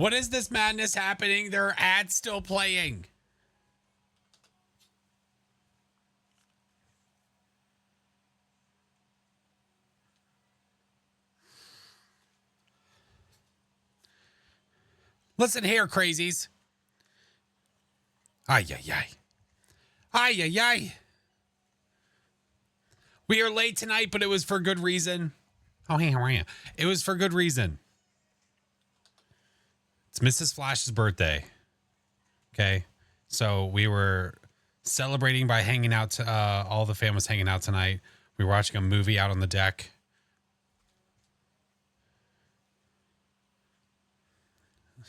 What is this madness happening? There are ads still playing. Listen here, crazies. Ay, ay, ay. Ay, ay, ay. We are late tonight, but it was for good reason. Oh, hey, how are you? It was for good reason. It's Mrs. Flash's birthday. Okay. So we were celebrating by hanging out. All the fam was hanging out tonight. We were watching a movie out on the deck.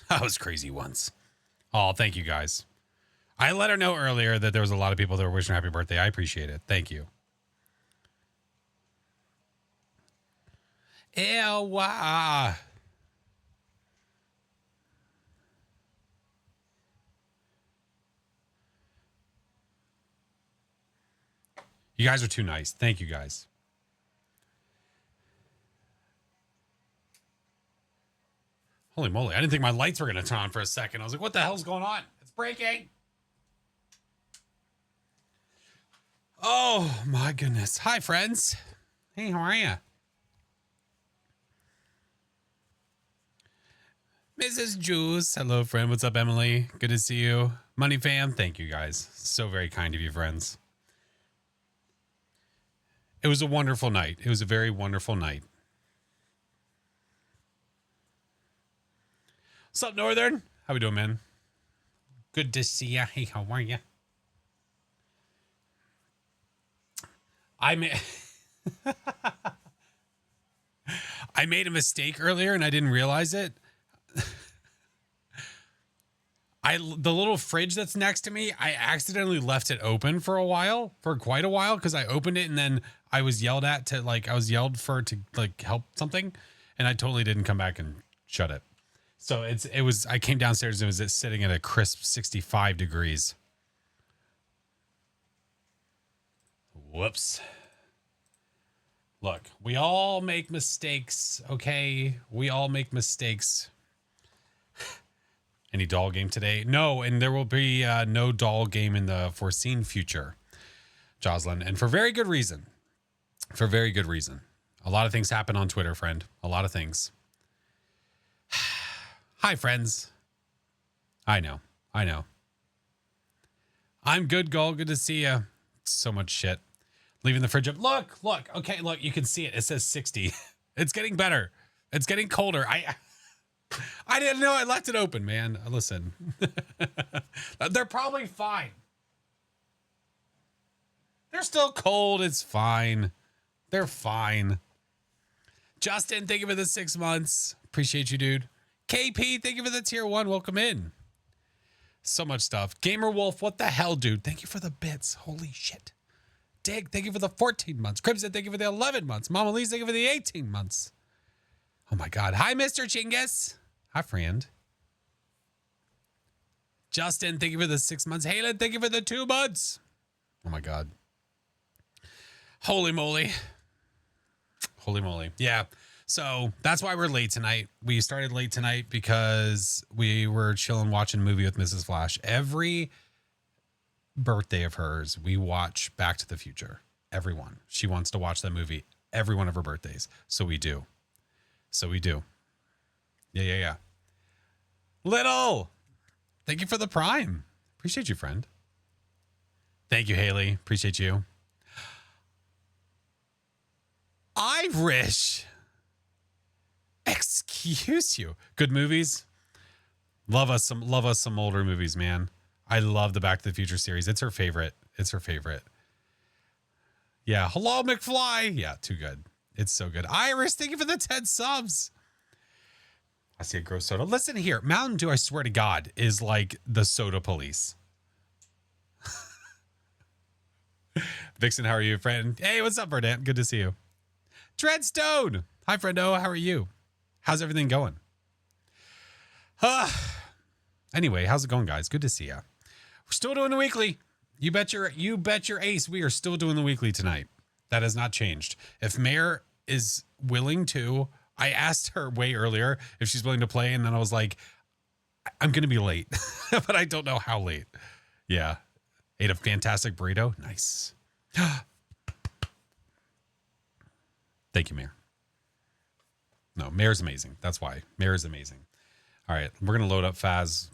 I was crazy once. Oh, thank you guys. I let her know earlier that there was a lot of people that were wishing her happy birthday. I appreciate it. Thank you. Ew. You guys are too nice. Thank you guys. Holy moly. I didn't think my lights were going to turn on for a second. I was like, what the hell's going on? It's breaking. Oh, my goodness. Hi, friends. Hey, how are you? Mrs. Juice. Hello, friend. What's up, Emily? Good to see you. Money fam. Thank you, guys. So very kind of you, friends. It was a wonderful night. It was a very wonderful night. What's up, Northern? How we doing, man? Good to see ya. Hey, how are you? I made a mistake earlier and I didn't realize it. The little fridge that's next to me, I accidentally left it open for quite a while, because I opened it and then I was yelled at to help something, and I totally didn't come back and shut it. So I came downstairs and it was sitting at a crisp 65 degrees. Whoops. Look, we all make mistakes, okay? We all make mistakes. Any doll game today? No, and there will be no doll game in the foreseen future, Jocelyn, and for very good reason. For very good reason. A lot of things happen on Twitter, friend. A lot of things. Hi, friends. I know. I'm good, Goal. Good to see you. So much shit. Leaving the fridge up. Look. Okay, look. You can see it. It says 60. It's getting better. It's getting colder. I didn't know I left it open, man. Listen. They're probably fine. They're still cold. It's fine. They're fine. Justin, thank you for the 6 months. Appreciate you, dude. KP, thank you for the tier 1. Welcome in. So much stuff. Gamer Wolf, what the hell, dude? Thank you for the bits. Holy shit. Dig, thank you for the 14 months. Crimson, thank you for the 11 months. Mama Lee, thank you for the 18 months. Oh my God. Hi, Mr. Chingus. Hi, friend. Justin, thank you for the 6 months. Halen, thank you for the 2 months. Oh my God. Holy moly. Holy moly. Yeah. So that's why we're late tonight. We started late tonight because we were chilling watching a movie with Mrs. Flash. Every birthday of hers, we watch Back to the Future. Everyone. She wants to watch that movie every one of her birthdays. So we do. Yeah. Little. Thank you for the Prime. Appreciate you, friend. Thank you, Haley. Appreciate you. Irish. Excuse you. Good movies. Love us some older movies, man. I love the Back to the Future series. It's her favorite. Yeah. Hello, McFly. Yeah, too good. It's so good. Iris, thank you for the 10 subs. I see a gross soda. Listen here. Mountain Dew, I swear to God, is like the soda police. Vixen, how are you, friend? Hey, what's up, Verdant? Good to see you. Dreadstone. Hi, friendo. How are you? How's everything going? Anyway, how's it going, guys? Good to see you. We're still doing the weekly. You bet your ace. We are still doing the weekly tonight. That has not changed. If Mayor is willing to, I asked her way earlier if she's willing to play, and then I was like, I'm going to be late, but I don't know how late. Yeah. Ate a fantastic burrito. Nice. Thank you, Mayor. No, Mayor's amazing. That's why. Mayor is amazing. All right. We're going to load up Phaz.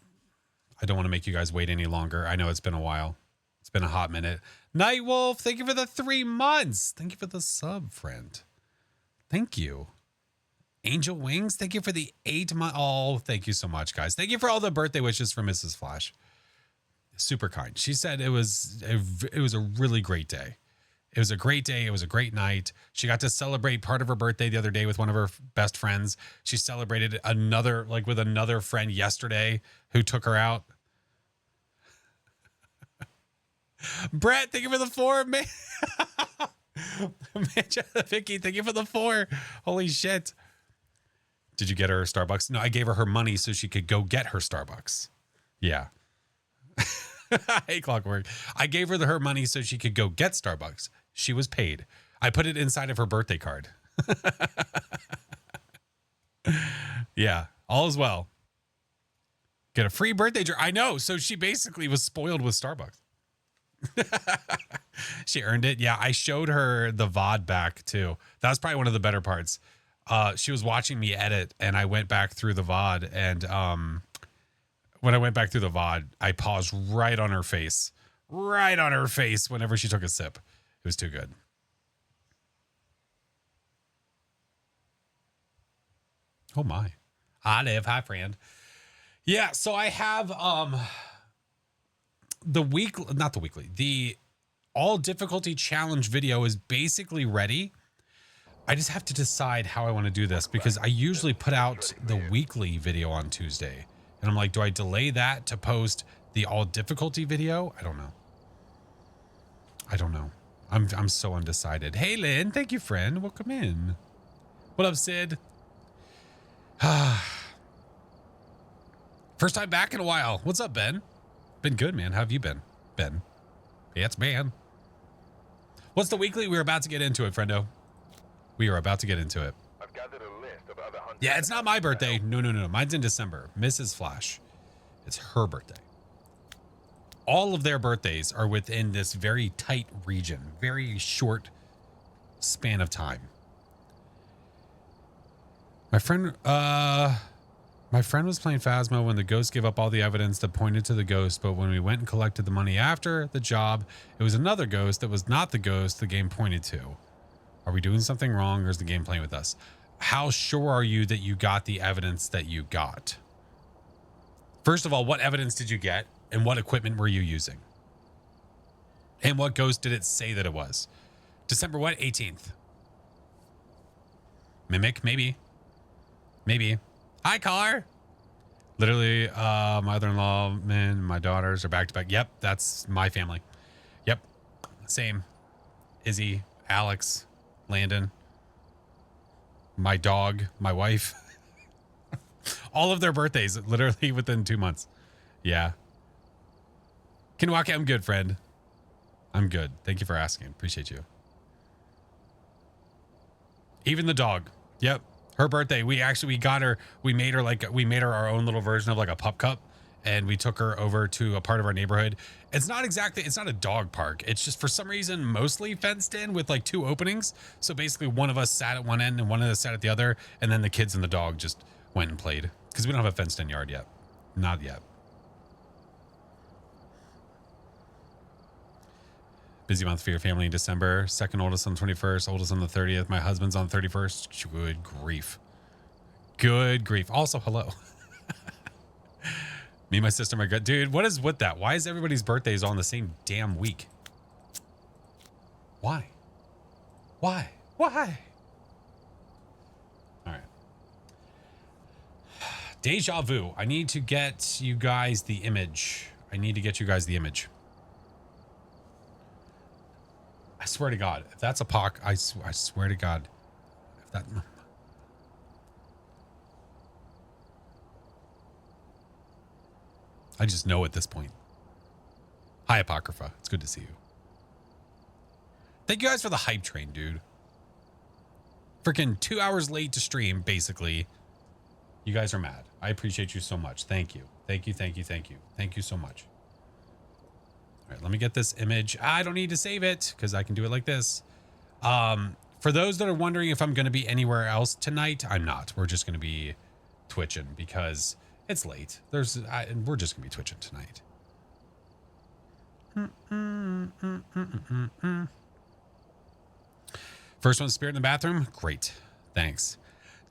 I don't want to make you guys wait any longer. I know it's been a while. It's been a hot minute. Nightwolf, thank you for the 3 months. Thank you for the sub, friend. Thank you. Angel Wings, thank you for the 8 month. Oh, thank you so much, guys. Thank you for all the birthday wishes from Mrs. Flash. Super kind. She said it was a really great day. It was a great day. It was a great night. She got to celebrate part of her birthday the other day with one of her best friends. She celebrated with another friend yesterday who took her out. Brett, thank you for the 4, man. Vicky, thank you for the 4. Holy shit. Did you get her Starbucks? No, I gave her money so she could go get her Starbucks. Yeah. Hey, Clockwork. I gave her her money so she could go get Starbucks. She was paid. I put it inside of her birthday card. Yeah, all is well. Get a free birthday drink. I know. So she basically was spoiled with Starbucks. She earned it. Yeah, I showed her the VOD back too. That was probably one of the better parts. She was watching me edit, and I went back through the VOD, and when I went back through the VOD, I paused right on her face whenever she took a sip. It was too good. Oh my. Olive, hi friend. Yeah, so I have the all difficulty challenge video is basically ready. I just have to decide how I want to do this because I usually put out the weekly video on Tuesday. And I'm like, do I delay that to post the all difficulty video? I don't know. I'm so undecided. Hey, Lynn. Thank you, friend. Welcome in. What up, Sid? First time back in a while. What's up, Ben? Been good, man. How have you been, Ben? Yeah, it's Ben. What's the weekly? We're about to get into it, friendo. We are about to get into it. I've gathered a list of other hunters. Yeah, it's not my birthday. No. Mine's in December. Mrs. Flash. It's her birthday. All of their birthdays are within this very tight region, very short span of time. My friend was playing Phasmo when the ghost gave up all the evidence that pointed to the ghost, but when we went and collected the money after the job, it was another ghost that was not the ghost the game pointed to. Are we doing something wrong, or is the game playing with us? How sure are you that you got the evidence that you got? First of all, what evidence did you get, and what equipment were you using? And what ghost did it say that it was? December what? 18th. Mimic, maybe. Hi, caller. Literally, my mother-in-law and my daughters are back to back. Yep, that's my family. Yep, same. Izzy, Alex, Landon, my dog, my wife. All of their birthdays, literally within 2 months. Yeah. Kinwaki, I'm good, friend. I'm good. Thank you for asking. Appreciate you. Even the dog. Yep. Her birthday, we made her our own little version of like a pup cup, and we took her over to a part of our neighborhood. It's not a dog park. It's just for some reason mostly fenced in with like 2 openings. So basically one of us sat at one end and one of us sat at the other, and then the kids and the dog just went and played because we don't have a fenced in yard yet. Not yet. Busy month for your family in December. Second oldest on the 21st, oldest on the 30th. My husband's on the 31st. Good grief. Good grief. Also, hello. Me and my sister, my good dude. What is with that? Why is everybody's birthdays on the same damn week? Why? All right. Deja vu. I need to get you guys the image. I swear to God, if that's a POC, I swear to God, if that. I just know at this point. Hi, Apocrypha. It's good to see you. Thank you guys for the hype train, dude. Freaking 2 hours late to stream, basically. You guys are mad. I appreciate you so much. Thank you. Thank you, thank you, thank you. Thank you so much. All right, let me get this image. I don't need to save it because I can do it like this. For those that are wondering if I'm going to be anywhere else tonight, I'm not. We're just going to be twitching because it's late. We're just going to be twitching tonight. First one, Spirit in the Bathroom. Great. Thanks.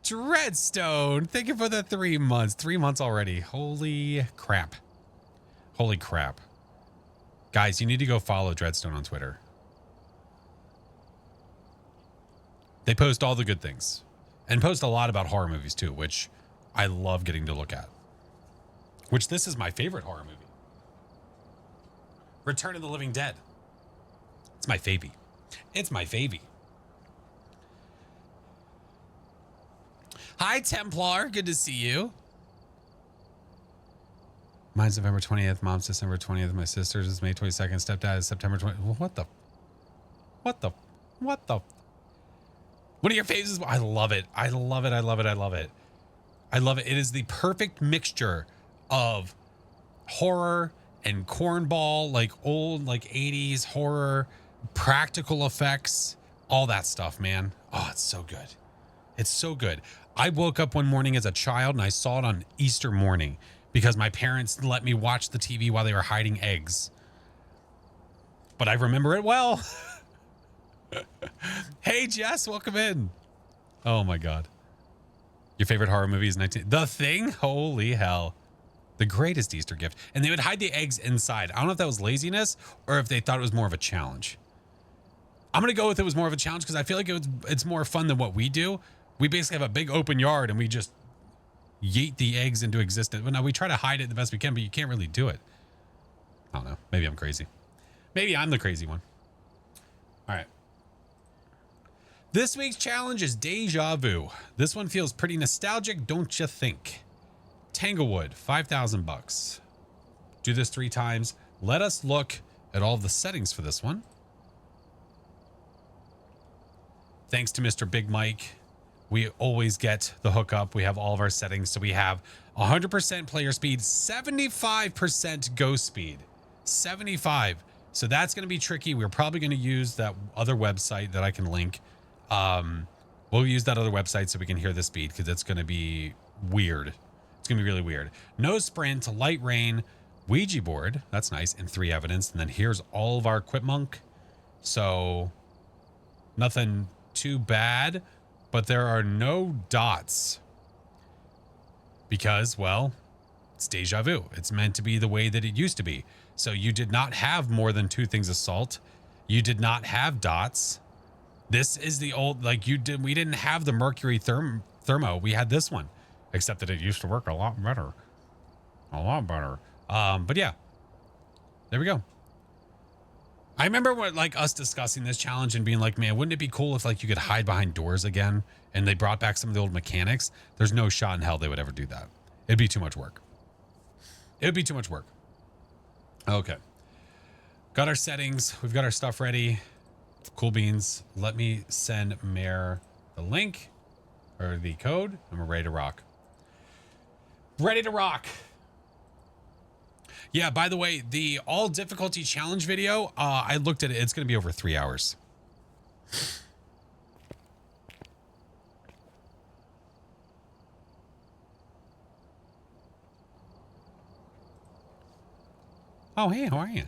Dreadstone, thank you for the 3 months. 3 months already. Holy crap. Holy crap. Guys, you need to go follow Dreadstone on Twitter. They post all the good things. And post a lot about horror movies too, which I love getting to look at. Which this is my favorite horror movie. Return of the Living Dead. It's my favy. It's my favy. Hi, Templar. Good to see you. Mine's November 20th. Mom's December 20th. My sister's is May 22nd. Stepdad is September 20th. What the? One of your faves. I love it. I love it. I love it. I love it. I love it. It is the perfect mixture of horror and cornball, like old, like 80s horror, practical effects, all that stuff, man. Oh, it's so good. It's so good. I woke up one morning as a child and I saw it on Easter morning because my parents let me watch the TV while they were hiding eggs. But I remember it well. Hey, Jess, welcome in. Oh my God. Your favorite horror movie is The Thing? Holy hell. The greatest Easter gift. And they would hide the eggs inside. I don't know if that was laziness or if they thought it was more of a challenge. I'm going to go with it was more of a challenge because I feel like it's more fun than what we do. We basically have a big open yard and we just yeet the eggs into existence. Well, now we try to hide it the best we can, but you can't really do it. I don't know. Maybe I'm crazy. Maybe I'm the crazy one. All right. This week's challenge is Deja Vu. This one feels pretty nostalgic, don't you think? Tanglewood, 5,000 bucks. Do this 3 times. Let us look at all of the settings for this one. Thanks to Mr. Big Mike. We always get the hookup. We have all of our settings. So we have 100% player speed, 75% ghost speed, 75. So that's going to be tricky. We're probably going to use that other website that I can link. We'll use that other website so we can hear the speed because it's going to be weird. It's going to be really weird. No sprint, light rain, Ouija board. That's nice. And 3 evidence. And then here's all of our Quipmunk. So nothing too bad. But there are no dots because, well, it's deja vu. It's meant to be the way that it used to be. So you did not have more than 2 things of salt. You did not have dots. This is the old, like we didn't have the mercury thermo. We had this one, except that it used to work a lot better. A lot better. But yeah, there we go. I remember us discussing this challenge and being like, man, wouldn't it be cool if like you could hide behind doors again and they brought back some of the old mechanics? There's no shot in hell they would ever do that. It'd be too much work. It would be too much work. Okay. Got our settings. We've got our stuff ready. Cool beans. Let me send Mare the link or the code and we're ready to rock. Ready to rock. Yeah, by the way, the all difficulty challenge video, I looked at it. It's going to be over 3 hours. Oh, hey, how are you?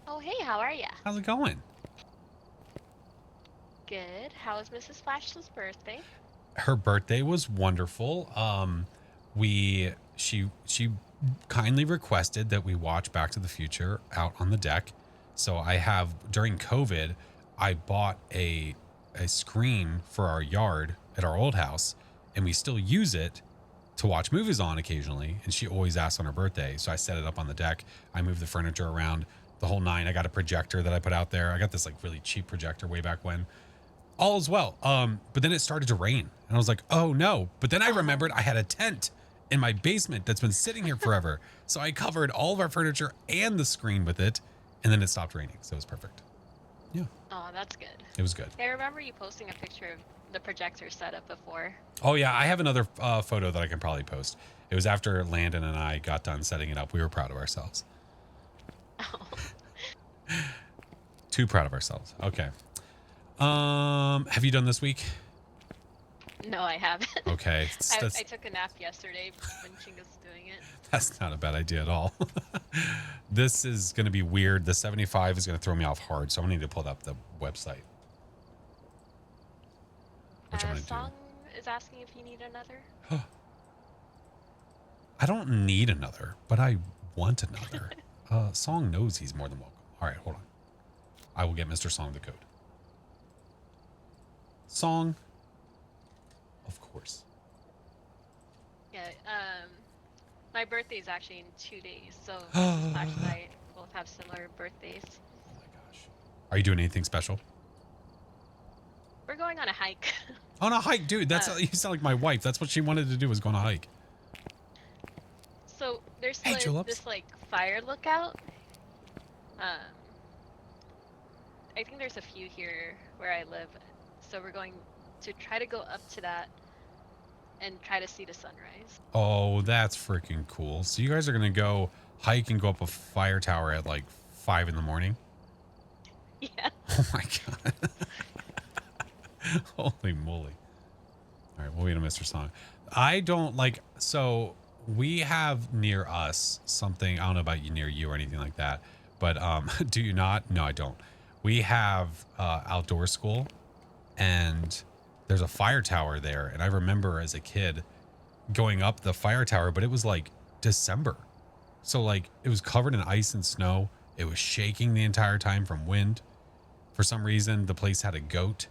Oh, hey, how are ya? How's it going? Good. How was Mrs. Flash's birthday? Her birthday was wonderful. She kindly requested that we watch Back to the Future out on the deck. So I have, during COVID, I bought a screen for our yard at our old house, and we still use it to watch movies on occasionally. And she always asks on her birthday. So I set it up on the deck. I moved the furniture around, the whole 9. I got a projector that I put out there. I got this like really cheap projector way back when. All is well. But then it started to rain and I was like, oh no. But then I remembered I had a tent in my basement that's been sitting here forever. So I covered all of our furniture and the screen with it, and then it stopped raining. So it was perfect. Yeah. Oh, that's good. It was good. I remember you posting a picture of the projector setup before. Oh yeah, I have another photo that I can probably post. It was after Landon and I got done setting it up. We were proud of ourselves. Oh. Too proud of ourselves. Okay. Have you done this week? No, I haven't. Okay. I took a nap yesterday when Chinga's doing it. That's not a bad idea at all. This is going to be weird. The 75 is going to throw me off hard, so I'm going to need to pull up the website. Which I'm going to do. Song is asking if you need another. I don't need another, but I want another. Song knows he's more than welcome. All right, hold on. I will get Mr. Song the code. Song. Of course. Yeah, my birthday is actually in 2 days, so Flash and I both have similar birthdays. Oh my gosh. Are you doing anything special? We're going on a hike. On a hike, dude. That's you sound like my wife. That's what she wanted to do, was go on a hike. So there's Hey, this like fire lookout. I think there's a few here where I live, so we're going to try to go up to that and try to see the sunrise. Oh, that's freaking cool. So you guys are going to go hike and go up a fire tower at like 5 in the morning? Yeah. Oh my God. Holy moly. All right, we'll wait on Mr. Song. I don't like, so we have near us something, I don't know about you, near you or anything like that, but do you not? No, I don't. We have outdoor school, and there's a fire tower there. And I remember as a kid going up the fire tower, but it was like December. So like it was covered in ice and snow. It was shaking the entire time from wind. For some reason, the place had a goat,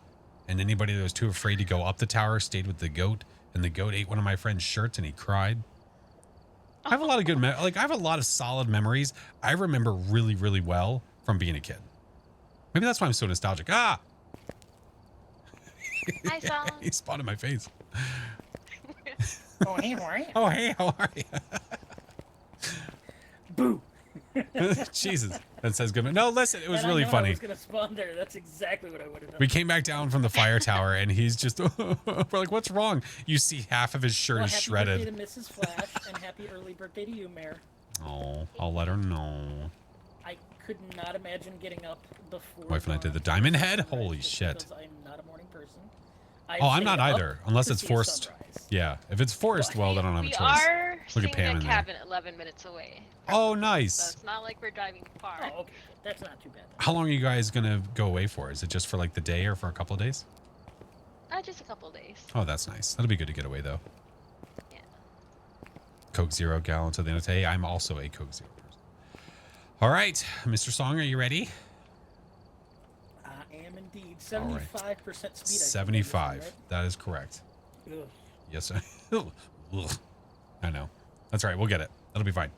and anybody that was too afraid to go up the tower stayed with the goat, and the goat ate one of my friend's shirts and he cried. I have a lot of good, I have a lot of solid memories. I remember really, really well from being a kid. Maybe that's why I'm so nostalgic. Ah! Hi, Song. He spawned in my face. Oh, hey, how are you? Oh, hey, how are you? Boo. Jesus. That says good. No, listen, it was really I funny. I was going to spawn there. That's exactly what I would have done. We came back down from the fire tower, and he's just, we're like, what's wrong? You see half of his shirt is shredded. Happy birthday to Mrs. Flash, and happy early birthday to you, Mayor. Oh, I'll let her know. I could not imagine getting up before. Wife and I did the diamond head? Holy shit. Because I'm not a morning person. Oh, I'm not either, unless it's forced. Sunrise. Yeah, if it's forced, well, then I don't have a We choice. are Look at seeing Pam the in there. cabin 11 minutes away. Oh, So nice. it's not like we're driving far. Oh, okay. That's not too bad. Then. How long are you guys going to go away for? Is it just for like the day or for a couple of days? Just a couple days. Oh, that's nice. That'll be good to get away, though. Yeah. Coke Zero gallon to the end of the day. I'm also a Coke Zero person. All right, Mr. Song, are you ready? I am indeed. All right. 75% speed. 75. That is correct. Ugh. Yes, sir. Ugh. I know. That's right. We'll get it. That'll be fine.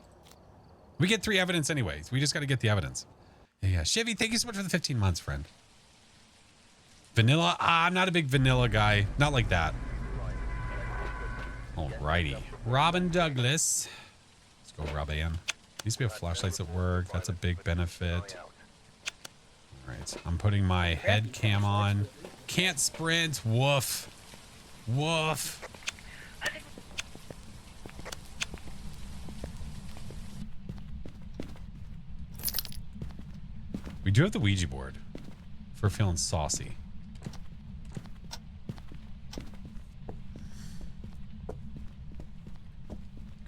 We get 3 evidence anyways. We just got to get the evidence. Yeah. Chevy, thank you so much for the 15 months, friend. Vanilla? I'm not a big vanilla guy. Not like that. Alrighty. Robin Douglas. Let's go, Robin. Used to be have flashlights at work. That's a big benefit. All right. I'm putting my head cam on. Can't sprint. Woof. Woof. We do have the Ouija board for feeling saucy.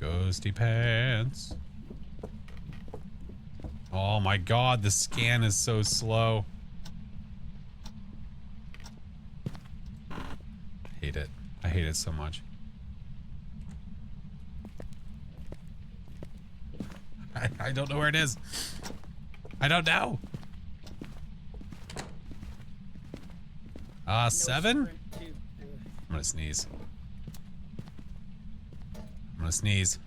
Ghosty pants. Oh my God, the scan is so slow. I hate it. I hate it so much. I don't know where it is. I don't know. 7? I'm gonna sneeze. I'm gonna sneeze.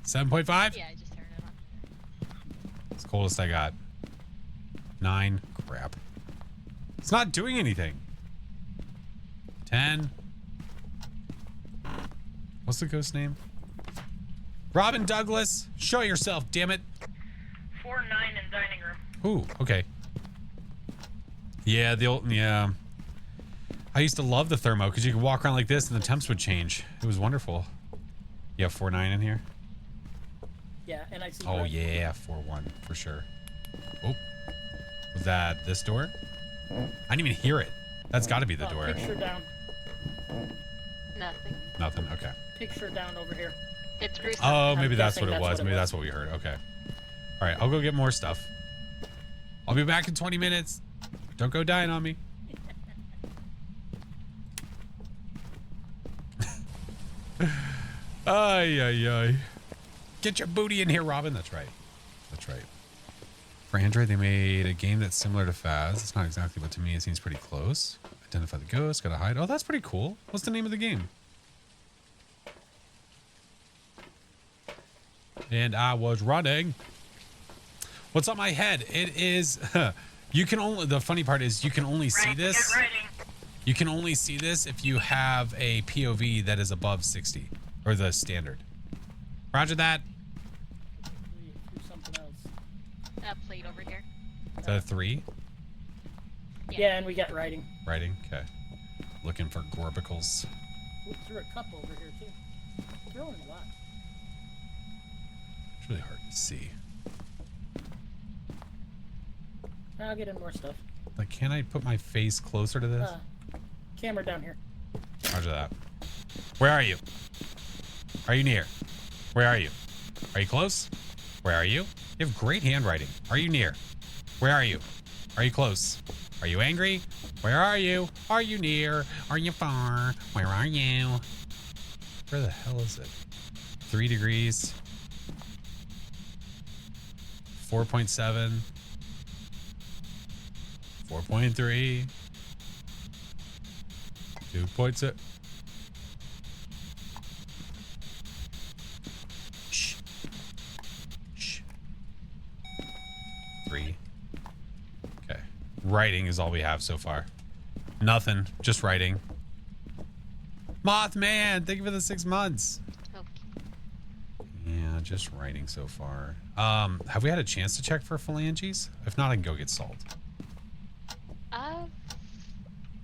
7.5? Yeah, I just turned it on. It's the coldest I got. 9. Crap. It's not doing anything. 10. What's the ghost name? Robin Douglas. Show yourself, damn it. 4-9 in dining room. Ooh, okay. Yeah, yeah. I used to love the thermo because you could walk around like this and the temps would change. It was wonderful. You have 4.9 in here? Yeah, and I see. Oh yeah, 4.1 for sure. Oh, was that this door? I didn't even hear it. That's got to be the door. Picture down. Nothing. Nothing. Okay. Picture down over here. It's gruesome. Oh, maybe that's guessing what it that's was. what it Maybe was. that's what we heard. Okay. All right, I'll go get more stuff. I'll be back in 20 minutes. Don't go dying on me. Ay, ay, ay. Get your booty in here, Robin. That's right. That's right. For Android, they made a game that's similar to Phaz. It's not exactly, but to me, it seems pretty close. Identify the ghost, gotta hide. Oh, that's pretty cool. What's the name of the game? And I was running. What's on my head? It is, you can only, the funny part is you can only see this. You can only see this if you have a POV that is above 60 or the standard. Roger that. Do something else. That plate over here. Is that a 3? Yeah, and we got writing. Writing? Okay. Looking for gorbicles. Ooh, threw a cup over here too. Throwing a lot. It's really hard to see. I'll get in more stuff. Like, can I put my face closer to this? Camera down here. Roger that. Where are you? Are you near? Where are you? Are you close? Where are you? You have great handwriting. Are you near? Where are you? Are you close? Are you angry? Where are you? Are you near? Are you far? Where are you? Where the hell is it? 3 degrees. 4.7. 4.3. 2.6. Shh. Shh. 3. Okay. Writing is all we have so far. Nothing. Just writing. Mothman, thank you for the 6 months. Okay. Yeah, just writing so far. Have we had a chance to check for phalanges? If not, I can go get salt.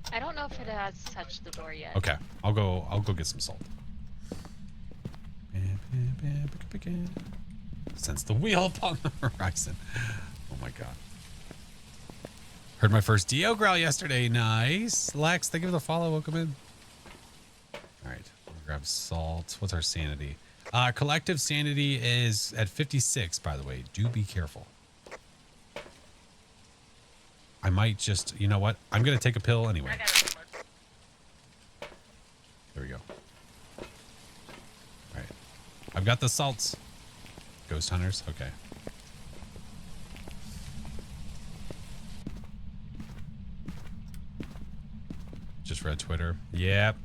I don't know if it has touched the door yet. Okay, I'll go get some salt. Sense the wheel upon the horizon. Oh my god. Heard my first Dio growl yesterday. Nice. Lex, thank you for the follow. Welcome in. All right, we'll grab salt. What's our sanity? Collective sanity is at 56, by the way. Do be careful. I might just, you know what? I'm going to take a pill anyway. There we go. All right. I've got the salts. Ghost hunters. Okay. Just read Twitter. Yep.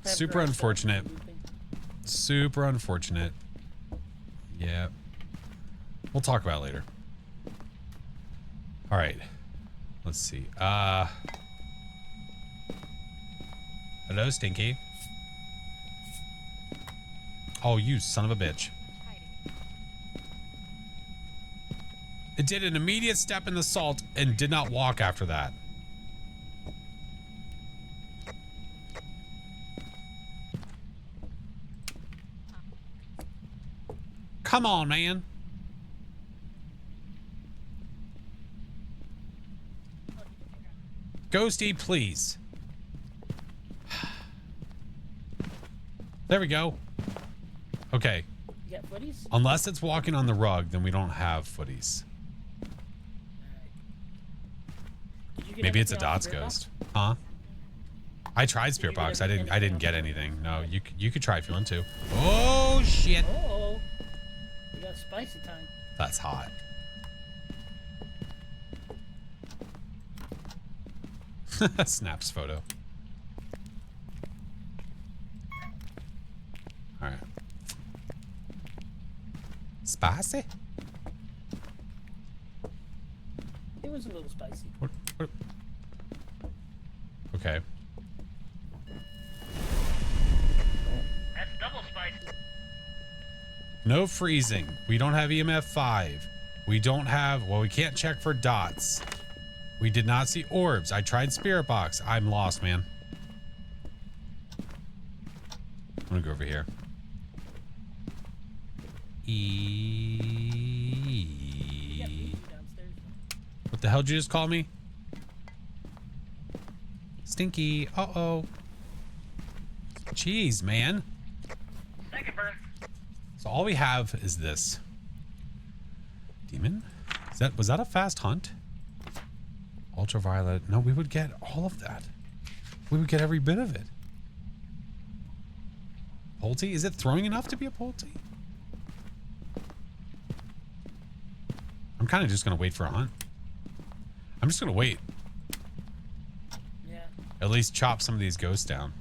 Super unfortunate. Super unfortunate. Yeah. We'll talk about it later. All right. Let's see. Hello, Stinky. Oh, you son of a bitch. It did an immediate step in the salt and did not walk after that. Come on, man. Ghosty, please. There we go. Okay. You got footies? Unless it's walking on the rug, then we don't have footies. Maybe it's a dots ghost. Huh? I tried Spirit Box. I didn't get anything. No, you could try if you want to. Oh shit. Oh. We got spicy time. That's hot. Snaps photo. All right. Spicy? It was a little spicy. What? Okay. That's double spicy. No freezing. We don't have EMF 5. We don't have, well, we can't check for dots. We did not see orbs. I tried spirit box. I'm lost, man. I'm gonna go over here. What the hell did you just call me? Stinky. Uh-oh. Jeez, man. Second burn. So all we have is this. Demon? Was that a fast hunt? Ultraviolet. No, we would get all of that. We would get every bit of it. Pulte? Is it throwing enough to be a Pulte? I'm kind of just going to wait for a hunt. I'm just going to wait. Yeah. At least chop some of these ghosts down.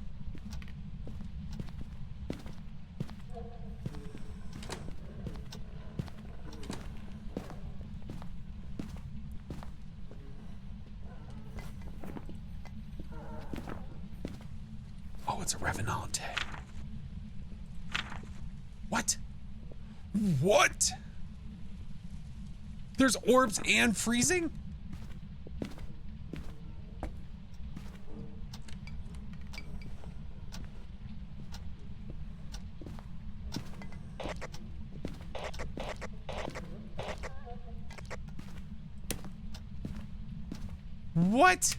Oh, it's a Revenant. What? What? There's orbs and freezing? What?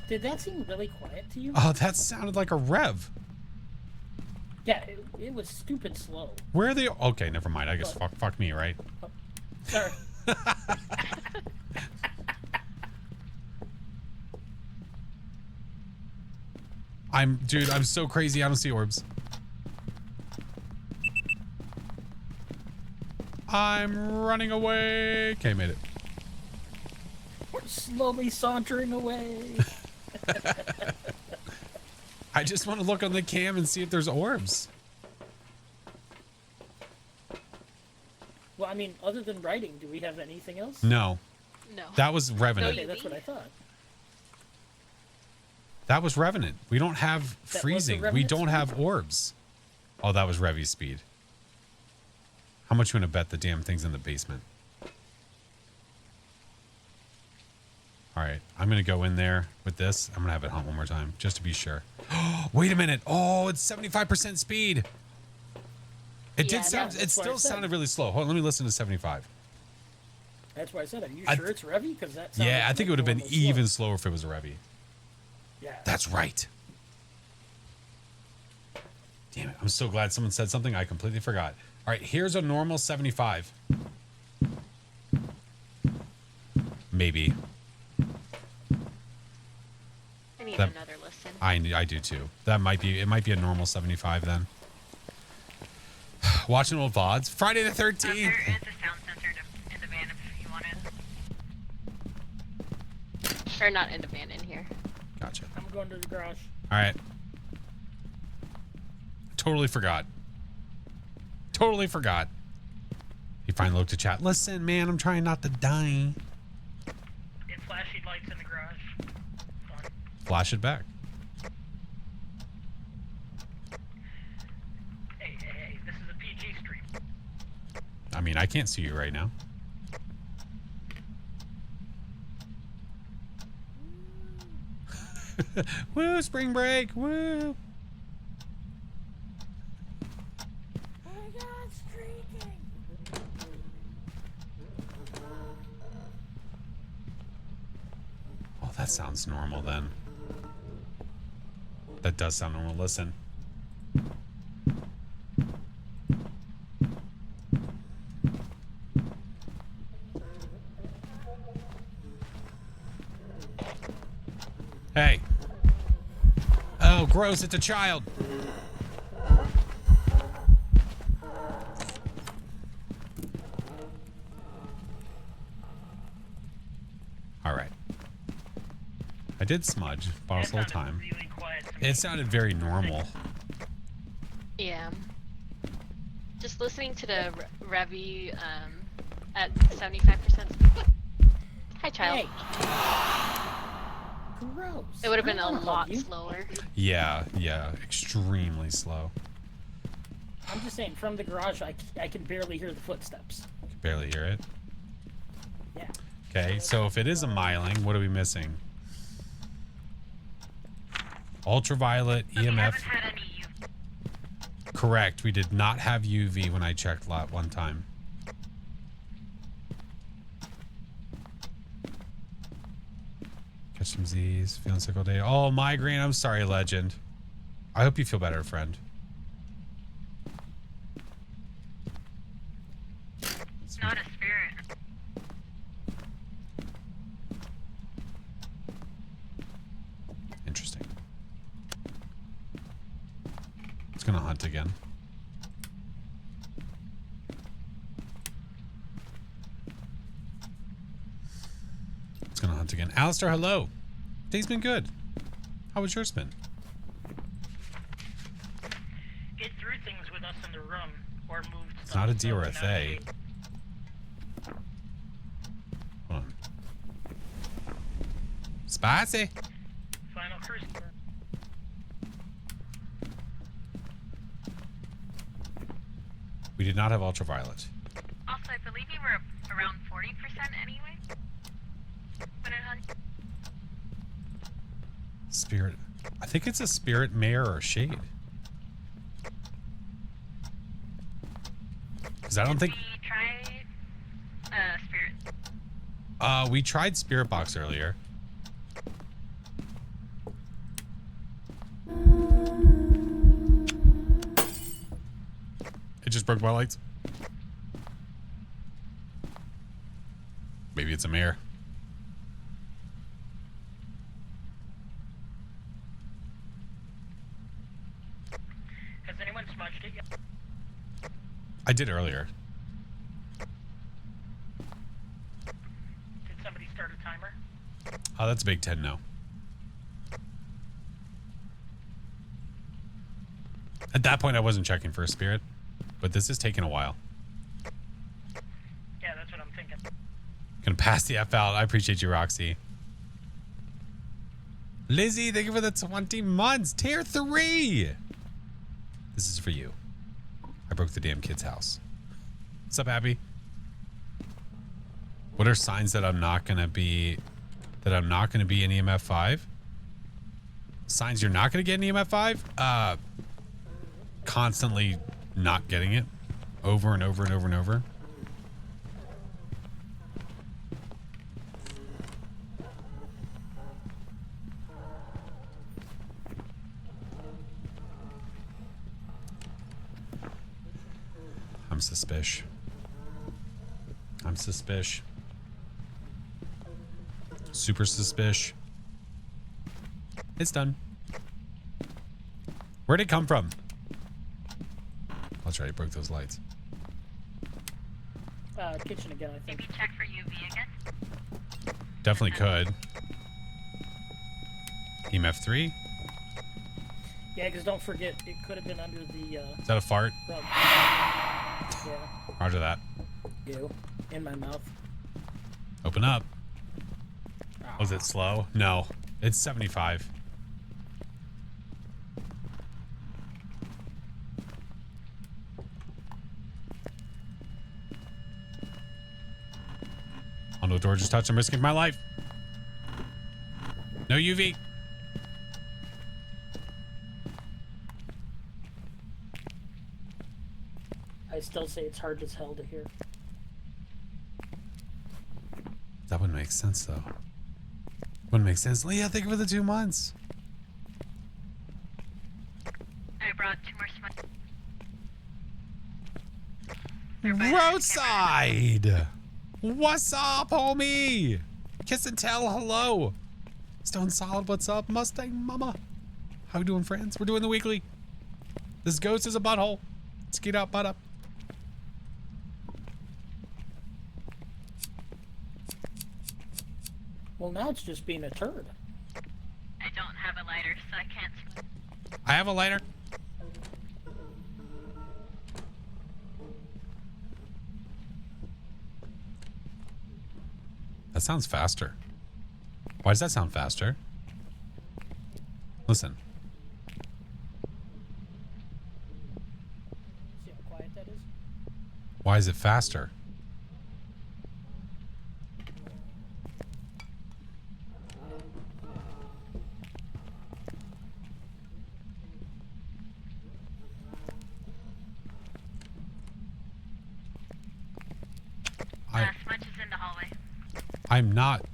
Did that seem really quiet to you? Oh, that sounded like a rev. Yeah, it was stupid slow. Where are they? Okay, never mind. I guess fuck me, right? Oh, sorry. Dude, I'm so crazy. I don't see orbs. I'm running away. Okay, made it. We're slowly sauntering away. I just want to look on the cam and see if there's orbs. Well, I mean, other than writing, do we have anything else? No. No. That was Revenant. Okay, that's what I thought. That was Revenant. We don't have That was the freezing. We Revenant don't speed? have orbs. Oh, that was Revy's speed. How much you want to bet the damn thing's in the basement? All right, I'm going to go in there with this. I'm going to have it hunt one more time just to be sure. Wait a minute. Oh, it's 75% speed. It Yeah, did sound, that's it what I still said. sounded really slow. Hold on, let me listen to 75. That's why I said, are you I- sure it's Revy? Because that Yeah, I think it would have been normal slow. even slower if it was a Revy. Yeah. That's right. Damn it. I'm so glad someone said something. I completely forgot. All right, here's a normal 75. Maybe. I need That- another listen. I do too. It might be a normal 75 then. Watching old VODs. Friday the 13th. There is a sound sensor in the van if you want it. Or not in the van, in here. Gotcha. I'm going to the garage. All right. Totally forgot. Totally forgot. He finally looked at chat. Listen, man, I'm trying not to die. It's flashing lights in the garage. On. Flash it back. Hey, this is a PG stream. I mean, I can't see you right now. Woo, spring break. Woo. Oh my god, streaking! Oh, that sounds normal then. That does sound normal. Listen. Hey. Oh, gross. It's a child. All right. I did smudge. Bought us a little time. Really quiet to me. It sounded very normal. Yeah. Just listening to the Revy at 75%. Hi, child. Hey! Gross. It would have been I a don't wanna lot hug you. slower. Yeah, extremely slow. I'm just saying, from the garage, I can barely hear the footsteps. I can barely hear it. Yeah. Okay, so if it is a myling, what are we missing? Ultraviolet, So we EMF. haven't had any Correct. We did not have UV when I checked lot one time. Catch some Z's. Feeling sick all day. Oh, migraine. I'm sorry, legend. I hope you feel better, friend. It's not a spirit. Interesting. It's gonna hunt again. It's gonna hunt again. Alistair, hello. Day's been good. How was yours been? It threw things with us in the room, or moved It's not a D or a stuff, they. Hold on. Spicy. Final cruise. We did not have ultraviolet. Also, I believe you were around 40% anyway. When it hunted. Spirit. I think it's a spirit, mare, or shade. Because I don't think... We tried spirit. We tried spirit box earlier. It just broke my lights. Maybe it's a mare. Has anyone smudged it yet? I did earlier. Did somebody start a timer? Oh, that's a big 10 no. At that point, I wasn't checking for a spirit, but this is taking a while. Yeah, that's what I'm thinking. Gonna pass the F out. I appreciate you, Roxy. Lizzie, thank you for the 20 months. Tier 3. This is for you. I broke the damn kid's house. What's up, Abby? What are signs that I'm not gonna be in EMF 5? Signs you're not gonna get in EMF 5? Constantly not getting it over and over and over and over. I'm suspicious. I'm suspicious. Super suspicious. It's done. Where'd it come from? That's right, it broke those lights. Kitchen again, I think. Maybe check for UV again. Definitely could. EMF 3. Yeah, because don't forget, it could have been under the Is that a fart? rug. Yeah, Roger that. ew, in my mouth. Open up. Was it slow? No. It's 75. Oh no, door just touched. I'm risking my life. No UV. I still say it's hard as hell to hear. That wouldn't make sense though. Wouldn't make sense. Leah, thank you for the 2 months. I brought 2 more smudges. Roadside. What's up, homie? Kiss and tell, hello. Stone Solid, what's up? Mustang Mama. How we doing, friends? We're doing the weekly. This ghost is a butthole. Let's get up, butt up. Well, now it's just being a turd. I don't have a lighter, so I can't. I have a lighter. That sounds faster. Why does that sound faster? Listen. See, Why is it faster? Smudge is in the hallway. I'm not,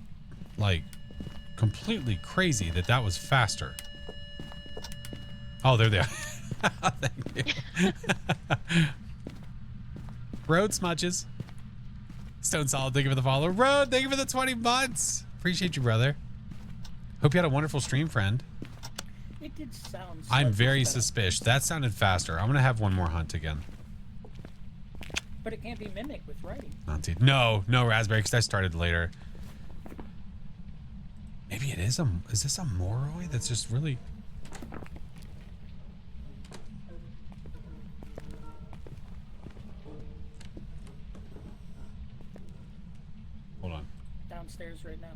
like, completely crazy that was faster. Oh, there they are. Thank you. Road smudges. Stone Solid, thank you for the follow. Road, thank you for the 20 months. Appreciate you, brother. Hope you had a wonderful stream, friend. It did sound. I'm very better. suspicious. That sounded faster. I'm going to have one more hunt again. But it can't be mimicked with writing. No, Raspberry, because I started later. Maybe it is is this a Moroi that's just really... Hold on. Downstairs right now.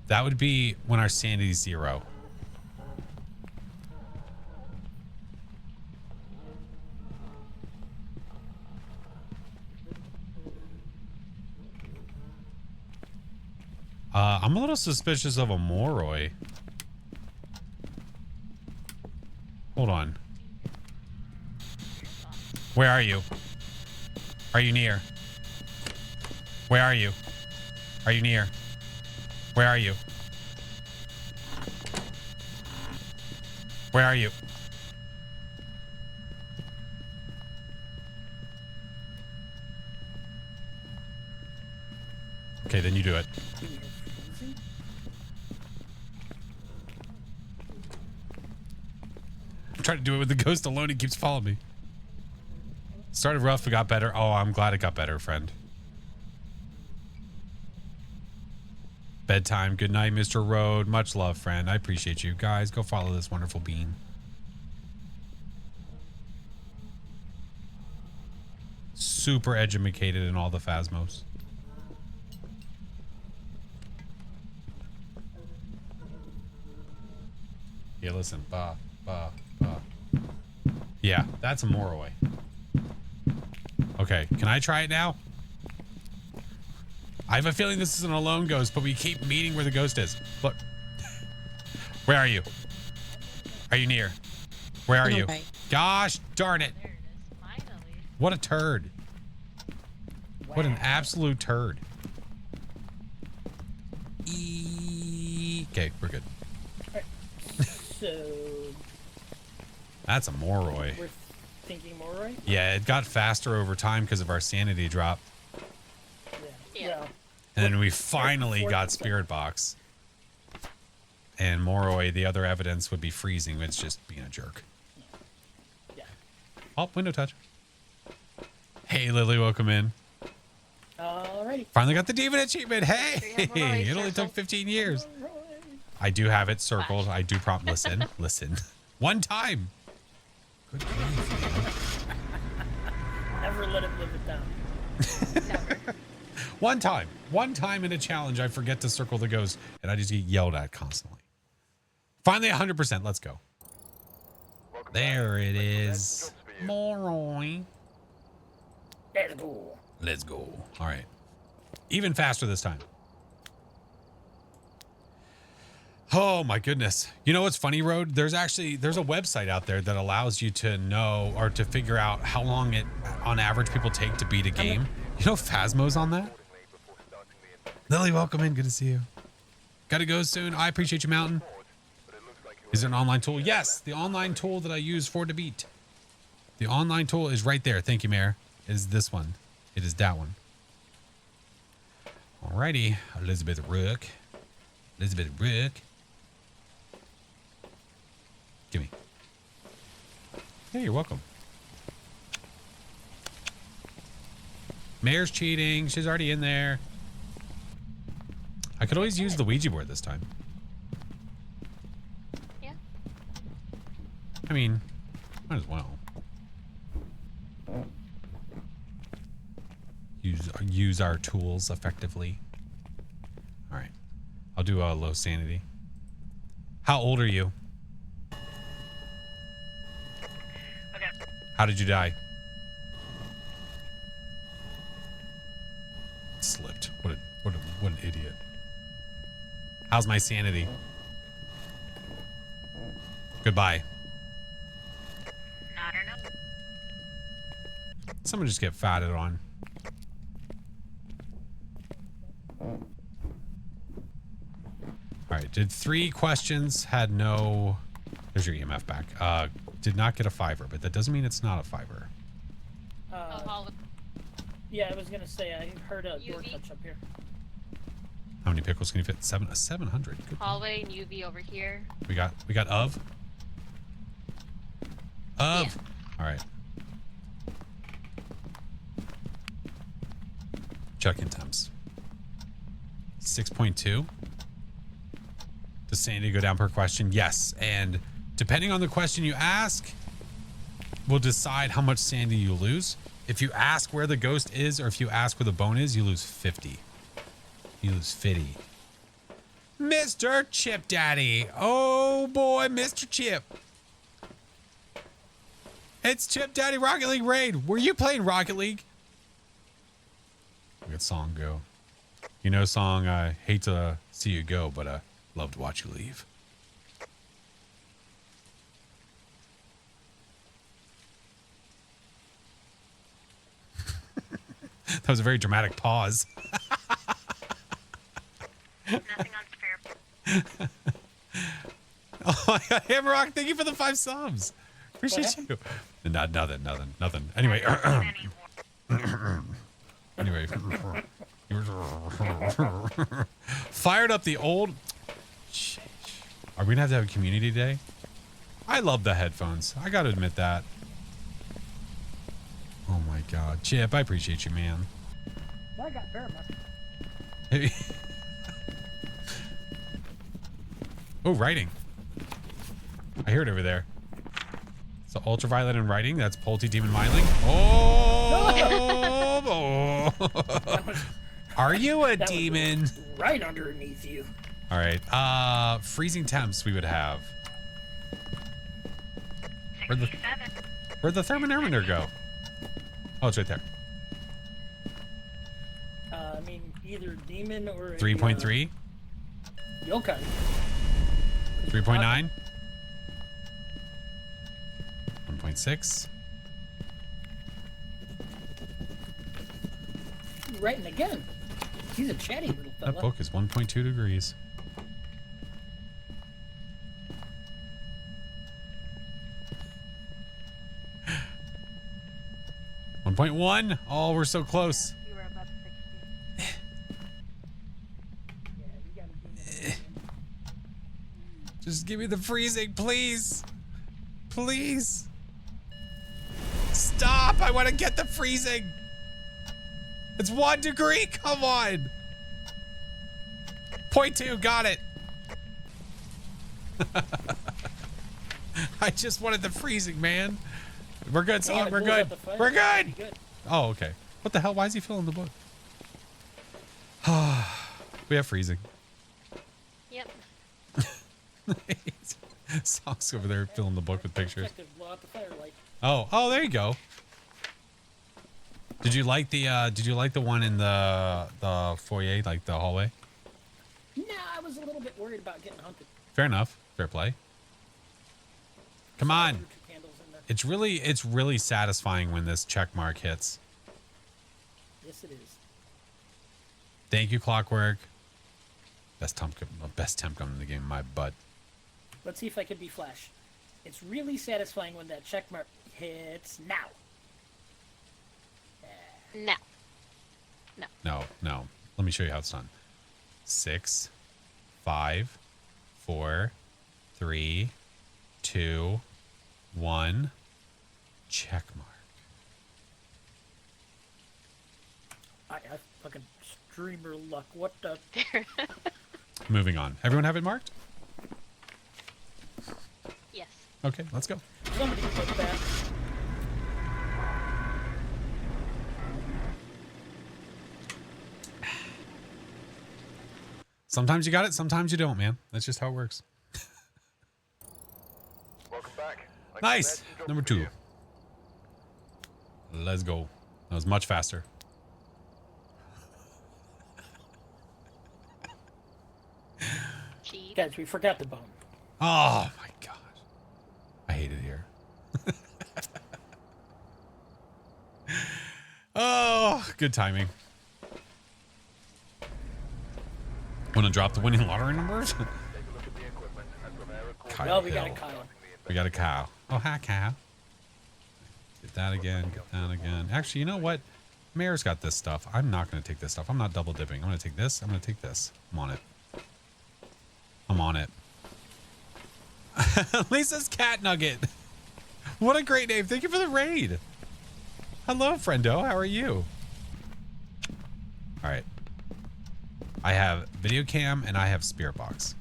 That would be when our sanity's 0. I'm a little suspicious of a Moroi. Hold on. Where are you? Are you near? Where are you? Are you near? Where are you? Where are you? Okay, then you do it. I'm trying to do it with the ghost alone. He keeps following me. Started rough, it got better. Oh, I'm glad it got better, friend. Bedtime. Good night, Mr. Road. Much love, friend. I appreciate you. Guys, go follow this wonderful bean. Super educated in all the Phasmos. Yeah, listen. Ba, ba, ba. Yeah, that's a Moroi. Okay, can I try it now? I have a feeling this is an alone ghost, but we keep meeting where the ghost is. Look. Where are you? Are you near? Where are you? Okay. Gosh darn it. There it is. Finally. What a turd. What an absolute turd. Okay, we're good. So That's a Moroi. we're thinking Moroi? Yeah, it got faster over time because of our sanity drop. Yeah. Well, And then we finally got 4%. Spirit Box. And Moroi, the other evidence would be freezing. It's just being a jerk. yeah. Oh, window touch. Hey, Lily, welcome in. Alrighty. Finally got the demon achievement. Hey, Do you have Moroi it only circle? took 15 years. Moroi. I do have it circled. I do prompt. Listen, listen. One time. Good grief. Never let him live it down. Never. One time in a challenge, I forget to circle the ghost, and I just get yelled at constantly. Finally, 100%. Let's go. There it is. Moroi. Let's go. Let's go. All right. Even faster this time. Oh my goodness. You know what's funny, Road? There's a website out there that allows you to know or to figure out how long it on average people take to beat a game. You know Phasmo's on that? Lily, welcome in. Good to see you. Gotta go soon. I appreciate you, Mountain. Is there an online tool? Yes, the online tool that I use for to beat. The online tool is right there. Thank you, Mayor. It is this one. It is that one. Alrighty. Elizabeth Rook. Elizabeth Rook. Gimme. Yeah, you're welcome. Mayor's cheating. She's already in there. I could always use the Ouija board this time. Yeah. I mean, might as well. Use our tools effectively. All right. I'll do a low sanity. How old are you? Okay. How did you die? Slipped. What an idiot. How's my sanity? Goodbye. I don't know. Someone just get fatted on. All right. Did 3 questions had no... There's your EMF back. Did not get a 5er, but that doesn't mean it's not a 5er. Yeah, I was gonna say I heard a door UV? touch up here. How many pickles can you fit? 700. Good. Hallway and UV over here. We got of. Yeah. All right. Check-in temps. 6.2. Does sanity go down per question? Yes. And depending on the question you ask, will decide how much sanity you lose. If you ask where the ghost is or if you ask where the bone is, you lose 50. You lose 50. Mr. Chip Daddy. Oh boy, Mr. Chip. It's Chip Daddy Rocket League Raid. Were you playing Rocket League? Good song go. You know song, I hate to see you go, but I love to watch you leave. That was a very dramatic pause. Nothing on spare. Oh my God, Hamrock, thank you for the 5 subs. Appreciate you. Nothing. Anyway. Anyway. Fired up the old... Are we going to have a community day? I love the headphones. I got to admit that. Oh my God. Chip, I appreciate you, man. I got paramount. Oh, writing. I hear it over there. So ultraviolet and writing. That's Polty Demon Myling. Oh! Are you a demon? Right underneath you. All right. Freezing temps we would have. Where'd the thermometer go? Oh, it's right there. I mean, either demon or 3.3. Yokai. 3.9. 1.6. Writing again. He's a chatty little fella. That book is 1.2 degrees. .1. Oh, we're so close. You were above 60. Yeah, we gotta do that. Just give me the freezing, please. Please. Stop. I want to get the freezing. It's 1 degree. Come on. 0.2. Got it. I just wanted the freezing, man. We're good, son. We're good. We're good. Oh, okay. What the hell? Why is he filling the book? We have freezing. Yep. Socks over there filling the book with pictures. Blow out the firelight. Oh, there you go. Did you like the one in the foyer, like the hallway? Nah, I was a little bit worried about getting hunted. Fair enough. Fair play. Come on. Candles in there. It's really satisfying when this check mark hits. Yes, it is. Thank you, Clockwork. Best temp gun in the game, my butt. Let's see if I can be Flash. It's really satisfying when that check mark hits now. No. No. Let me show you how it's done. 6, 5, 4, 3, 2, 1. Check mark. I have fucking streamer luck. What the? Moving on. Everyone have it marked? Yes. Okay, let's go. Somebody put that. Sometimes you got it, sometimes you don't, man. That's just how it works. Welcome back. Nice. Number 2. Let's go. That was much faster. Cheat. Guys, we forgot the bone. Oh my gosh. I hate it here. Oh, good timing. Want to drop the winning lottery numbers? Well, we got a Kyle. We got a cow. Oh, hi, cow. Get that again. Get that again. Actually, you know what? Mayor's got this stuff. I'm not going to take this stuff. I'm not double dipping. I'm going to take this. I'm going to take this. I'm on it. I'm on it. Lisa's Cat Nugget. What a great name. Thank you for the raid. Hello, friendo. How are you? All right. I have video cam and I have spirit box.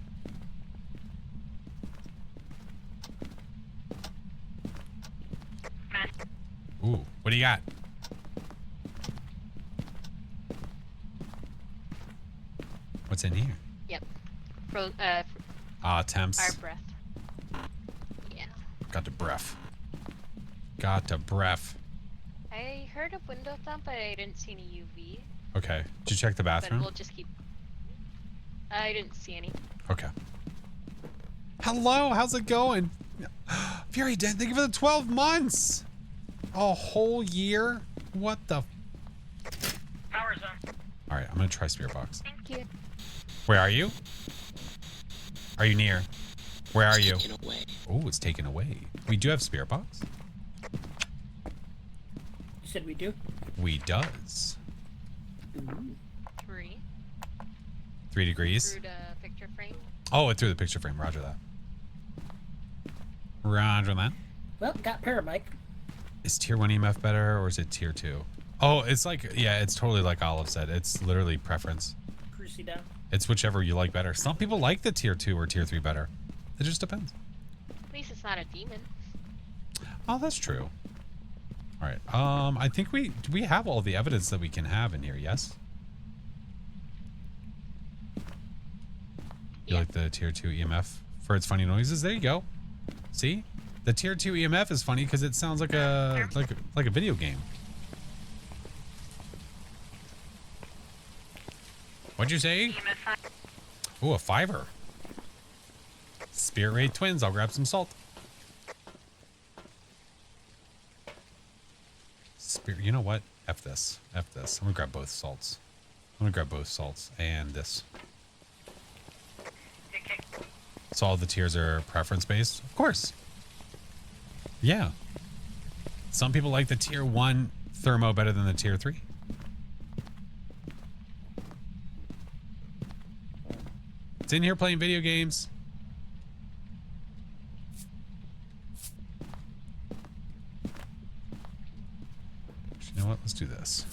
Ooh, what do you got? What's in here? Yep. Temps. Our breath. Yeah. Got the breath. Got the breath. I heard a window thump, but I didn't see any UV. Okay. Did you check the But bathroom? we'll just keep. I didn't see any. Okay. Hello, how's it going? Fury Den, thank you for the 12 months. A whole year? What the? Power zone. All right, I'm gonna try spirit box. Thank you. Where are you? Are you near? Where are you? Taken away. Oh, it's taken away. We do have spirit box. You said we do? We does. Ooh. 3. 3 degrees. Through the picture frame. Oh, it threw the picture frame. Roger that. Roger that. Well, got paramike. Is tier 1 EMF better or is it tier 2? Oh, it's like, yeah, it's totally like Olive said. It's literally preference. Cruisy down. It's whichever you like better. Some people like the tier 2 or tier 3 better. It just depends. At least it's not a demon. Oh, that's true. All right. I think we have all the evidence that we can have in here, yes? You Yeah. like the tier 2 EMF for its funny noises? There you go. See? The tier 2 EMF is funny because it sounds like a like a video game. What'd you say? Oh, a 5er. Spirit Raid Twins. I'll grab some salt. Spirit. You know what? F this. F this. I'm gonna grab both salts. I'm gonna grab both salts and this. So all the tiers are preference based? Of course. Yeah. Some people like the tier 1 thermo better than the tier 3. It's in here playing video games. You know what? Let's do this.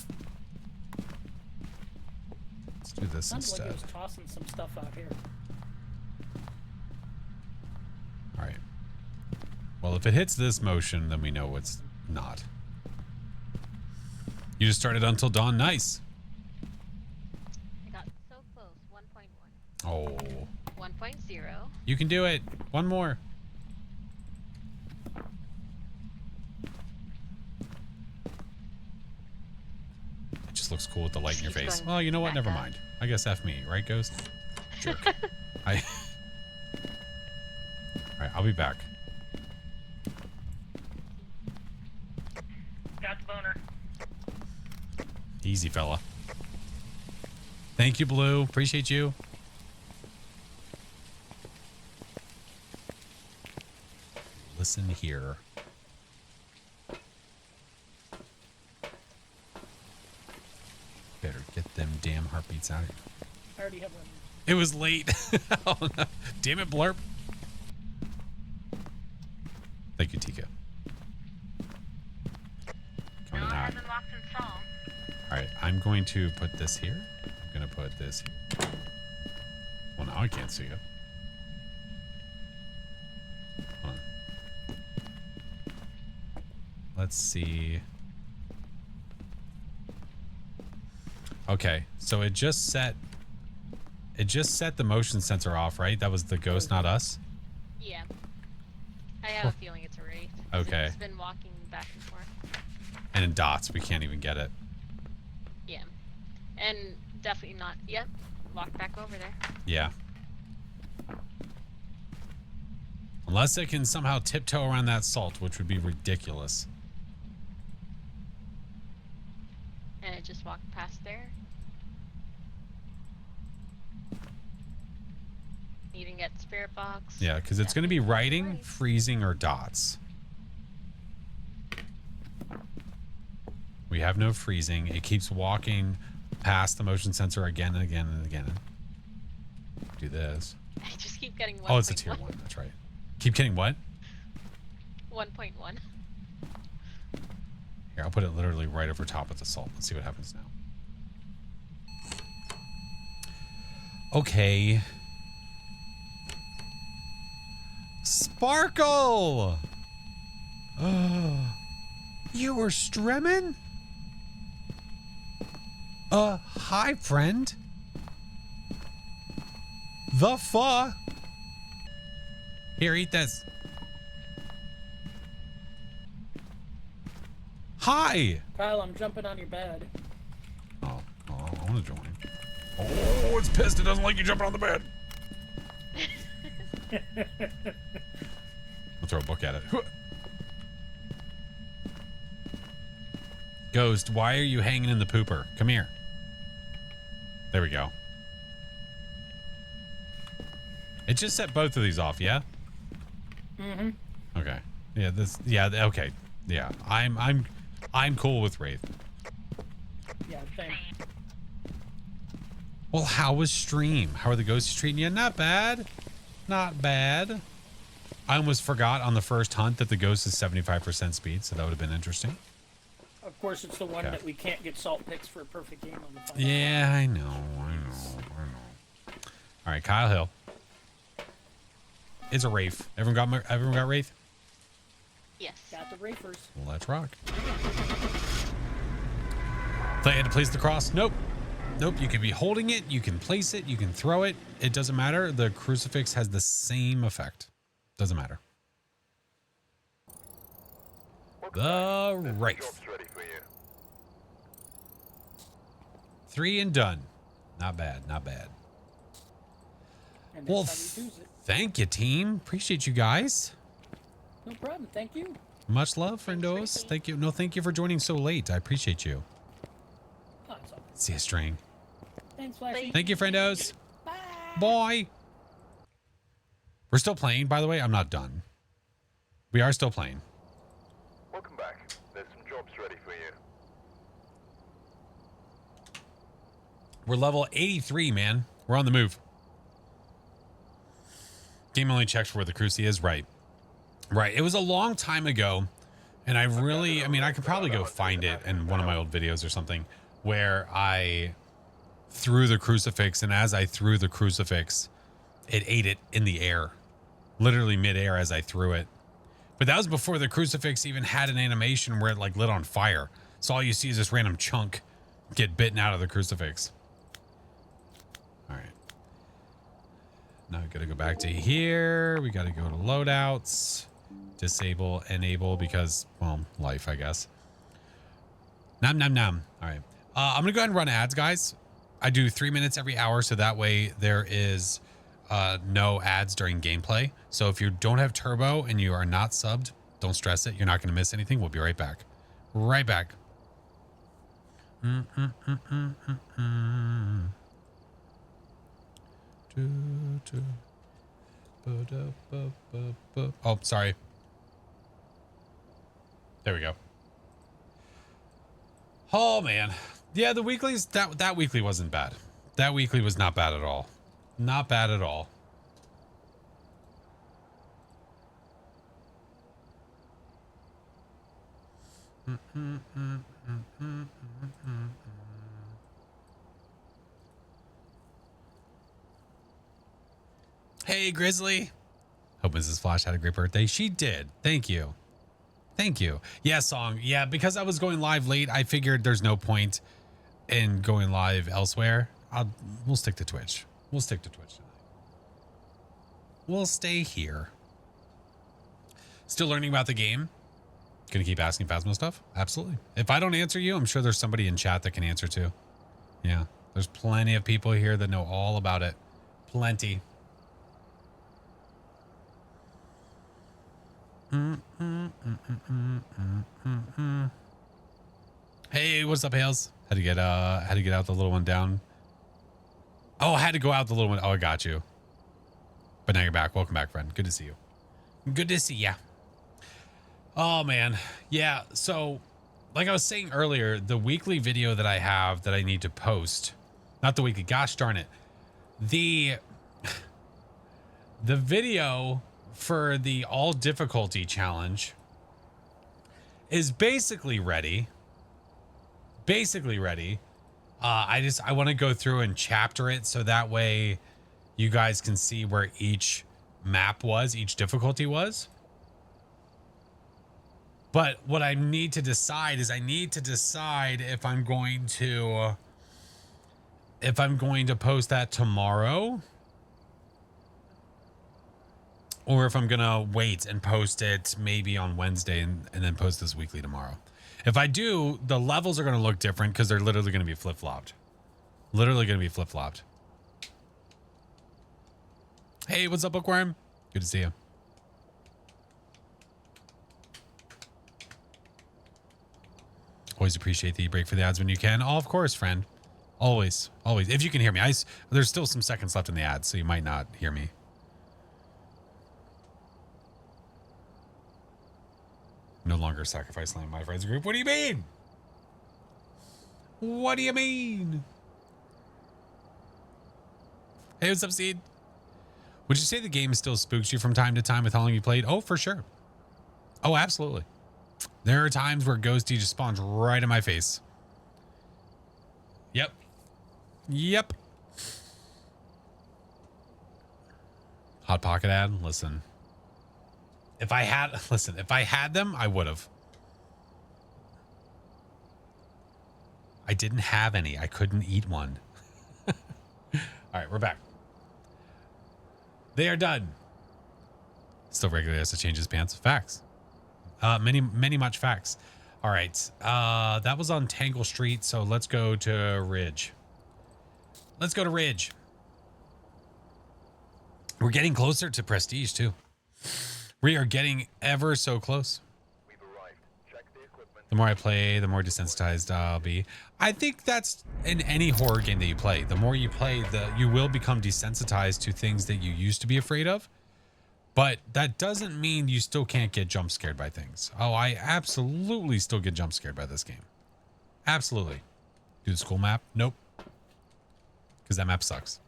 Let's do this Sounds like instead. it was tossing some stuff out here. All right. Well, if it hits this motion, then we know it's not. You just started Until Dawn. Nice. I got so close. 1.1. Oh, 1.0. you can do it. One more. It just looks cool with the light in your He's face. going Well, you know what? back Never up. mind. I guess F me, right, Ghost? Jerk. All right, I'll be back. Got the boner. Easy, fella. Thank you, Blue. Appreciate you. Listen here. Better get them damn heartbeats out of here. I already have one. It was late. Oh, no. Damn it, Blurp. Thank you, Tika. No, Coming it out. hasn't locked in song. All right, I'm going to put this here. I'm going to put this here. Well, now I can't see it. Hold on. Let's see. Okay, so it just set It just set the motion sensor off, right? That was the ghost, not us? Yeah. I have a feeling it's a wraith. Okay. It's been walking back and forth. And in dots, we can't even get it. Yeah. And definitely not. Yep. Walk back over there. Yeah. Unless it can somehow tiptoe around that salt, which would be ridiculous. And it just walked past there. You didn't get spirit box. Yeah, because it's going to be writing, freezing, or dots. We have no freezing. It keeps walking past the motion sensor again and again and again. Do this. I just keep getting 1.1. Oh, it's a tier 1. That's right. Keep getting what? 1.1. Here, I'll put it literally right over top of the salt. Let's see what happens now. Okay. Sparkle! You were streaming? Hi, friend. The fuck? Here, eat this. Hi! Kyle, I'm jumping on your bed. Oh, I want to join. Oh, it's pissed. It doesn't like you jumping on the bed. I'll throw a book at it. Ghost, why are you hanging in the pooper? Come here. There we go. It just set both of these off, yeah? Mm-hmm. Okay. Yeah, okay. Yeah. I'm cool with Wraith. Yeah, same. Well, how was stream? How are the ghosts treating you? Not bad. Not bad. I almost forgot on the first hunt that the ghost is 75% speed, so that would have been interesting. Of course, it's the one Okay. that we can't get salt picks for a perfect game on the final. Yeah, I know. All right, Kyle Hill. It's a Wraith. Everyone got Wraith? Yes. Got the Rafers. Let's rock. Play had to place the cross. Nope. You can be holding it. You can place it. You can throw it. It doesn't matter. The crucifix has the same effect. Doesn't matter. The Wraith. 3 and done. Not bad. Not bad. And Well, that's how we choose it. thank you, team. Appreciate you guys. No problem. Thank you. Much love, friendos. Thank you. No, thank you for joining so late. I appreciate you. Oh, it's all good. See a string. Thanks, Flashy. Thank you, friendos. Bye. Bye. We're still playing, by the way. I'm not done. We are still playing. Welcome back. There's some jobs ready for you. We're level 83, man. We're on the move. Game only checks where the cruci is. Right. It was a long time ago. And I could probably go find it in one of my old videos or something where I threw the crucifix. And as I threw the crucifix, it ate it in the air, literally midair as I threw it. But that was before the crucifix even had an animation where it like lit on fire. So all you see is this random chunk get bitten out of the crucifix. All right. Now we gotta go back to here. We gotta go to loadouts, disable, enable, because, well, life, I guess. Nom, nom, nom. All right. I'm gonna go ahead and run ads, guys. I do 3 minutes every hour, so that way there is no ads during gameplay. So if you don't have turbo and you are not subbed, don't stress it. You're not gonna miss anything. We'll be right back. Right back. Oh, sorry. There we go. Oh man. Yeah, the weeklies, that weekly wasn't bad. That weekly was not bad at all. Not bad at all. Hey, Grizzly. Hope Mrs. Flash had a great birthday. She did. Thank you. Thank you. Yeah, Song. Yeah, because I was going live late, I figured there's no point in going live elsewhere. We'll stick to Twitch. We'll stick to Twitch tonight. We'll stay here. Still learning about the game. Gonna keep asking Phasmo stuff? Absolutely. If I don't answer you, I'm sure there's somebody in chat that can answer too. Yeah. There's plenty of people here that know all about it. Plenty. Hey, what's up, Hales? Had to get out the little one down. Oh, I had to go out the little one. Oh, I got you. But now you're back. Welcome back, friend. Good to see you. Good to see ya. Oh, man. Yeah, so like I was saying earlier, the weekly video that I have that I need to post, not the weekly, gosh darn it. The video for the all difficulty challenge is basically ready. I want to go through and chapter it so that way you guys can see where each map was, each difficulty was. But what I need to decide is if I'm going to post that tomorrow or if I'm going to wait and post it maybe on Wednesday and then post this weekly tomorrow. If I do, the levels are going to look different because they're literally going to be flip-flopped. Hey, what's up, Bookworm? Good to see you. Always appreciate that you break for the ads when you can. Oh, of course, friend. Always. If you can hear me. There's still some seconds left in the ads, so you might not hear me. No longer sacrifice lamb, my friends group. What do you mean? What do you mean? Hey, what's up, Seed? Would you say the game still spooks you from time to time with how long you played? Oh, for sure. Oh, absolutely. There are times where Ghosty just spawns right in my face. Yep. Hot Pocket ad. Listen. If I had them, I would have. I didn't have any. I couldn't eat one. All right, we're back. They are done. Still regularly has to change his pants. Facts. Many much facts. All right. That was on Tangle Street, so let's go to Ridge. We're getting closer to Prestige, too. We are getting ever so close. We've arrived. Check the equipment. The more I play, the more desensitized I'll be. I think that's in any horror game that you play. The more you play, you will become desensitized to things that you used to be afraid of. But that doesn't mean you still can't get jump scared by things. Oh, I absolutely still get jump scared by this game. Absolutely. Do the school map? Nope. Because that map sucks.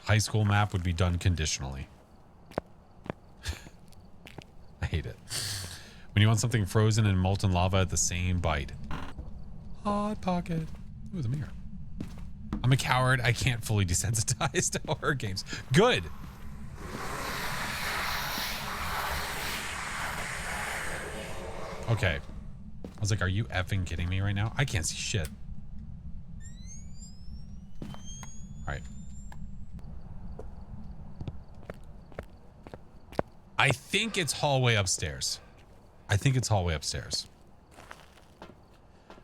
High school map would be done conditionally. I hate it. When you want something frozen in molten lava at the same bite. Hot Pocket. Ooh, the mirror. I'm a coward. I can't fully desensitize to horror games. Good. Okay. I was like, are you effing kidding me right now? I can't see shit. All right. I think it's hallway upstairs.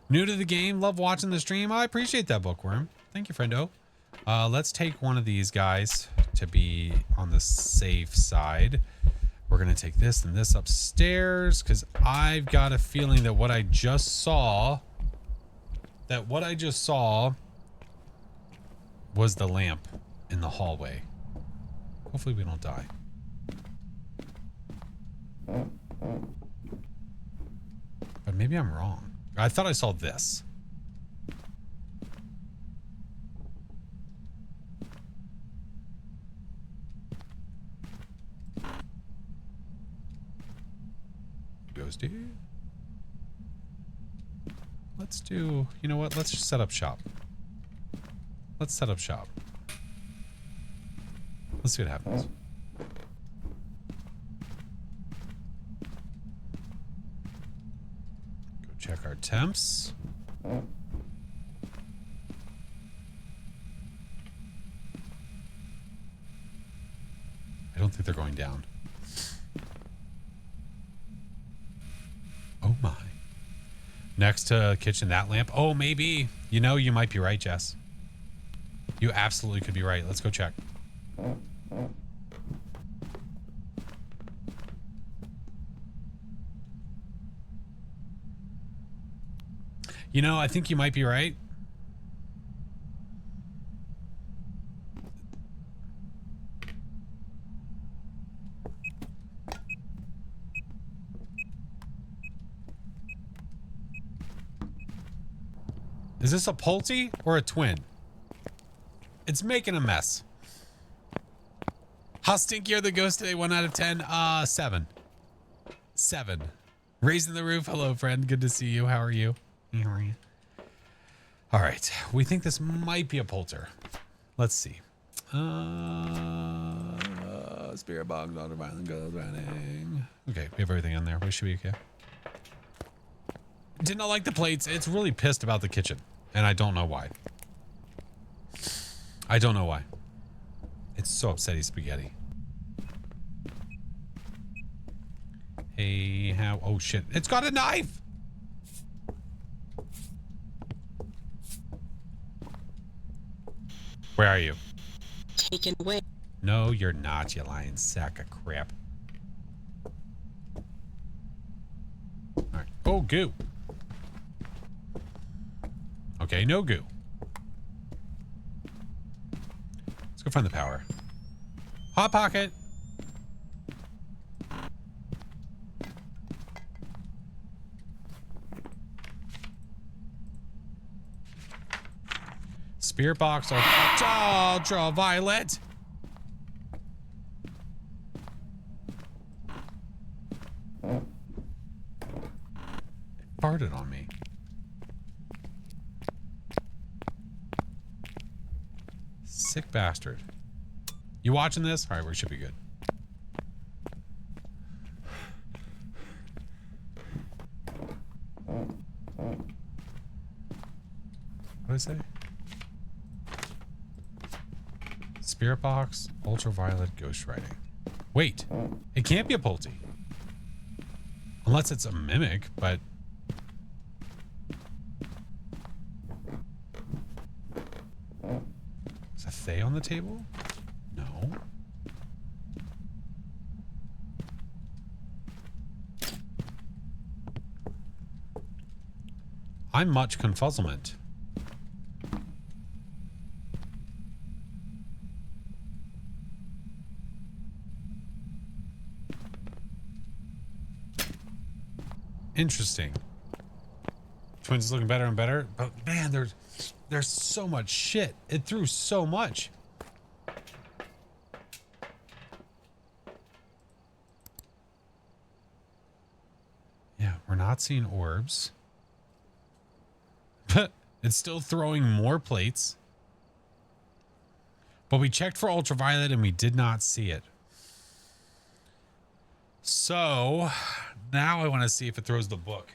New to the game. Love watching the stream. I appreciate that, Bookworm. Thank you, friendo. Let's take one of these guys to be on the safe side. We're going to take this and this upstairs because I've got a feeling that what I just saw was the lamp in the hallway. Hopefully we don't die. But maybe I'm wrong. I thought I saw this. Ghosty. Let's do, you know what? Let's just set up shop. Let's set up shop. Let's see what happens. Go check our temps. don't think they're going down. Oh my. Next to kitchen, that lamp. Oh, maybe. You know, you might be right, Jess. You absolutely could be right. Let's go check. You know, I think you might be right. Is this a Pulte or a twin? It's making a mess. How stinky are the ghosts today? 1 out of 10? 7. 7. Raising the roof. Hello, friend. Good to see you. How are you? How are you? All right. We think this might be a Polter. Let's see. Spirit box, not a violent ghost running. Okay, we have everything in there. We should be okay. Did not like the plates. It's really pissed about the kitchen. And I don't know why. I don't know why. It's so upsetty spaghetti. Hey, how? Oh shit! It's got a knife. Where are you? Taken away. No, you're not, you lying sack of crap. All right. Oh, goo. Okay, no goo. Let's go find the power. Hot pocket. Spirit box ultraviolet. It farted on me. Sick bastard. You watching this? All right, we should be good. What did I say? Spirit box, ultraviolet, ghost writing. Wait, it can't be a Pulte. Unless it's a mimic, but... Is a Thay on the table? No. I'm much confuzzlement. Interesting. Twins is looking better and better, but man, there's so much shit. It threw so much. Yeah, we're not seeing orbs. But it's still throwing more plates. But we checked for ultraviolet and we did not see it. So now I want to see if it throws the book.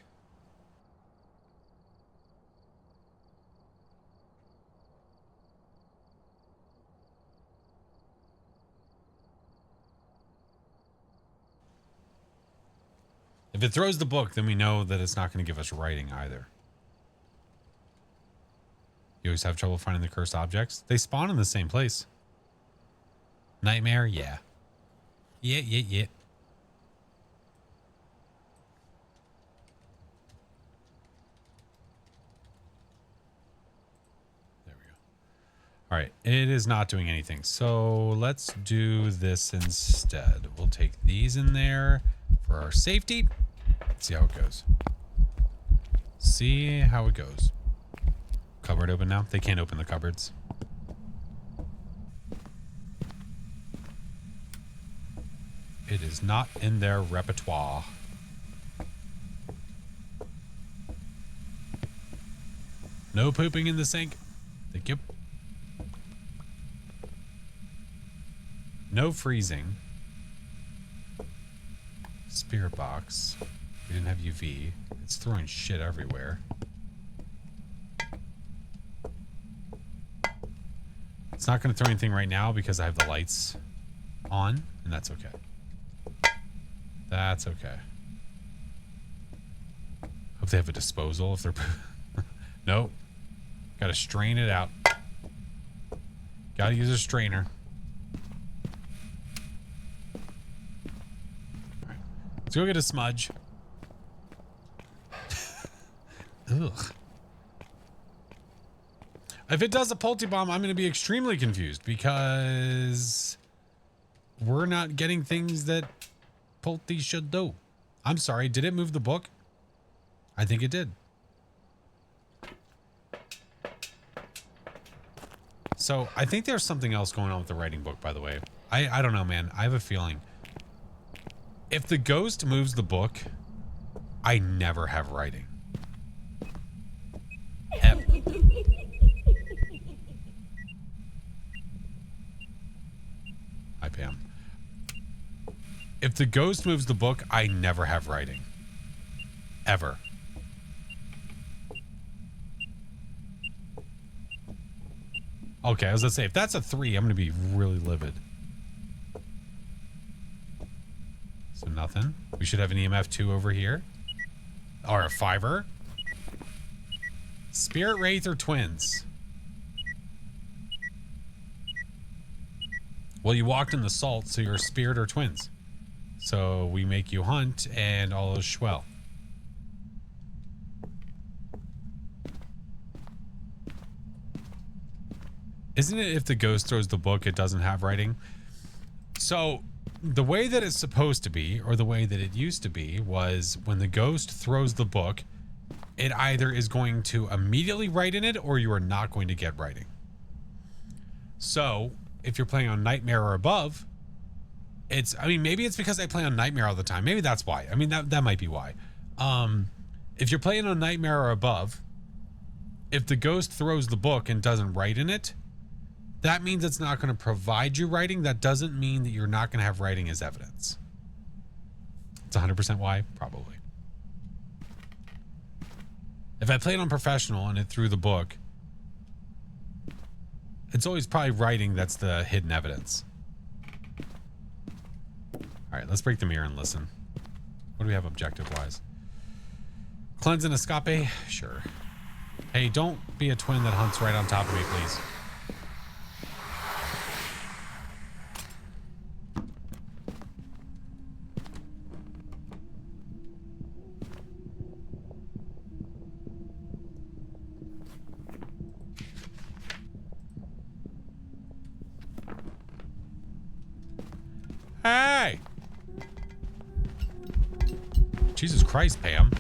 If it throws the book, then we know that it's not going to give us writing either. You always have trouble finding the cursed objects? They spawn in the same place. Nightmare? Yeah. Yeah. All right, it is not doing anything. So let's do this instead. We'll take these in there for our safety. Let's see how it goes. See how it goes. Cupboard open now? They can't open the cupboards. It is not in their repertoire. No pooping in the sink. Thank you. No freezing. Spirit box. We didn't have UV. It's throwing shit everywhere. It's not going to throw anything right now because I have the lights on, and that's okay. That's okay. Hope they have a disposal if they're... Nope. Gotta strain it out. Gotta use a strainer. All right. Let's go get a smudge. Ugh. If it does a Pulte bomb, I'm going to be extremely confused because we're not getting things that Pulte should do. I'm sorry. Did it move the book? I think it did. So I think there's something else going on with the writing book, by the way. I don't know, man. I have a feeling. If the ghost moves the book, I never have writing. Hi, Pam. If the ghost moves the book, I never have writing. Ever. Okay, I was gonna say, if that's a 3, I'm gonna be really livid. So nothing. We should have an EMF 2 over here. Or a 5-er. Spirit Wraith or twins? Well, you walked in the salt, so you're a spirit or twins. So we make you hunt and all those swell. Isn't it if the ghost throws the book, it doesn't have writing? So the way that it's supposed to be, or the way that it used to be, was when the ghost throws the book, it either is going to immediately write in it or you are not going to get writing. So if you're playing on Nightmare or above, I mean, maybe it's because I play on Nightmare all the time. Maybe that's why. I mean, that might be why. If you're playing on Nightmare or above, if the ghost throws the book and doesn't write in it, that means it's not going to provide you writing. That doesn't mean that you're not going to have writing as evidence. It's 100% why? Probably. If I played on professional and it threw the book, it's always probably writing that's the hidden evidence. All right, let's break the mirror and listen. What do we have objective-wise? Cleanse and escape? Sure. Hey, don't be a twin that hunts right on top of me, please. Hey! Jesus Christ, Pam.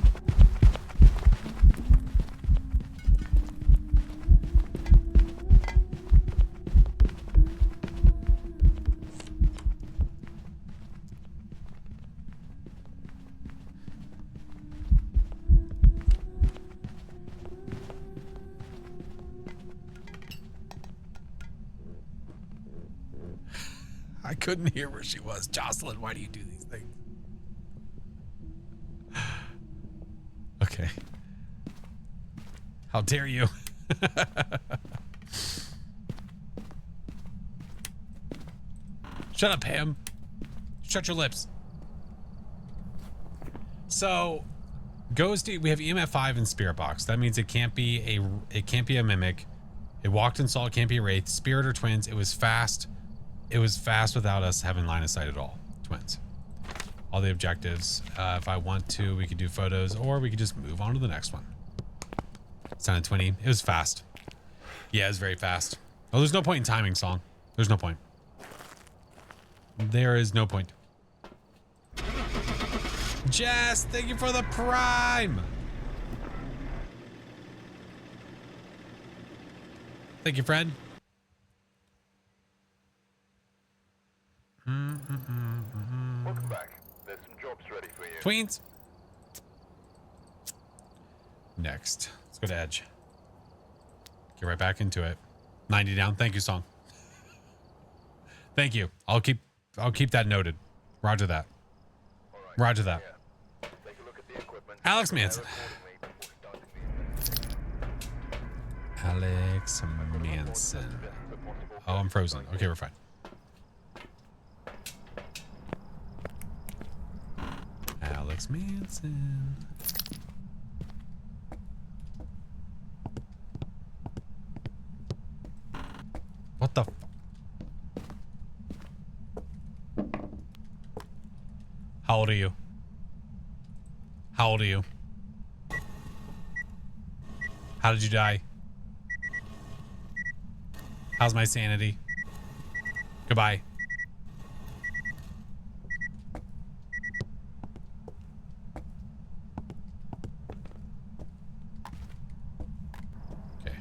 I couldn't hear where she was. Jocelyn, why do you do these things? Okay. How dare you? Shut up, Pam. Shut your lips. So, Ghosty, we have EMF 5 and Spirit Box. That means it can't be a mimic. It walked and saw, it can't be a wraith. Spirit or twins. It was fast. It was fast without us having line of sight at all. Twins. All the objectives. If I want to, we could do photos, or we could just move on to the next one. Sounded 20. It was fast. Yeah, it was very fast. Oh, there's no point in timing, song. There's no point. There is no point. Jess, thank you for the prime. Thank you, friend. Welcome back. There's some jobs ready for you. Tweens. Next. Let's go to Edge. Get right back into it. 90 down. Thank you, song. Thank you. I'll keep that noted. Roger that. Right. Roger that. Yeah. Take a look at the equipment. Alex Manson. Alex Manson. Oh, I'm frozen. Okay, we're fine. Alex Manson. What the? How old are you? How old are you? How did you die? How's my sanity? Goodbye. Okay.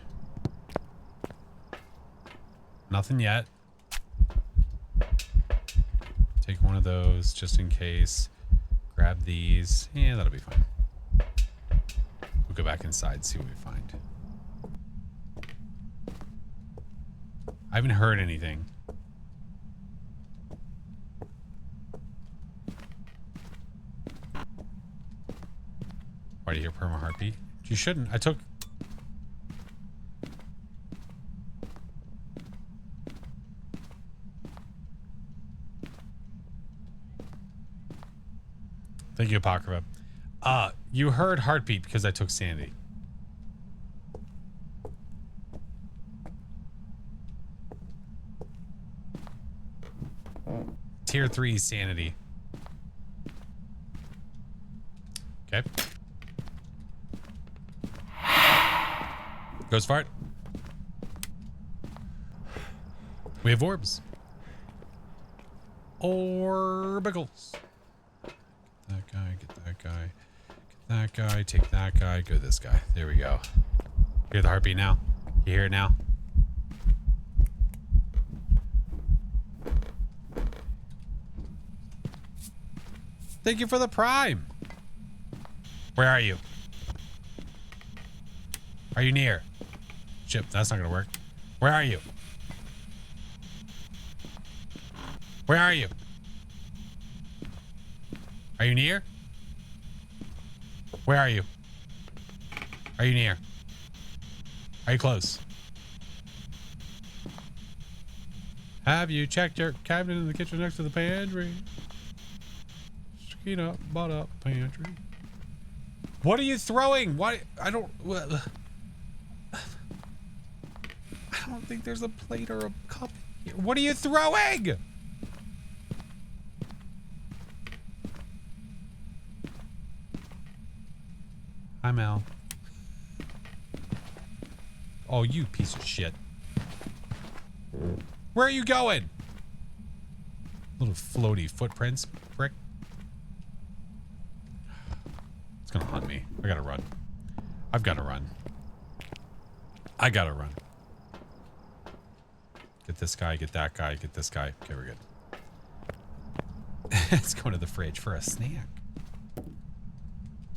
Nothing yet. Take one of those just in case. Grab these. Yeah, that'll be fine. We'll go back inside, see what we find. I haven't heard anything. Why do you hear perma heartbeat? You shouldn't. I took... Thank you, Apocrypha. You heard heartbeat because I took sanity. Tier 3 sanity. Okay. Ghost fart. We have orbs. Orbicles. That guy, get that guy. Get that guy, take that guy, go this guy. There we go. Hear the heartbeat now? You hear it now? Thank you for the prime. Where are you? Are you near? Chip, that's not gonna work. Where are you? Where are you? Are you near? Where are you? Are you near? Are you close? Have you checked your cabinet in the kitchen next to the pantry? Skeet up, butt up, pantry. What are you throwing? What? I don't think there's a plate or a cup here. What are you throwing? Hi, Mel. Oh, you piece of shit. Where are you going? Little floaty footprints, prick. It's gonna hunt me. I gotta run. I've gotta run. I gotta run. Get this guy, get that guy, get this guy. Okay, we're good. Let's go to the fridge for a snack.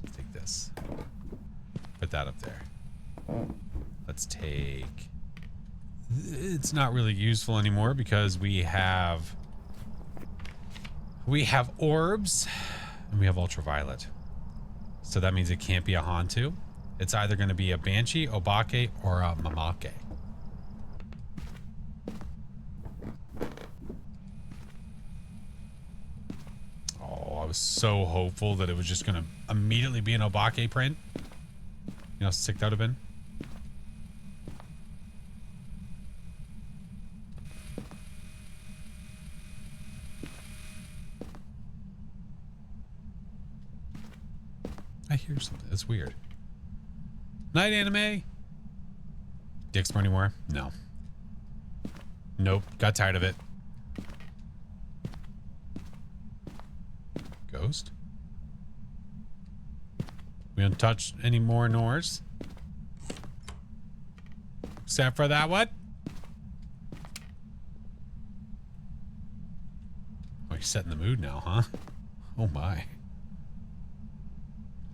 Let's take this. Put that up there. Let's take... It's not really useful anymore because we have orbs and we have ultraviolet. So that means it can't be a Hantu. It's either going to be a Banshee, Obake, or a Mamake. Oh, I was so hopeful that it was just going to immediately be an Obake print. You know how sick that would have been? I hear something. That's weird. Night anime. Do you explore anymore? No. Nope. Got tired of it. Ghost? We don't touch any more Nors. Except for that one. Oh, you're setting the mood now, huh? Oh my.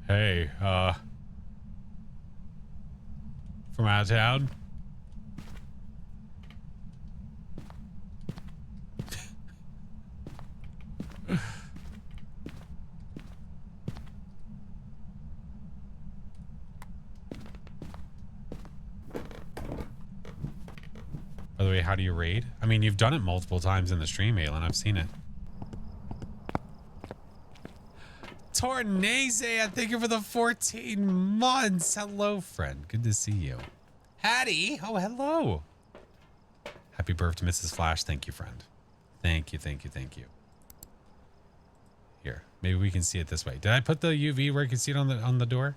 Hey, from out of town? By the way, how do you raid? I mean, you've done it multiple times in the stream, Aelin. I've seen it. Tornazea, thank you for the 14 months. Hello, friend. Good to see you. Hattie. Oh, hello. Happy birthday, Mrs. Flash. Thank you, friend. Thank you, thank you, thank you. Here, maybe we can see it this way. Did I put the UV where you can see it on the door?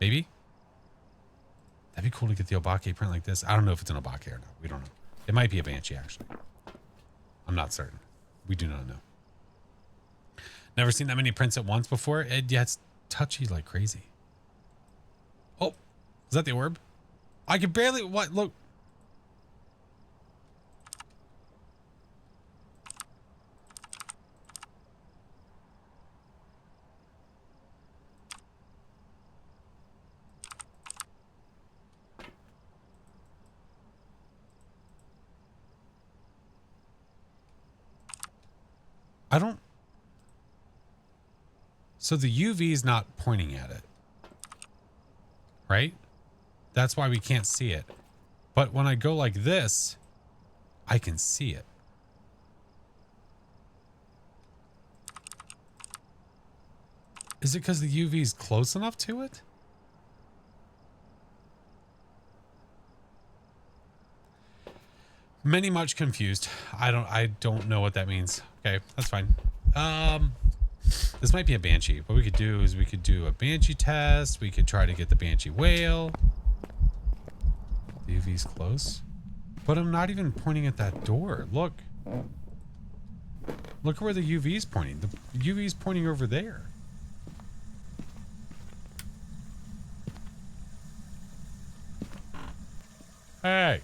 Maybe. That'd be cool to get the Obake print like this. I don't know if it's an Obake or not. We don't know. It might be a Banshee, actually. I'm not certain. We do not know. Never seen that many prints at once before. Yeah, it's touchy like crazy. Oh, is that the orb? I can barely, what, look. I don't. So the UV is not pointing at it, right? That's why we can't see it. But when I go like this, I can see it. Is it because the UV is close enough to it? Many much confused. I don't know what that means. Okay, that's fine. This might be a Banshee. What we could do is we could do a Banshee test. We could try to get the Banshee whale. The UV's close. But I'm not even pointing at that door. Look. Look where the UV's pointing. The UV's pointing over there. Hey.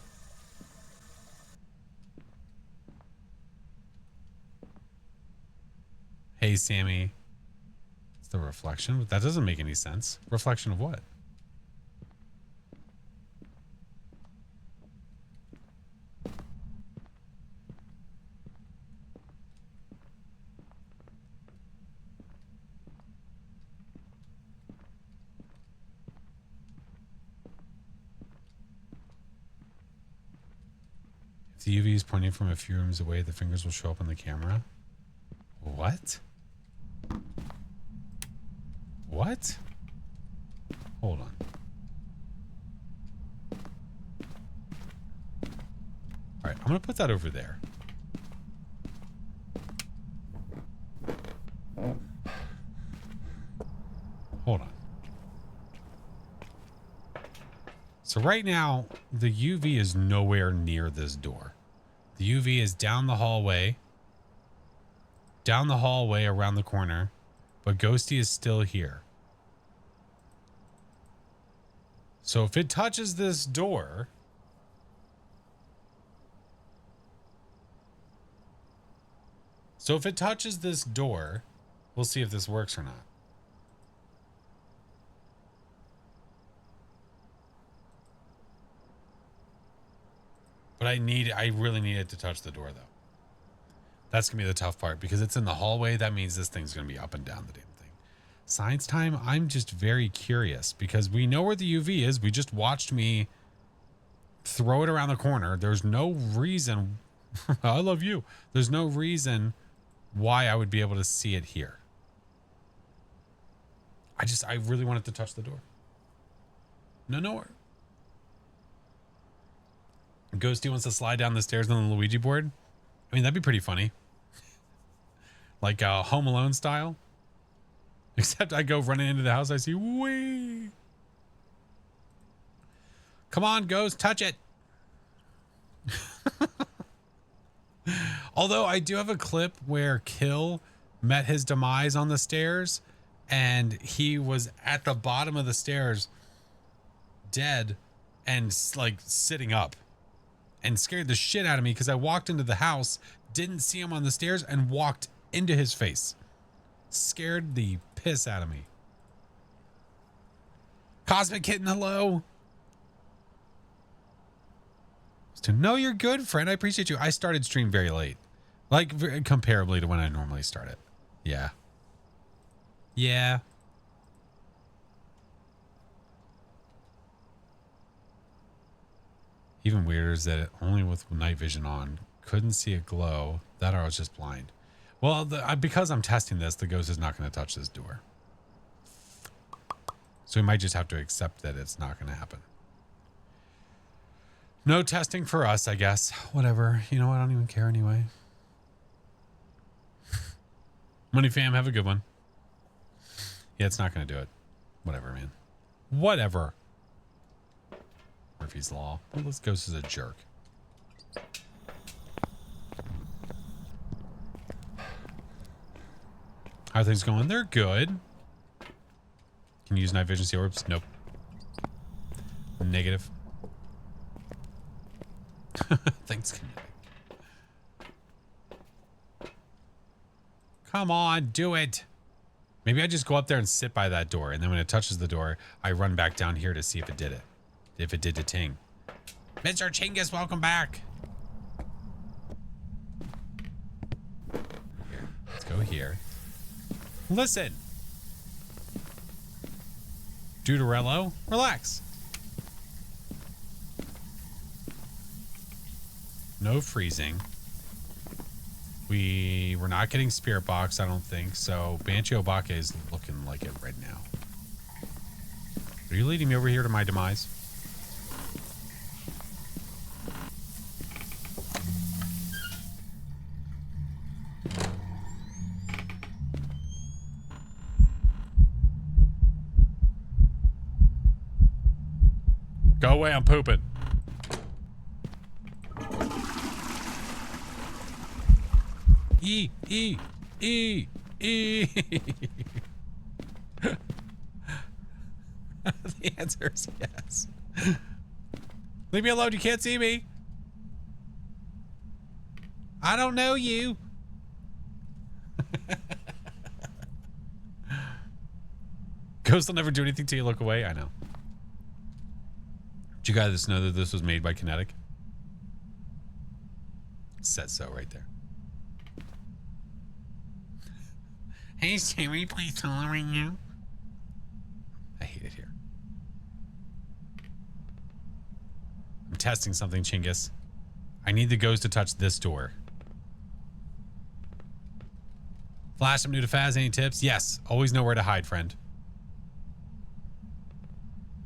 Hey, Sammy. It's the reflection, but that doesn't make any sense. Reflection of what? If the UV is pointing from a few rooms away, the fingers will show up on the camera. What? What? Hold on. All right, I'm going to put that over there. Hold on. So right now, the UV is nowhere near this door. The UV is down the hallway around the corner, but Ghosty is still here. So if it touches this door, we'll see if this works or not. But I really need it to touch the door though. That's going to be the tough part because it's in the hallway. That means this thing's going to be up and down the damn thing. Science time. I'm just very curious because we know where the UV is. We just watched me throw it around the corner. There's no reason. I love you. There's no reason why I would be able to see it here. I really want it to touch the door. Nowhere. Ghosty wants to slide down the stairs on the Luigi board. I mean, that'd be pretty funny. Like Home Alone style. Except I go running into the house, I see, wee. Come on, Ghost, touch it. Although I do have a clip where Kill met his demise on the stairs and he was at the bottom of the stairs dead and like sitting up and scared the shit out of me because I walked into the house, didn't see him on the stairs and walked into his face. Scared the piss out of me. Cosmic Kitten, hello. No, you're good, friend. I appreciate you. I started stream very late. Like, comparably to when I normally start it. Yeah. Yeah. Even weirder is that only with night vision on, couldn't see a glow. That or I was just blind. Well, because I'm testing this, the ghost is not going to touch this door. So we might just have to accept that it's not going to happen. No testing for us, I guess. Whatever. You know what? I don't even care anyway. Money fam, have a good one. Yeah, it's not going to do it. Whatever, man. Whatever. Murphy's Law. Well, this ghost is a jerk. How are things going? They're good. Can you use night vision see orbs? Nope. Negative. Thanks. Come on, do it. Maybe I just go up there and sit by that door, and then when it touches the door, I run back down here to see if it did it. If it did the ting. Mr. Chingus, welcome back. Here, let's go here. Listen. Duderello, relax. No freezing. We're not getting Spirit Box, I don't think. So Banshee Obake is looking like it right now. Are you leading me over here to my demise? Go away, I'm pooping. E. The answer is yes. Leave me alone, you can't see me. I don't know you. Ghost will never do anything till you look away. I know. Did you guys know that this was made by Kinetic? It says so right there. Hey Siri, please tolerate you. I hate it here. I'm testing something, Chingus. I need the ghost to touch this door. Flash, I'm new to Phaz. Any tips? Yes. Always know where to hide, friend.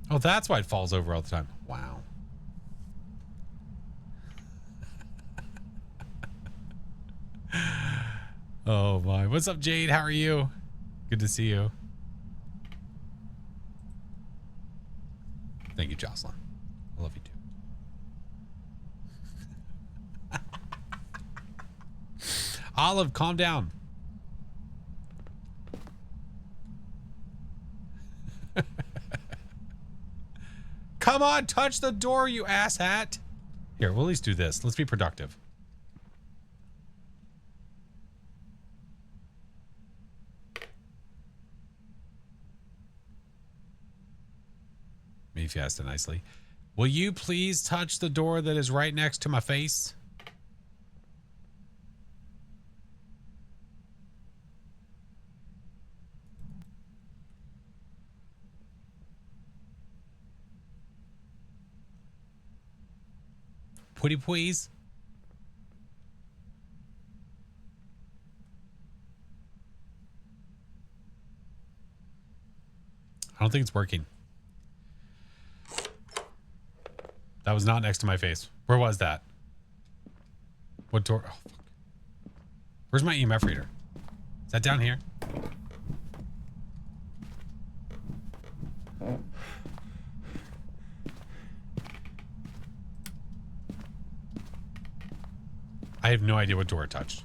Oh, that's why it falls over all the time. Wow. Oh my. What's up, Jade? How are you? Good to see you. Thank you, Jocelyn. I love you too. Olive, calm down. Come on, touch the door, you asshat. Here, we'll at least do this. Let's be productive. Me fast and nicely. Will you please touch the door that is right next to my face? Pretty please. I don't think it's working. That was not next to my face. Where was that? What door? Oh, fuck. Where's my EMF reader? Is that down here? I have no idea what door it touched.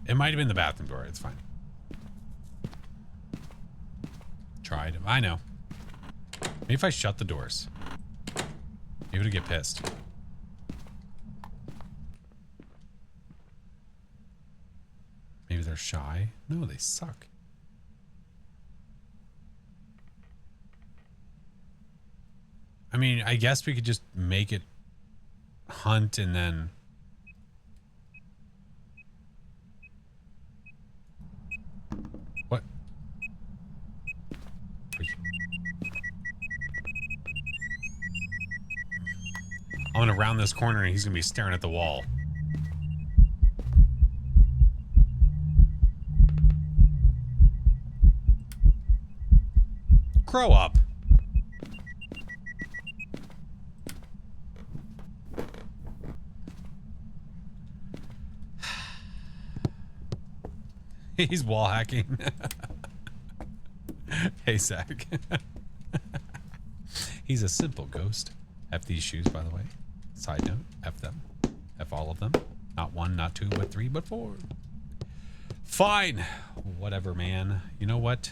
It might have been the bathroom door. It's fine. Tried. I know. Maybe if I shut the doors. Maybe it'll get pissed. Maybe they're shy. No, they suck. I mean, I guess we could just make it hunt and then... What? I'm gonna round this corner and he's gonna be staring at the wall. Grow up. He's wall hacking. Hey, Zach. He's a simple ghost. F these shoes, by the way. Side note, F them. F all of them. Not one, not two, but three, but four. Fine. Whatever, man. You know what?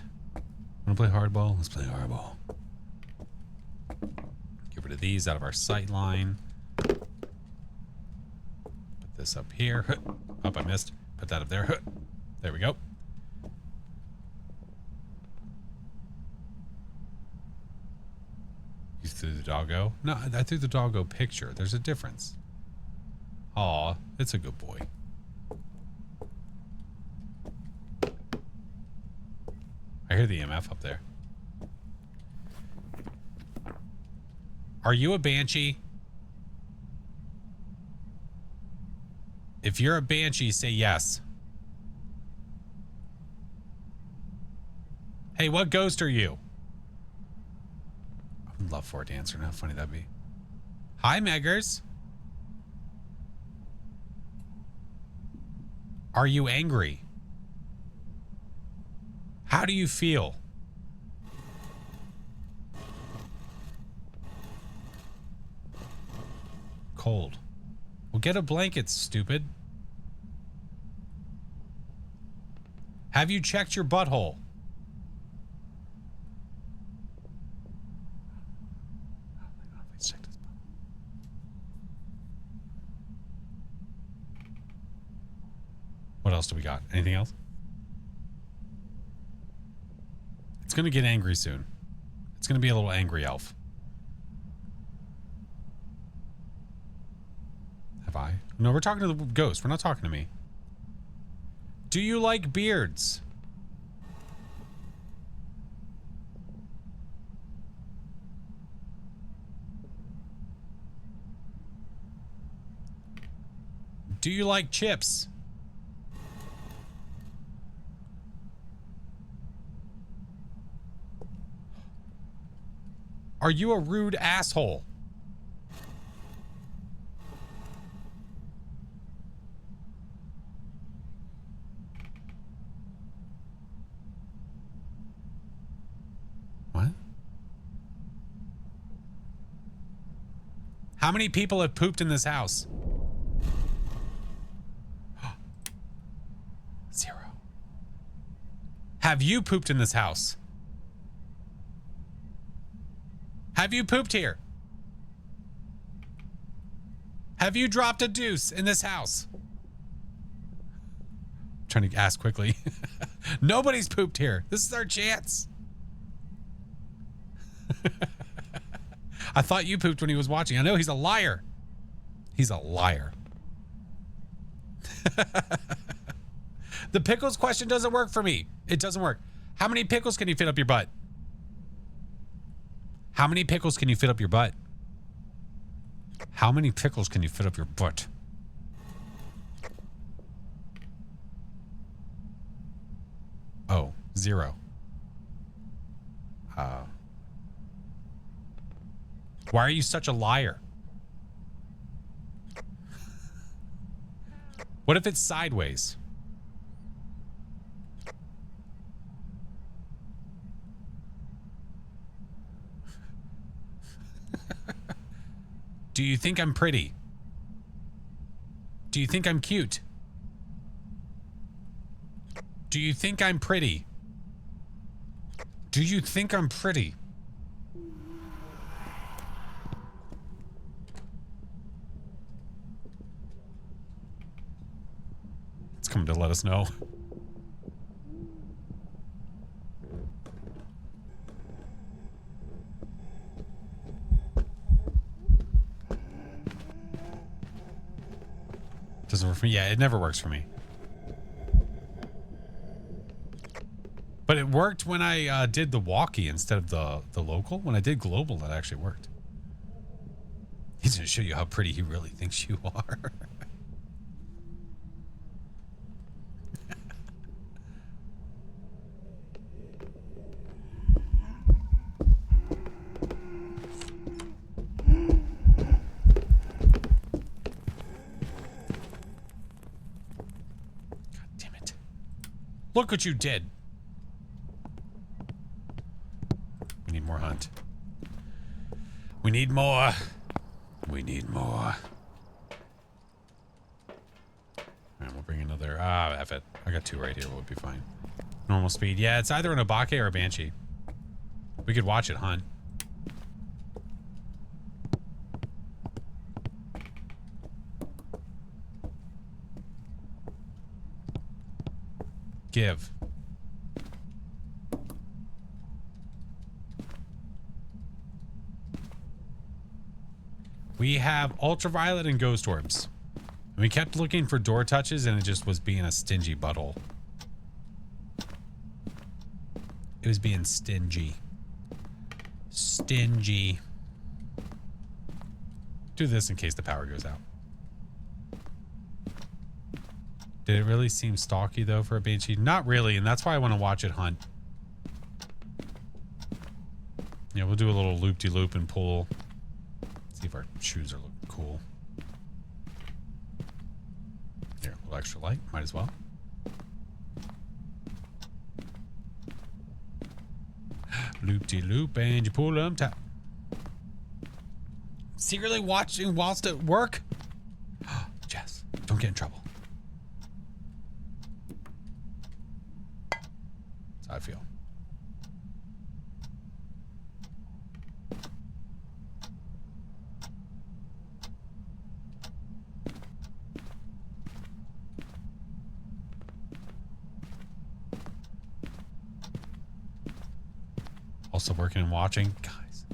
Want to play hardball? Let's play hardball. Get rid of these out of our sight line. Put this up here. Oh, I missed. Put that up there. There we go. You threw the doggo? No, I threw the doggo picture. There's a difference. Aw, it's a good boy. I hear the EMF up there. Are you a Banshee? If you're a Banshee, say yes. Hey, what ghost are you? I would love for it to answer. How funny that'd be. Hi, Meggers. Are you angry? How do you feel? Cold. Well, get a blanket, stupid. Have you checked your butthole? What else do we got? Anything else? It's going to get angry soon. It's going to be a little angry elf. Have I? No, we're talking to the ghost. We're not talking to me. Do you like beards? Do you like chips? Are you a rude asshole? What? How many people have pooped in this house? 0. Have you pooped in this house? Have you pooped here? Have you dropped a deuce in this house? I'm trying to ask quickly. Nobody's pooped here. This is our chance. I thought you pooped when he was watching. I know he's a liar. He's a liar. The pickles question doesn't work for me. It doesn't work. How many pickles can you fit up your butt? How many pickles can you fit up your butt? How many pickles can you fit up your butt? Oh, 0. Why are you such a liar? What if it's sideways? Do you think I'm pretty? Do you think I'm cute? Do you think I'm pretty? Do you think I'm pretty? It's coming to let us know. Doesn't work for me. Yeah, it never works for me. But it worked when I did the walkie instead of the local. When I did global, that actually worked. He's going to show you how pretty he really thinks you are. Look what you did. We need more hunt. We need more. We need more. Alright, we'll bring another. F it. I got 2 right here. We'll be fine. Normal speed. Yeah, it's either an Obake or a Banshee. We could watch it hunt. Give. We have ultraviolet and ghost orbs. And we kept looking for door touches and it just was being a stingy butthole. It was being stingy. Stingy. Do this in case the power goes out. Did it really seem stalky though for a Banshee? Not really, and that's why I want to watch it hunt. Yeah, we'll do a little loop-de-loop and pull. See if our shoes are looking cool. Here, a little extra light. Might as well. Loop-de-loop, and you pull them tap. Secretly watching whilst at work? Jess, don't get in trouble. That's how I feel. Also working and watching. Guys.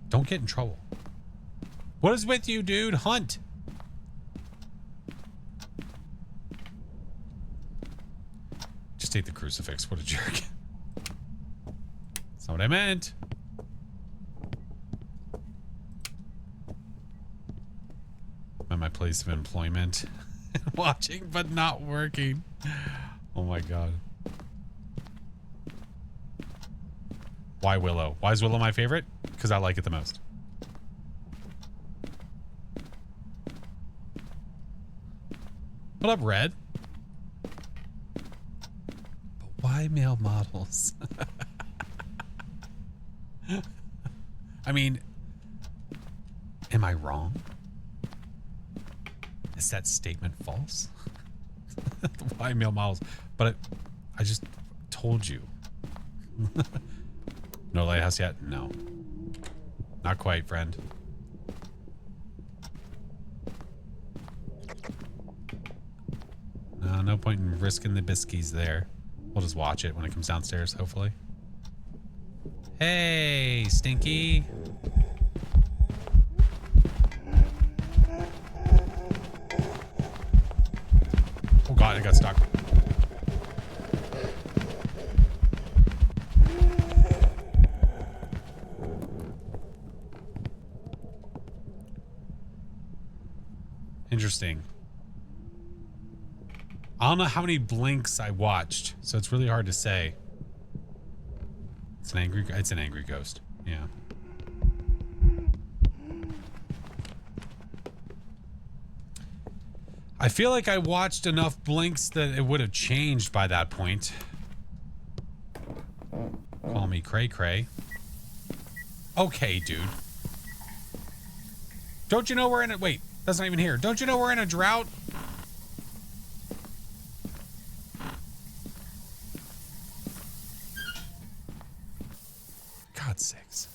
Don't get in trouble. What is with you, dude? Hunt. Just take the crucifix. What a jerk. That's not what I meant. I'm at my place of employment. Watching, but not working. Oh my god. Why Willow? Why is Willow my favorite? Because I like it the most. What up, Red? But why male models? I mean, am I wrong? Is that statement false? Why male models? But I just told you. No lighthouse yet? No. Not quite, friend. No, no point in risking the biskies there. We'll just watch it when it comes downstairs, hopefully. Hey, Stinky. Oh god, I got stuck. Interesting. I don't know how many blinks I watched, so it's really hard to say. It's an angry ghost. Yeah. I feel like I watched enough blinks that it would have changed by that point. Call me cray cray. Okay, dude. Don't you know we're in a... Wait, that's not even here. Don't you know we're in a drought? God's sakes.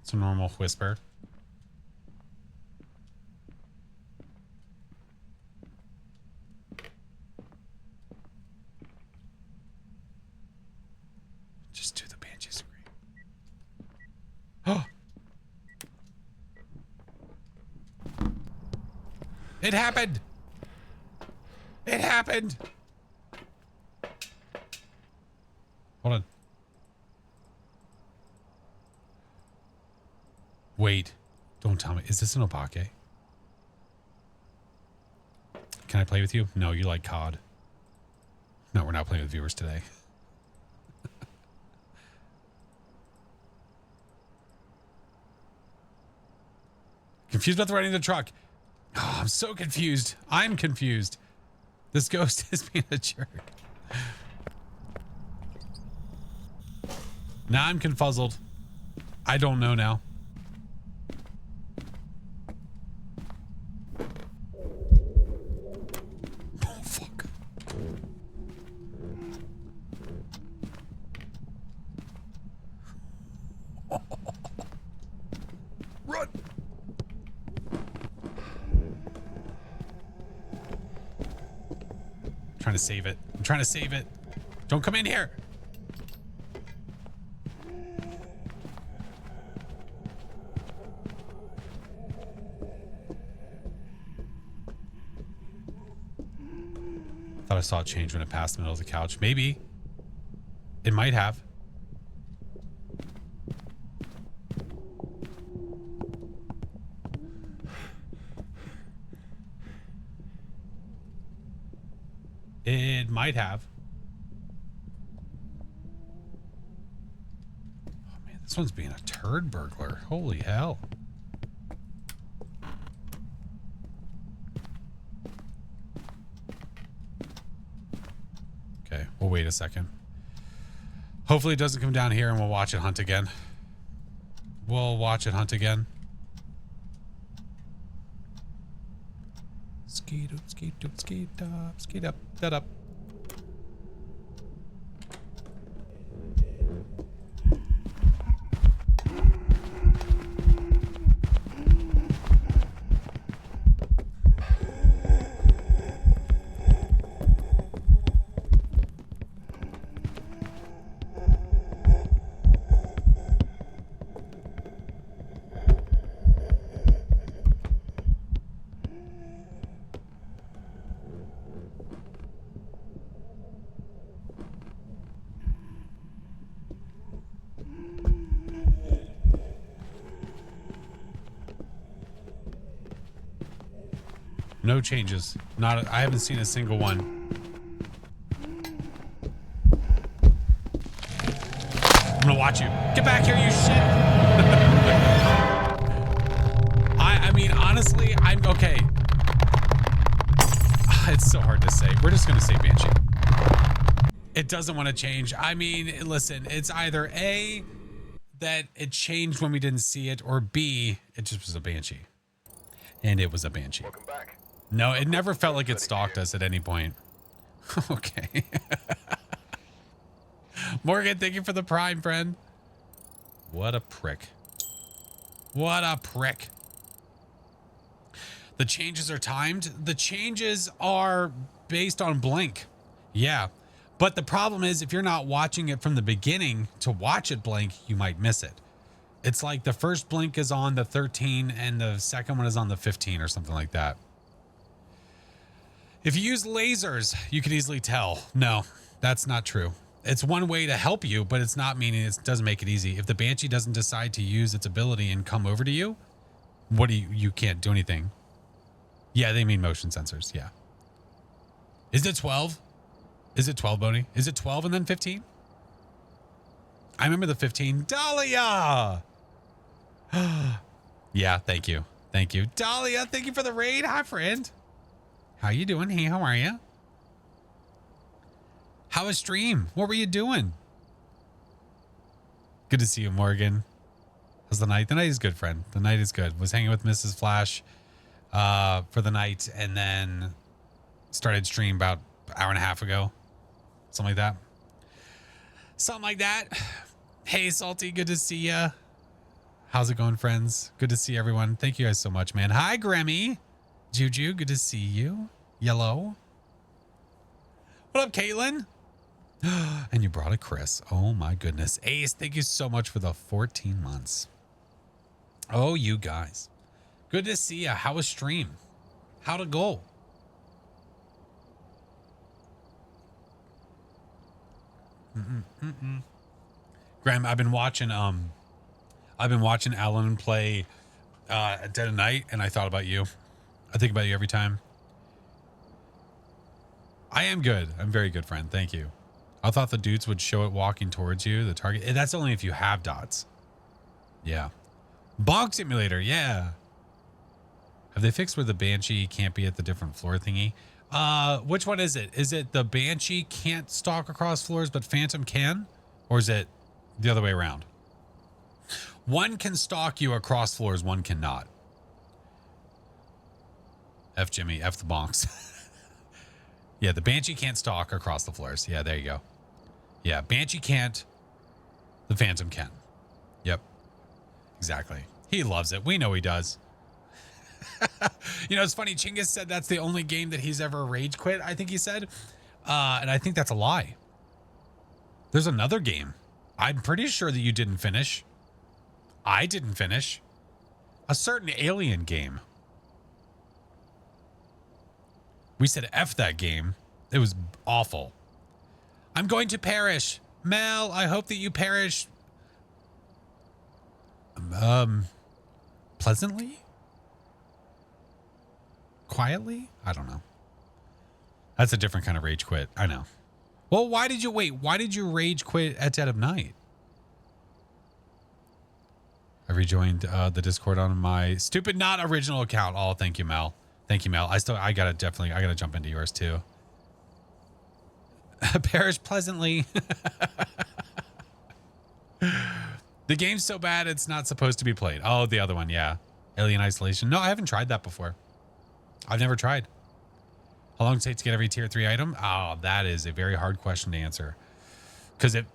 It's a normal whisper. Just do the Banshee scream. Oh! It happened! It happened! Hold on. Wait. Don't tell me. Is this an Obake? Can I play with you? No, you like COD. No, we're not playing with viewers today. She's about to run into the truck. Oh, I'm so confused. I'm confused. This ghost is being a jerk. Now I'm confuzzled. I don't know now. Oh, fuck. Run. I'm trying to save it. I'm trying to save it. Don't come in here. Thought I saw it change when it passed the middle of the couch. Maybe. It might have. It might have. Oh man, this one's being a turd burglar. Holy hell. Okay, we'll wait a second. Hopefully it doesn't come down here and we'll watch it hunt again. We'll watch it hunt again. Skeet up, skeet up, skeet up, skeet up, that up. No changes. I haven't seen a single one. I'm gonna watch you. Get back here, you shit. I mean, honestly, I'm okay. It's so hard to say. We're just gonna say Banshee. It doesn't want to change. I mean, listen, it's either A, that it changed when we didn't see it, or B, it just was a Banshee. And it was a Banshee. Welcome back. No, it never felt like it stalked us at any point. Okay. Morgan, thank you for the prime, friend. What a prick. What a prick. The changes are timed. The changes are based on blink. Yeah. But the problem is if you're not watching it from the beginning to watch it blink, you might miss it. It's like the first blink is on the 13 and the second one is on the 15 or something like that. If you use lasers, you could easily tell. No, that's not true. It's one way to help you, but it's not meaning it doesn't make it easy. If the Banshee doesn't decide to use its ability and come over to you, what do you can't do anything. Yeah, they mean motion sensors. Yeah. Is it 12? Is it 12, Boney? Is it 12 and then 15? I remember the 15. Dahlia! Yeah, thank you. Thank you. Dahlia, thank you for the raid. Hi, friend. How you doing? Hey, how are you? How was stream? What were you doing? Good to see you, Morgan. How's the night? The night is good, friend. The night is good. Was hanging with Mrs. Flash for the night and then started stream about an hour and a half ago. Something like that. Something like that. Hey, Salty. Good to see ya. How's it going, friends? Good to see everyone. Thank you guys so much, man. Hi, Grammy. Juju, good to see you. Yellow. What up, Caitlin? And you brought a Chris. Oh, my goodness. Ace, thank you so much for the 14 months. Oh, you guys. Good to see ya. How was stream? How'd it go? Graham, I've been watching Alan play at Dead of Night, and I thought about you. I think about you every time. I am good. I'm very good, friend. Thank you. I thought the dudes would show it walking towards you, the target. That's only if you have dots. Yeah. Bog Simulator. Yeah. Have they fixed where the Banshee can't be at the different floor thingy? Which one is it? Is it the Banshee can't stalk across floors, but Phantom can? Or is it the other way around? One can stalk you across floors, one cannot. F Jimmy, F the bonks. Yeah, the Banshee can't stalk across the floors. Yeah, there you go. Yeah, Banshee can't. The Phantom can. Yep. Exactly. He loves it. We know he does. You know, it's funny. Chinggis said that's the only game that he's ever rage quit, I think he said. And I think that's a lie. There's another game. I'm pretty sure that you didn't finish. I didn't finish. A certain alien game. We said F that game. It was awful. I'm going to perish. Mel, I hope that you perish. Pleasantly? Quietly? I don't know. That's a different kind of rage quit. I know. Well, why did you wait? Why did you rage quit at dead of night? I rejoined the Discord on my stupid not original account. Oh, thank you, Mel. Thank you, Mel. I gotta jump into yours too. Perish pleasantly. The game's so bad it's not supposed to be played. Oh, the other one, yeah. Alien Isolation. No, I haven't tried that before. I've never tried. How long does it take to get every tier 3 item? Oh, that is a very hard question to answer. Because it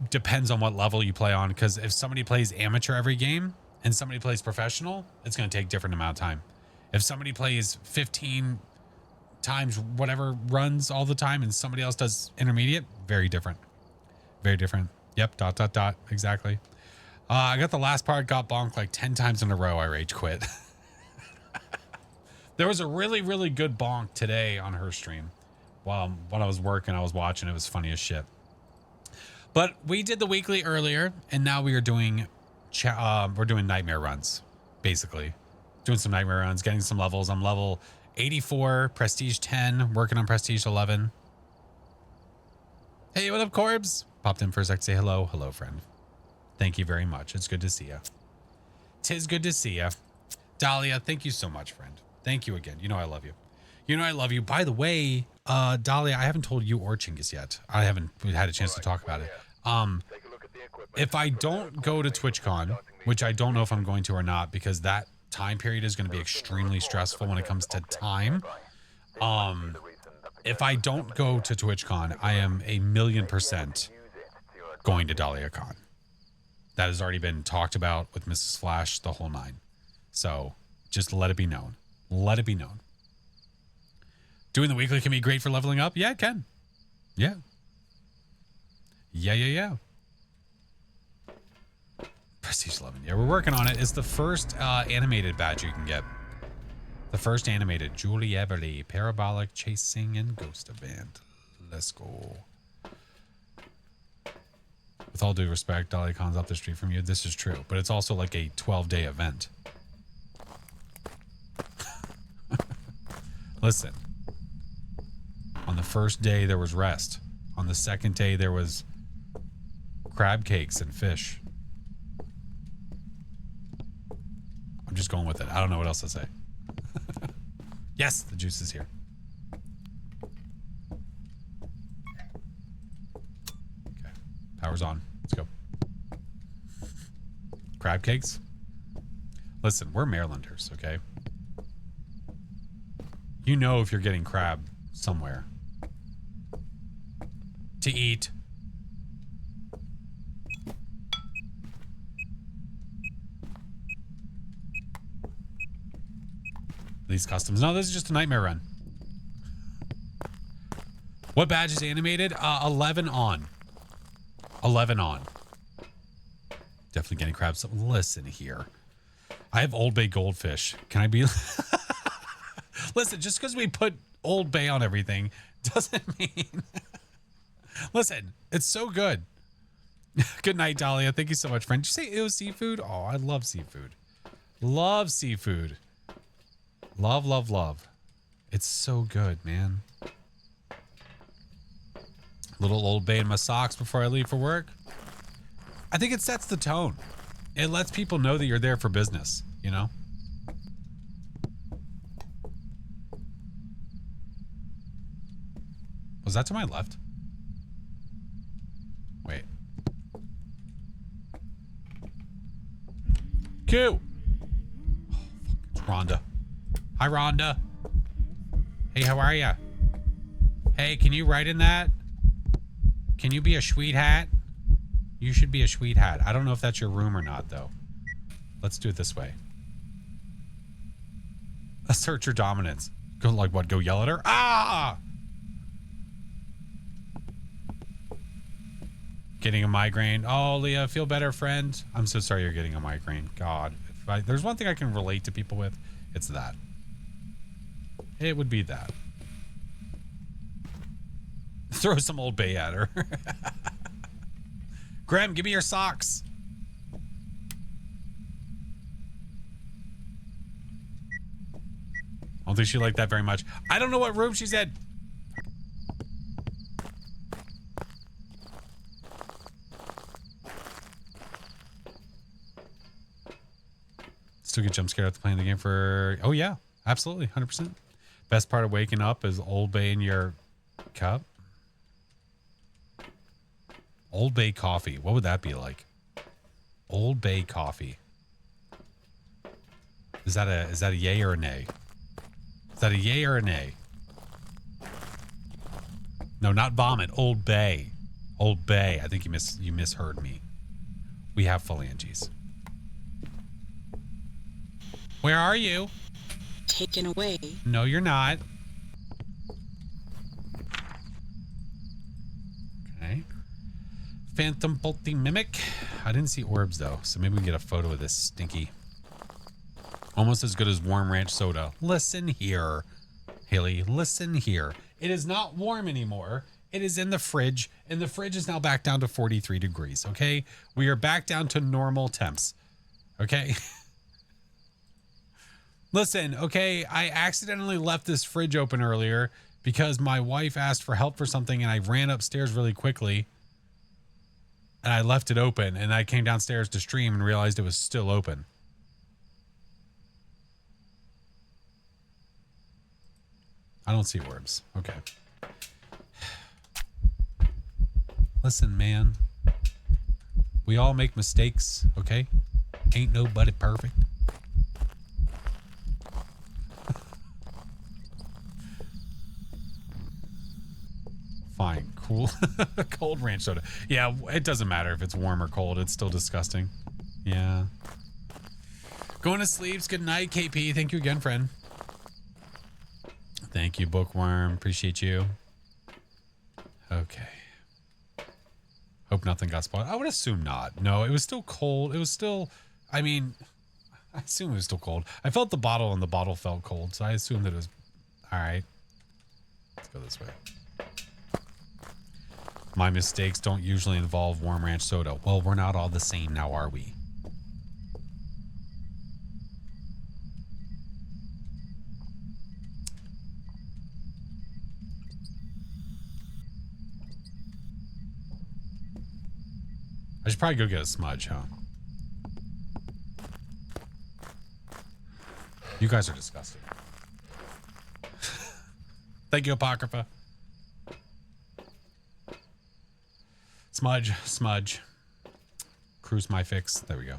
depends on what level you play on. Because if somebody plays amateur every game and somebody plays professional, it's going to take different amount of time. If somebody plays 15 times whatever runs all the time and somebody else does intermediate, very different. Very different. Yep, ... Exactly. I got the last part, got bonked like 10 times in a row. I rage quit. There was a really, really good bonk today on her stream. While when I was working, I was watching. It was funny as shit. But we did the weekly earlier, and now we are doing we're doing nightmare runs, basically. Doing some nightmare runs, getting some levels. I'm level 84, prestige 10, working on prestige 11. Hey, what up, Corbs? Popped in for a sec to say hello. Hello, friend. Thank you very much. It's good to see you. 'Tis good to see you. Dahlia, thank you so much, friend. Thank you again. You know I love you. You know I love you. By the way, Dahlia, I haven't told you or Chinggis yet. I haven't had a chance to talk about it. If I don't go to TwitchCon, which I don't know if I'm going to or not, because that time period is going to be extremely stressful when it comes to time. If I don't go to TwitchCon, I am 1,000,000% going to DahliaCon. That has already been talked about with Mrs. Flash, the whole nine. So just let it be known. Let it be known. Doing the weekly can be great for leveling up. Yeah, it can. Yeah. Yeah. Prestige 11. Yeah, we're working on it. It's the first animated badge you can get. The first animated. Julie Everly, Parabolic, Chasing, and Ghost Event. Let's go. With all due respect, DahliaCon's up the street from you. This is true. But it's also like a 12-day event. Listen. On the first day, there was rest. On the second day, there was crab cakes and fish. I'm just going with it. I don't know what else to say. Yes, the juice is here. Okay. Power's on. Let's go. Crab cakes? Listen, we're Marylanders, okay? You know if you're getting crab somewhere to eat. These customs. No, this is just a nightmare run. What badge is animated? 11 on. 11 on. Definitely getting crabs. Listen here. I have Old Bay goldfish. Can I be... Listen, just because we put Old Bay on everything doesn't mean... Listen, it's so good. Good night, Dahlia. Thank you so much, friend. Did you say it was seafood? Oh, I love seafood. Love seafood. Love, love, love. It's so good, man. Little Old Bay in my socks before I leave for work. I think it sets the tone. It lets people know that you're there for business, you know? Was that to my left? Wait. Q! Oh, fuck, it's Rhonda. Hi, Rhonda. Hey, how are ya? Hey, can you write in that? Can you be a sweetheart? You should be a sweetheart. I don't know if that's your room or not, though. Let's do it this way. Assert your dominance. Go, like what? Go yell at her? Ah! Getting a migraine. Oh, Leah, feel better, friend. I'm so sorry you're getting a migraine. God. If there's one thing I can relate to people with, it's that. It would be that. Throw some Old Bay at her. Graham, give me your socks. I don't think she liked that very much. I don't know what room she's in. Still get jump scared after playing the game for... Oh, yeah. Absolutely. 100%. Best part of waking up is Old Bay in your cup. Old Bay coffee. What would that be like? Old Bay coffee. Is that a yay or a nay? Is that a yay or a nay? No, not vomit. Old Bay. Old Bay. I think you misheard me. We have phalanges. Where are you? Taken away. No, you're not. Okay. Phantom Bolting Mimic. I didn't see orbs, though, so maybe we can get a photo of this stinky. Almost as good as warm ranch soda. Listen here, Haley. Listen here. It is not warm anymore. It is in the fridge, and the fridge is now back down to 43 degrees, okay? We are back down to normal temps, okay? Listen, okay, I accidentally left this fridge open earlier because my wife asked for help for something, and I ran upstairs really quickly. And I left it open, and I came downstairs to stream and realized it was still open. I don't see orbs. Okay. Listen, man. We all make mistakes, okay? Ain't nobody perfect. Fine, cool. Cold ranch soda. Yeah, it doesn't matter if it's warm or cold. It's still disgusting. Yeah. Going to sleep. Good night, KP. Thank you again, friend. Thank you, Bookworm. Appreciate you. Okay. Hope nothing got spoiled. I would assume not. No, it was still cold. It was still... I mean, I assume it was still cold. I felt the bottle, and the bottle felt cold, so I assumed that it was... All right. Let's go this way. My mistakes don't usually involve warm ranch soda. Well, we're not all the same now, are we? I should probably go get a smudge, huh? You guys are disgusting. Thank you, Apocrypha. Smudge, smudge. Cruise my fix. There we go.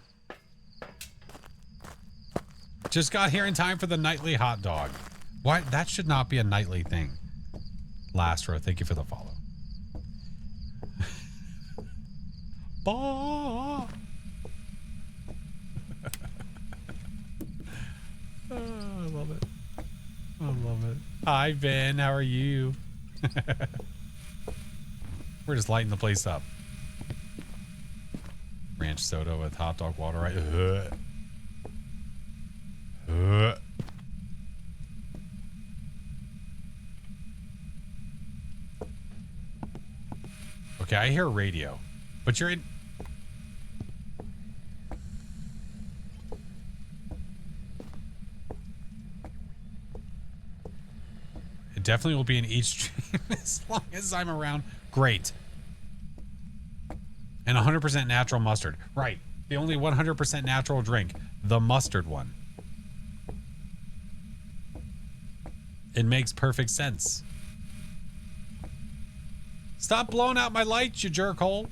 Just got here in time for the nightly hot dog. Why? That should not be a nightly thing. Last row, thank you for the follow. Bah! Oh, I love it. I love it. Hi, Ben. How are you? We're just lighting the place up. Ranch soda with hot dog water, right? Okay, I hear radio, but you're in... It definitely will be in each stream as long as I'm around. Great. And 100% natural mustard. Right. The only 100% natural drink. The mustard one. It makes perfect sense. Stop blowing out my lights, you jerkhole.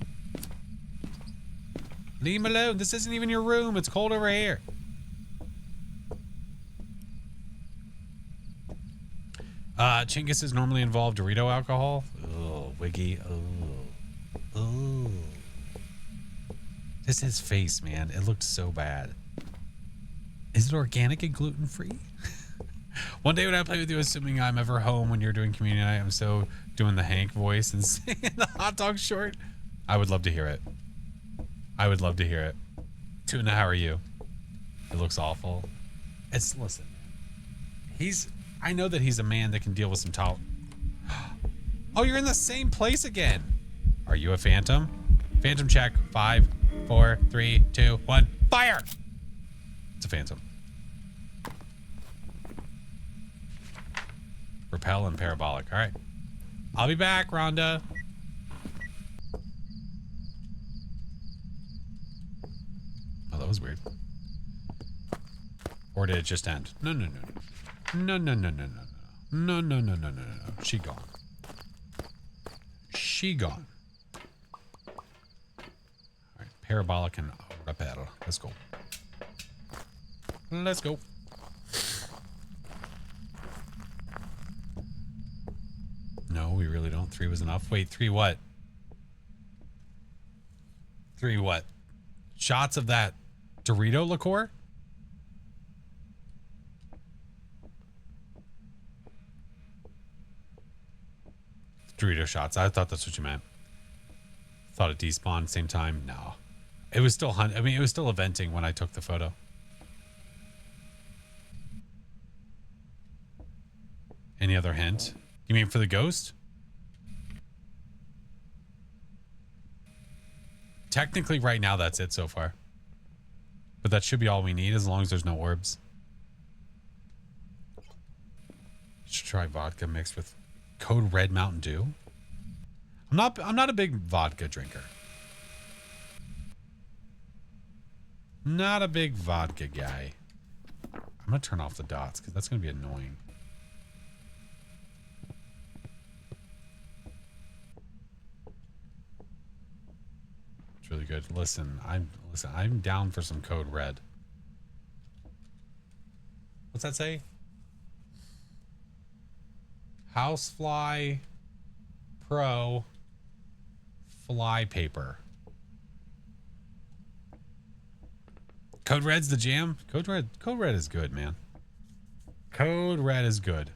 Leave me alone. This isn't even your room. It's cold over here. Chingus is normally involved Dorito alcohol. Oh, Wiggy. Oh. This is his face, man. It looked so bad. Is it organic and gluten-free? One day when I play with you, assuming I'm ever home when you're doing community night, I'm so doing the Hank voice and singing the hot dog short. I would love to hear it. I would love to hear it. Tuna, how are you? It looks awful. Listen, I know that he's a man that can deal with some talk. Oh, you're in the same place again. Are you a phantom? Phantom check. 5, 4, 3, 2, 1. Fire! It's a phantom. Repel and parabolic. All right. I'll be back, Rhonda. Oh, that was weird. Or did it just end? No. No. She gone. She gone. All right. Parabolic and repel. Let's go. Let's go. No, we really don't. 3 was enough. Wait, 3 what? 3 what? Shots of that Dorito liqueur? Dorito shots. I thought that's what you meant. Thought it despawned same time. No. It was still it was still eventing when I took the photo. Any other hint? You mean for the ghost? Technically right now that's it so far. But that should be all we need as long as there's no orbs. Should try vodka mixed with Code Red Mountain Dew. I'm not a big vodka drinker. Not a big vodka guy. I'm gonna turn off the dots because that's gonna be annoying. It's really good. Listen, I'm down for some Code Red. What's that say? Housefly Pro Fly Paper. Code Red's the jam. Code Red is good, man. Code Red is good.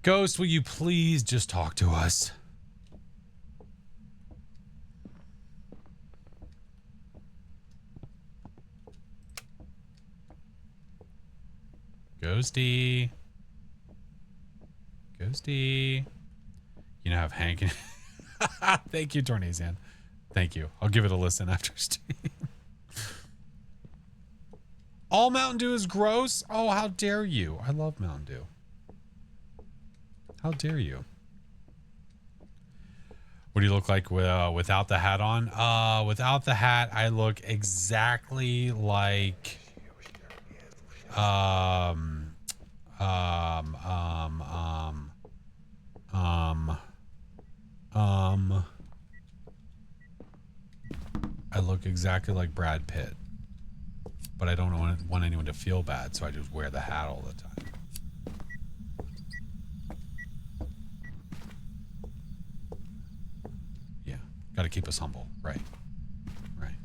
Ghost, will you please just talk to us? Ghosty. Ghosty. You know, have Hank. Thank you, Tornazan. Thank you. I'll give it a listen after stream. All Mountain Dew is gross? Oh, how dare you. I love Mountain Dew. How dare you? What do you look like without the hat on? Without the hat, I look exactly like... I look exactly like Brad Pitt, but I don't want anyone to feel bad, so I just wear the hat all the time. Yeah, got to keep us humble, right? Right.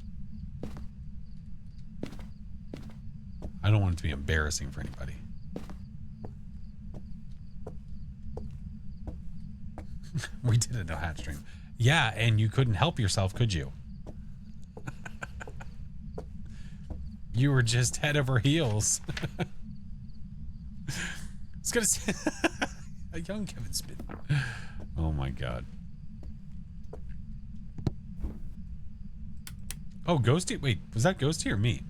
I don't want it to be embarrassing for anybody. We did a no hat stream. Yeah, and you couldn't help yourself, could you? You were just head over heels. It's gonna say a young Kevin Smith. Oh my god. Oh, Ghosty. Wait, was that Ghosty or me?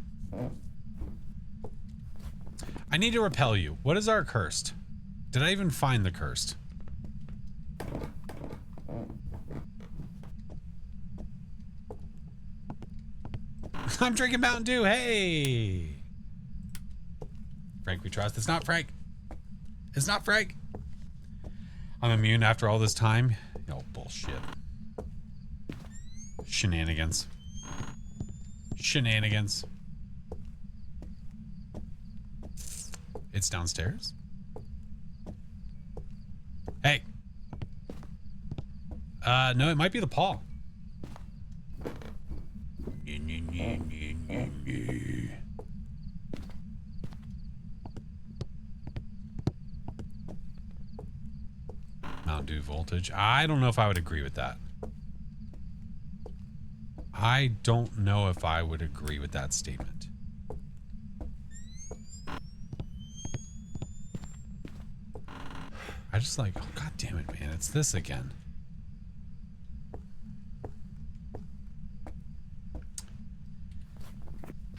I need to repel you. What is our cursed? Did I even find the cursed? I'm drinking Mountain Dew. Hey. Frank, we trust. It's not Frank. It's not Frank. I'm immune after all this time. Oh, bullshit. Shenanigans. Shenanigans. It's downstairs. Hey. No, it might be the paw. Mountain Dew voltage. I don't know if I would agree with that. I don't know if I would agree with that statement. I just like, oh god damn it, man, it's this again.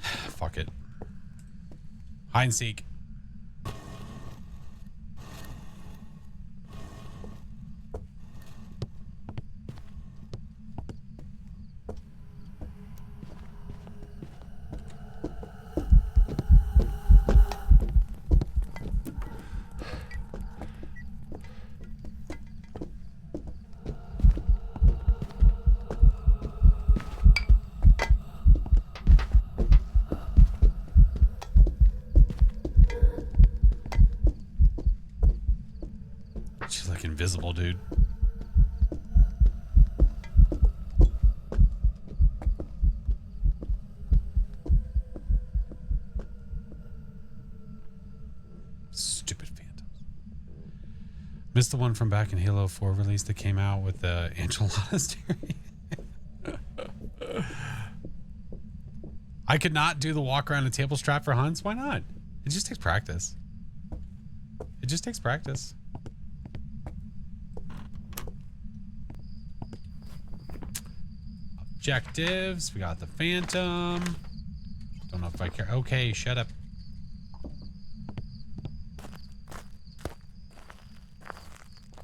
Fuck it. Hide and seek. She's like invisible, dude. Stupid phantoms. Missed the one from back in Halo 4 release that came out with the enchiladas theory. I could not do the walk around a table strap for hunts. Why not? It just takes practice. It just takes practice. Objectives. We got the phantom. Don't know if I care. Okay, shut up.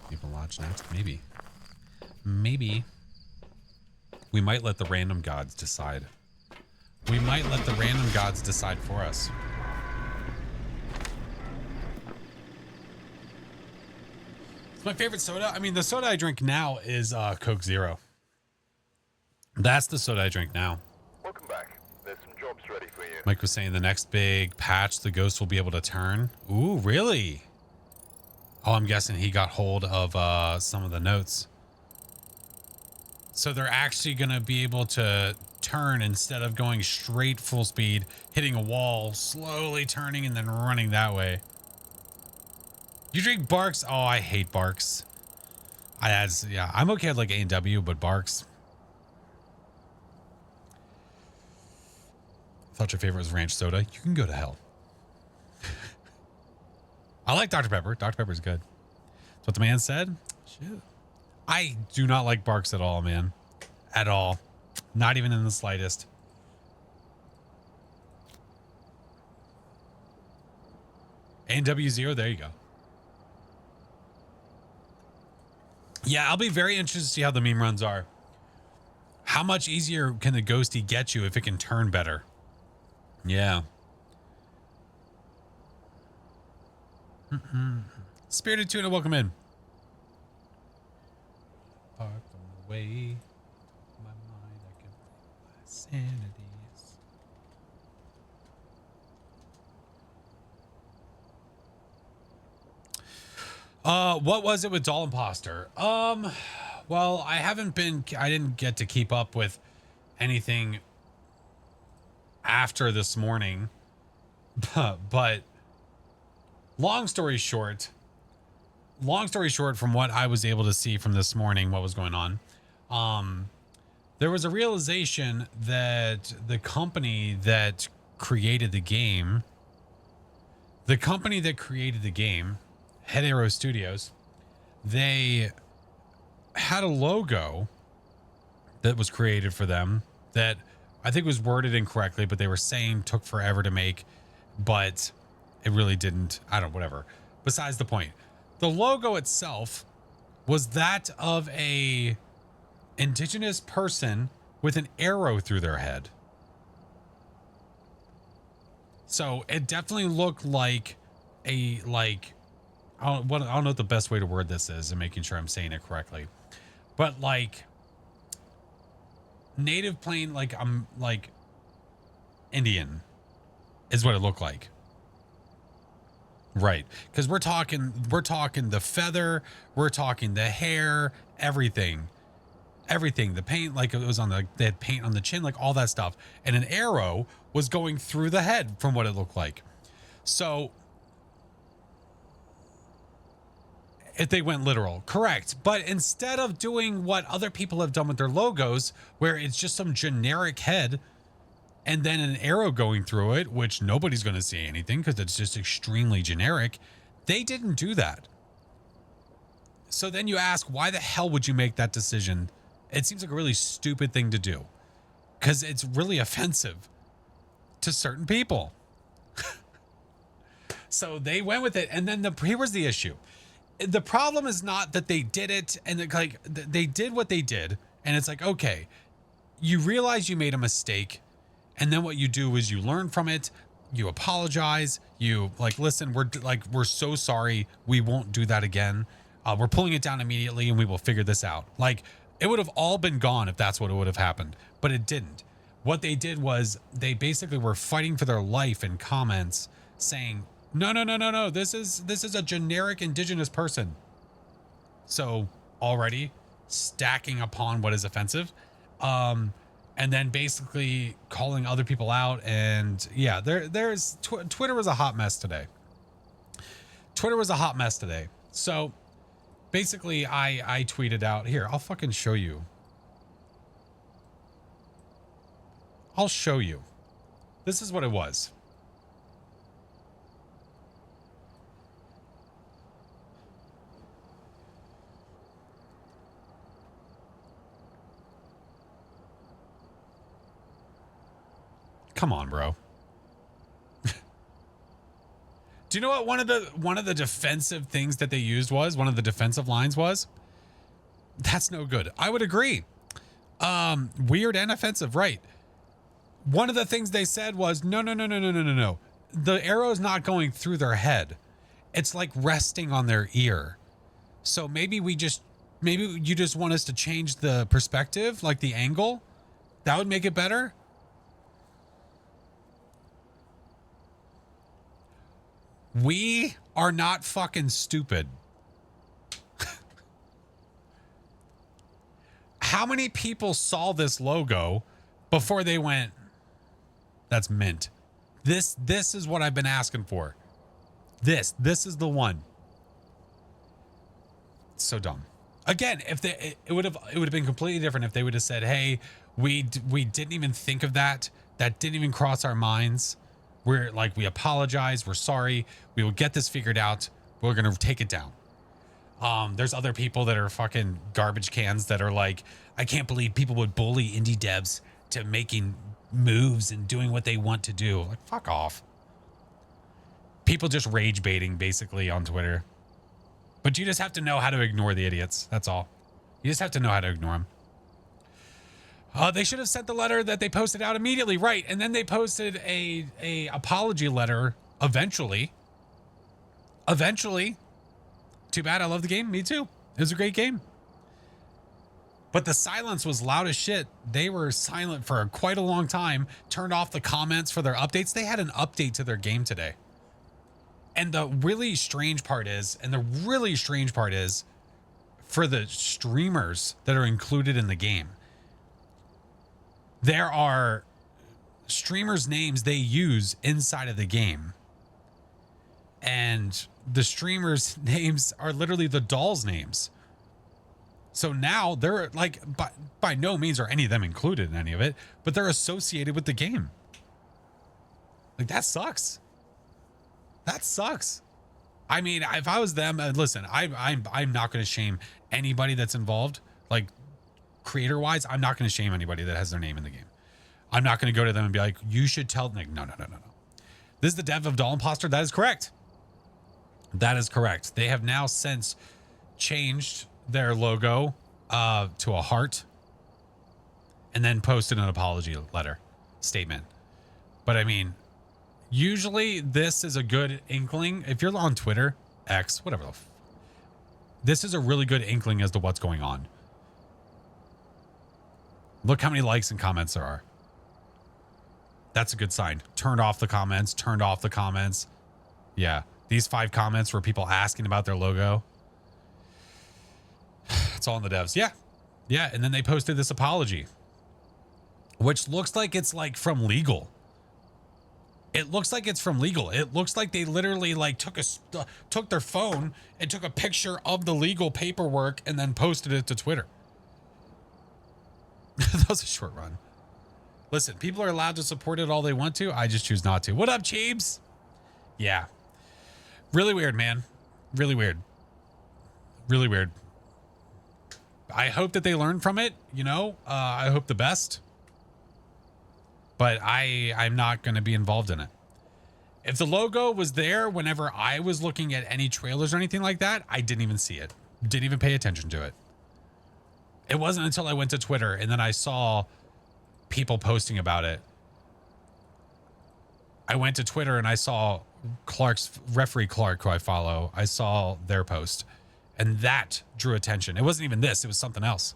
People watch next. Maybe. Maybe. We might let the random gods decide. We might let the random gods decide for us. It's my favorite soda. I mean, the soda I drink now is Coke Zero. That's the soda I drink now. Welcome back. There's some jobs ready for you. Mike was saying the next big patch, the ghost will be able to turn. Ooh, really? Oh, I'm guessing he got hold of some of the notes. So they're actually going to be able to turn instead of going straight full speed, hitting a wall, slowly turning, and then running that way. You drink Barks? Oh, I hate Barks. Yeah, I'm okay with like A&W, but Barks. Thought your favorite was ranch soda. You can go to hell. I like Dr. Pepper. Dr. Pepper's good. That's what the man said. Shit. I do not like Barks at all, man. At all. Not even in the slightest. A&W Zero, there you go. Yeah, I'll be very interested to see how the meme runs are. How much easier can the ghosty get you if it can turn better? Yeah. Spirited Tuna, welcome in. Parked on the way. My mind, I can feel my sanities. What was it with Doll Imposter? Well, I didn't get to keep up with anything after this morning, but long story short, from what I was able to see from this morning, what was going on, there was a realization that the company that created the game, Head Arrow Studios, they had a logo that was created for them that I think was worded incorrectly, but they were saying took forever to make, but it really didn't. I don't know, whatever. Besides the point. The logo itself was that of a indigenous person with an arrow through their head. So it definitely looked like I don't know what the best way to word this is and making sure I'm saying it correctly. But like native plain, like I'm like Indian is what it looked like. Right. Because we're talking the feather, we're talking the hair, everything. Everything. The paint, like it was on they had paint on the chin, like all that stuff. And an arrow was going through the head from what it looked like. So if they went literal, correct. But instead of doing what other people have done with their logos, where it's just some generic head and then an arrow going through it, which nobody's going to see anything because it's just extremely generic, they didn't do that. So then you ask, why the hell would you make that decision? It seems like a really stupid thing to do because it's really offensive to certain people. So they went with it. And then here was the issue. The problem is not that they did it and like they did what they did. And it's like, okay, you realize you made a mistake. And then what you do is you learn from it. You apologize. You like, listen, we're so sorry. We won't do that again. We're pulling it down immediately and we will figure this out. Like it would have all been gone if that's what would have happened, but it didn't. What they did was they basically were fighting for their life in comments saying, no. This is a generic indigenous person. So already stacking upon what is offensive. And then basically calling other people out. And yeah, Twitter was a hot mess today. So basically I tweeted out here. I'll fucking show you. I'll show you. This is what it was. Come on, bro. Do you know what one of the defensive things that they used was? One of the defensive lines was? That's no good. I would agree. Weird and offensive, right? One of the things they said was, no. The arrow's not going through their head. It's like resting on their ear. So maybe you just want us to change the perspective, like the angle. That would make it better. We are not fucking stupid. How many people saw this logo before they went, that's mint. This is what I've been asking for. This is the one. So dumb. Again, if it would have been completely different if they would have said, "Hey, we didn't even think of that. That didn't even cross our minds. We apologize. We're sorry. We will get this figured out. We're going to take it down." There's other people that are fucking garbage cans that are like, I can't believe people would bully indie devs to making moves and doing what they want to do. Like, fuck off. People just rage baiting basically on Twitter. But you just have to know how to ignore the idiots. That's all. You just have to know how to ignore them. They should have sent the letter that they posted out immediately, right? And then they posted a apology letter eventually. Too bad. I love the game. Me too. It was a great game. But the silence was loud as shit. They were silent for quite a long time. Turned off the comments for their updates. They had an update to their game today. And the really strange part is, for the streamers that are included in the game, there are streamers' names they use inside of the game. And the streamers' names are literally the dolls' names. So now they're like, by no means are any of them included in any of it, but they're associated with the game. Like, that sucks. That sucks. I mean, if I was them, listen, I'm not going to shame anybody that's involved. Like, creator-wise, I'm not going to shame anybody that has their name in the game. I'm not going to go to them and be like, you should tell them. Like, no. This is the dev of Doll Imposter. That is correct. That is correct. They have now since changed their logo to a heart and then posted an apology letter statement. But I mean, usually this is a good inkling. If you're on Twitter X, whatever. This is a really good inkling as to what's going on. Look how many likes and comments there are. That's a good sign. Turned off the comments. Turned off the comments. Yeah. These 5 comments were people asking about their logo. It's all in the devs. Yeah. Yeah. And then they posted this apology, which looks like it's like from legal. It looks like it's from legal. It looks like they literally like took their phone and took a picture of the legal paperwork and then posted it to Twitter. That was a short run. Listen, people are allowed to support it all they want to. I just choose not to. What up, Cheebs? Yeah. Really weird, man. Really weird. Really weird. I hope that they learn from it, you know? I hope the best. But I'm not going to be involved in it. If the logo was there whenever I was looking at any trailers or anything like that, I didn't even see it. Didn't even pay attention to it. It wasn't until I went to Twitter and then I saw people posting about it. I went to Twitter and I saw referee Clark, who I follow. I saw their post and that drew attention. It wasn't even this. It was something else.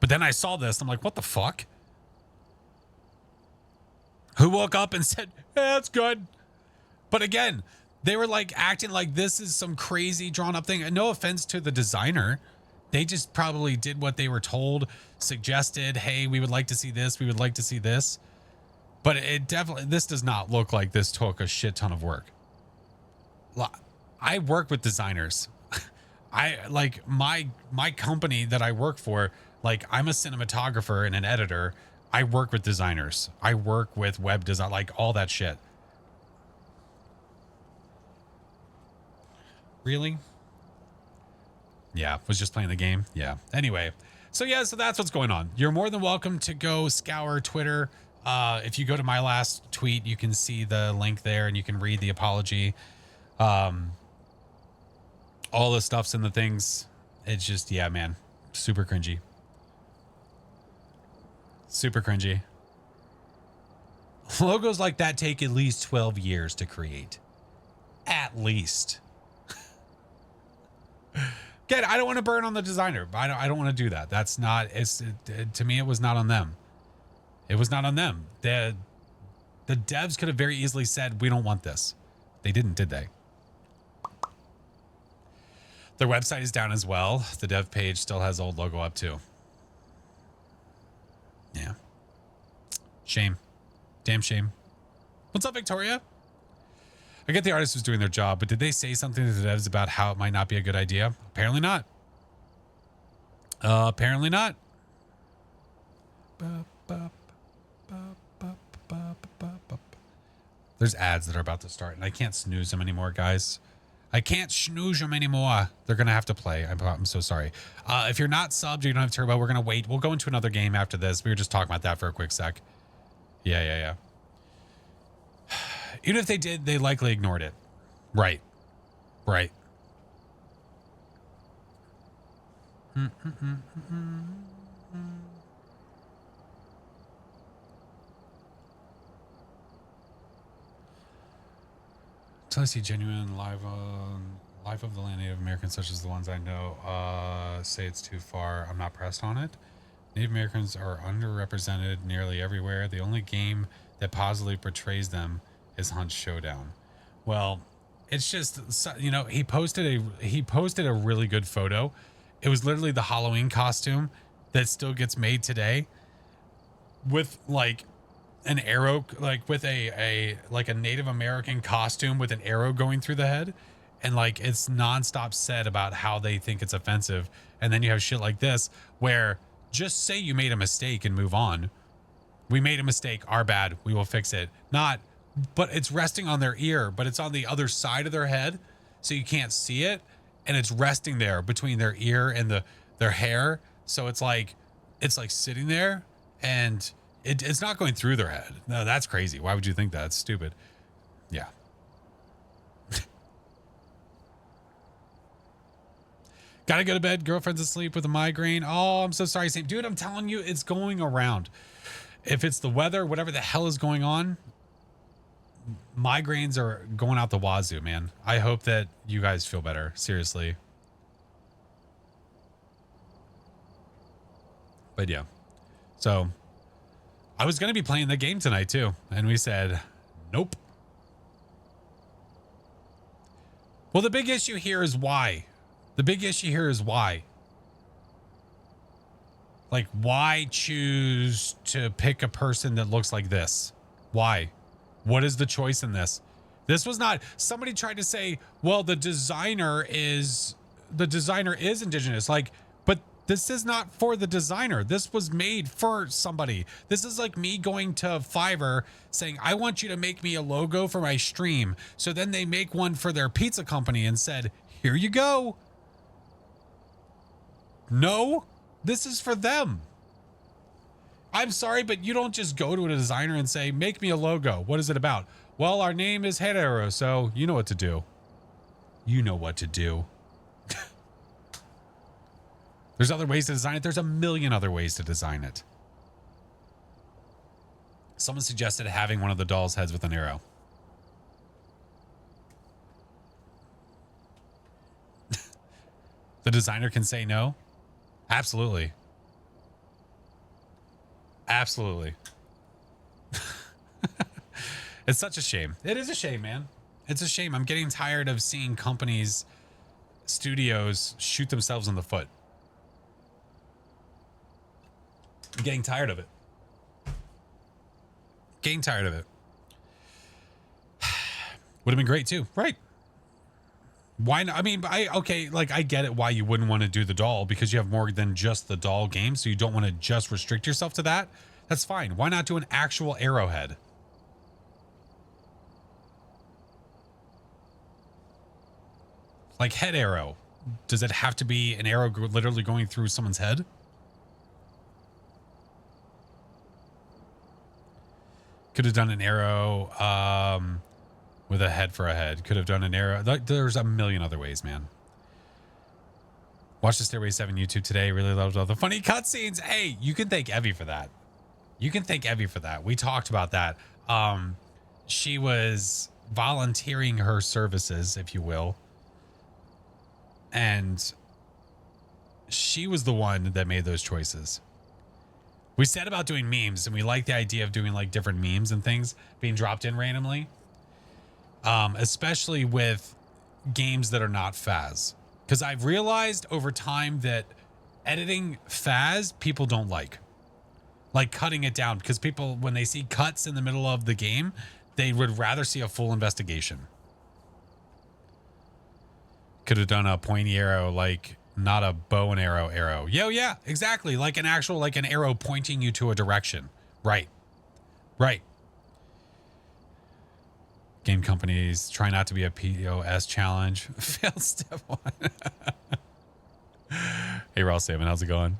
But then I saw this. I'm like, what the fuck? Who woke up and said, yeah, that's good. But again, they were like acting like this is some crazy drawn up thing. And no offense to the designer. They just probably did what they were told, suggested, hey, we would like to see this. We would like to see this. But it definitely, this does not look like this took a shit ton of work. I work with designers. I like my company that I work for, like I'm a cinematographer and an editor. I work with designers. I work with web design, like all that shit. Really? Yeah, was just playing the game. Yeah. Anyway, so that's what's going on. You're more than welcome to go scour Twitter. If you go to my last tweet, you can see the link there and you can read the apology. All the stuff's in the things. It's just, yeah, man, super cringy. Super cringy. Logos like that take at least 12 years to create. At least. Again, I don't want to burn on the designer. I don't want to do that. That's not, to me, it was not on them. It was not on them. The devs could have very easily said, we don't want this. They didn't, did they? Their website is down as well. The dev page still has old logo up too. Yeah. Shame. Damn shame. What's up, Victoria? I get the artist was doing their job, but did they say something to the devs about how it might not be a good idea? Apparently not. Apparently not. There's ads that are about to start, and I can't snooze them anymore, guys. I can't snooze them anymore. They're going to have to play. I'm so sorry. If you're not subbed, you don't have Turbo. We're going to wait. We'll go into another game after this. We were just talking about that for a quick sec. Yeah. Even if they did, they likely ignored it. Right. Until I see genuine live of the land Native Americans, such as the ones I know, say it's too far. I'm not pressed on it. Native Americans are underrepresented nearly everywhere. The only game that positively portrays them is Hunt Showdown. Well, it's just, you know, he posted a really good photo. It was literally the Halloween costume that still gets made today with like an arrow, like with a Native American costume with an arrow going through the head. And like, it's nonstop said about how they think it's offensive. And then you have shit like this where just say you made a mistake and move on. We made a mistake. Our bad. We will fix it. Not, but it's resting on their ear, but it's on the other side of their head. So you can't see it. And it's resting there between their ear and their hair. So it's like sitting there and it's not going through their head. No, that's crazy. Why would you think that? It's stupid. Yeah. Gotta go to bed. Girlfriend's asleep with a migraine. Oh, I'm so sorry, Sam. Dude, I'm telling you, it's going around. If it's the weather, whatever the hell is going on, migraines are going out the wazoo, man. I hope that you guys feel better. Seriously. But yeah. So I was going to be playing the game tonight too. And we said, nope. Well, the big issue here is why. The big issue here is why. Like, why choose to pick a person that looks like this? Why? What is the choice in this? This was not, somebody tried to say, well, the designer is indigenous. Like, but this is not for the designer. This was made for somebody. This is like me going to Fiverr saying, I want you to make me a logo for my stream. So then they make one for their pizza company and said, here you go. No, this is for them. I'm sorry, but you don't just go to a designer and say, make me a logo. What is it about? Well, our name is Head Arrow, so you know what to do. You know what to do. There's other ways to design it. There's a million other ways to design it. Someone suggested having one of the doll's heads with an arrow. The designer can say no? Absolutely. Absolutely. It's such a shame. It is a shame, man. It's a shame. I'm getting tired of seeing companies, studios shoot themselves in the foot. I'm getting tired of it. Getting tired of it. Would have been great too. Right. Why not? I mean, okay, like I get it why you wouldn't want to do the doll because you have more than just the doll game. So you don't want to just restrict yourself to that. That's fine. Why not do an actual arrowhead? Like head arrow. Does it have to be an arrow literally going through someone's head? Could have done an arrow with a head for a head. Could have done an arrow. There's a million other ways, man. Watch the Stairway 7 YouTube today. Really loved all the funny cutscenes. Hey, you can thank Evie for that. You can thank Evie for that. We talked about that. She was volunteering her services, if you will. And she was the one that made those choices. We said about doing memes, and we like the idea of doing like different memes and things being dropped in randomly. Especially with games that are not Phas. Because I've realized over time that editing Phas, people don't like. Like cutting it down. Because people, when they see cuts in the middle of the game, they would rather see a full investigation. Could have done a pointy arrow, like not a bow and arrow arrow. Yeah, exactly. Like an actual, like an arrow pointing you to a direction. Right. Game companies try not to be a POS challenge. Failed step 1. Hey, Raw Salmon, how's it going?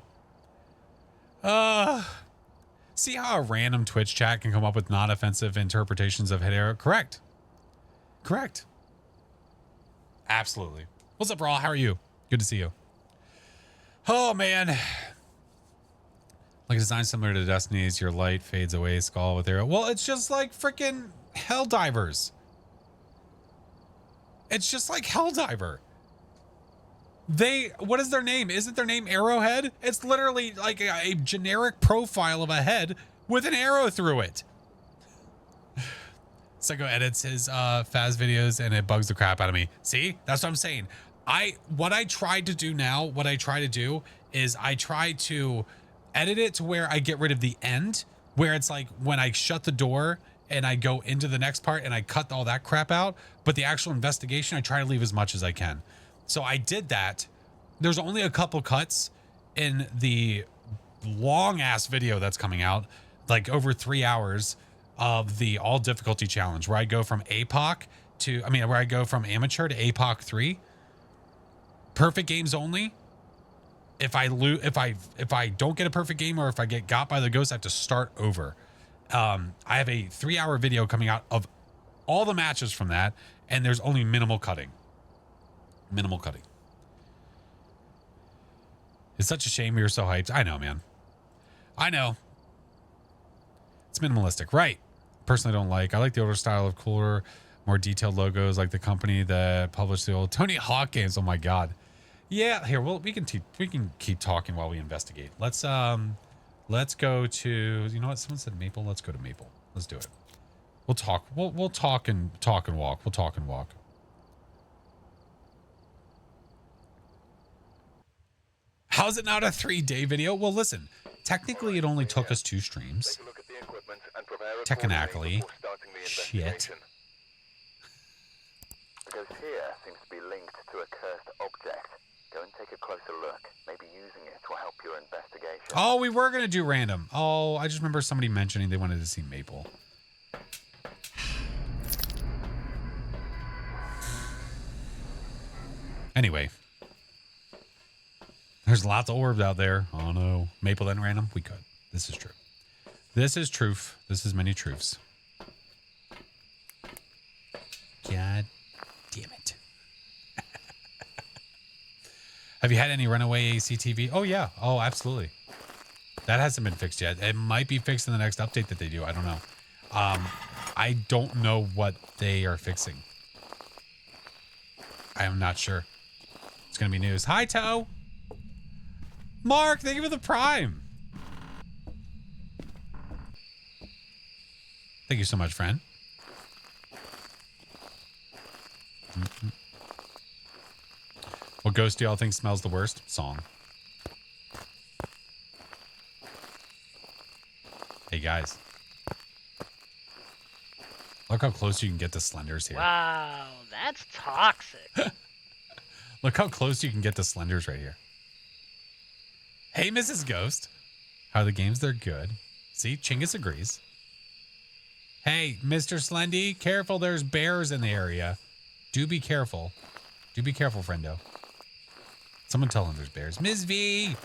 See how a random Twitch chat can come up with non-offensive interpretations of head arrow? Correct. Absolutely. What's up, Raw? How are you? Good to see you. Oh, man. Like a design similar to Destiny's, your light fades away, skull with arrow. Well, it's just like freaking Helldivers. It's just like Helldiver. What is their name? Isn't their name Arrowhead? It's literally like a generic profile of a head with an arrow through it. Psycho edits his Phas videos and it bugs the crap out of me. See, that's what I'm saying. What I try to do is I try to edit it to where I get rid of the end, where it's like when I shut the door and I go into the next part and I cut all that crap out. But the actual investigation, I try to leave as much as I can. So I did that. There's only a couple cuts in the long ass video that's coming out, like over 3 hours of the all difficulty challenge, where I go from where I go from amateur to APOC 3. Perfect games only. If I don't get a perfect game or if I get got by the ghost, I have to start over. I have a 3-hour video coming out of all the matches from that, and there's only minimal cutting. It's such a shame we were so hyped. I know, man. I know. It's minimalistic, right? personally don't like. I like the older style of cooler, more detailed logos, like the company that published the old Tony Hawk games. Oh my god. Yeah, here, well, we can keep talking while we investigate. Let's go to, you know what? Someone said Maple. Let's go to Maple. Let's do it. We'll talk. We'll talk and walk. We'll talk and walk. How's it not a 3-day video? Well, listen. Technically, it only took us 2 streams. Take a look at the equipment and prepare Technically. before starting the Shit. investigation. Because here seems to be linked to a cursed object. Go and take a closer look. Maybe using it will help your investigation. Oh, we were going to do random. Oh, I just remember somebody mentioning they wanted to see Maple. Anyway. There's lots of orbs out there. Oh no. Maple then random? We could. This is true. This is truth. This is many truths. God damn it. Have you had any runaway ACTV? Oh yeah. Oh, absolutely. That hasn't been fixed yet. It might be fixed in the next update that they do. I don't know. I don't know what they are fixing. I am not sure. It's going to be news. Hi, Toe. Mark, thank you for the Prime. Thank you so much, friend. What ghost do y'all think smells the worst? Song. Hey, guys. Look how close you can get to Slenders here. Wow, that's toxic. Look how close you can get to Slenders right here. Hey, Mrs. Ghost. How are the games? They're good. See, Chingus agrees. Hey, Mr. Slendy, careful. There's bears in the area. Do be careful. Do be careful, friendo. Someone tell him there's bears. Ms. V.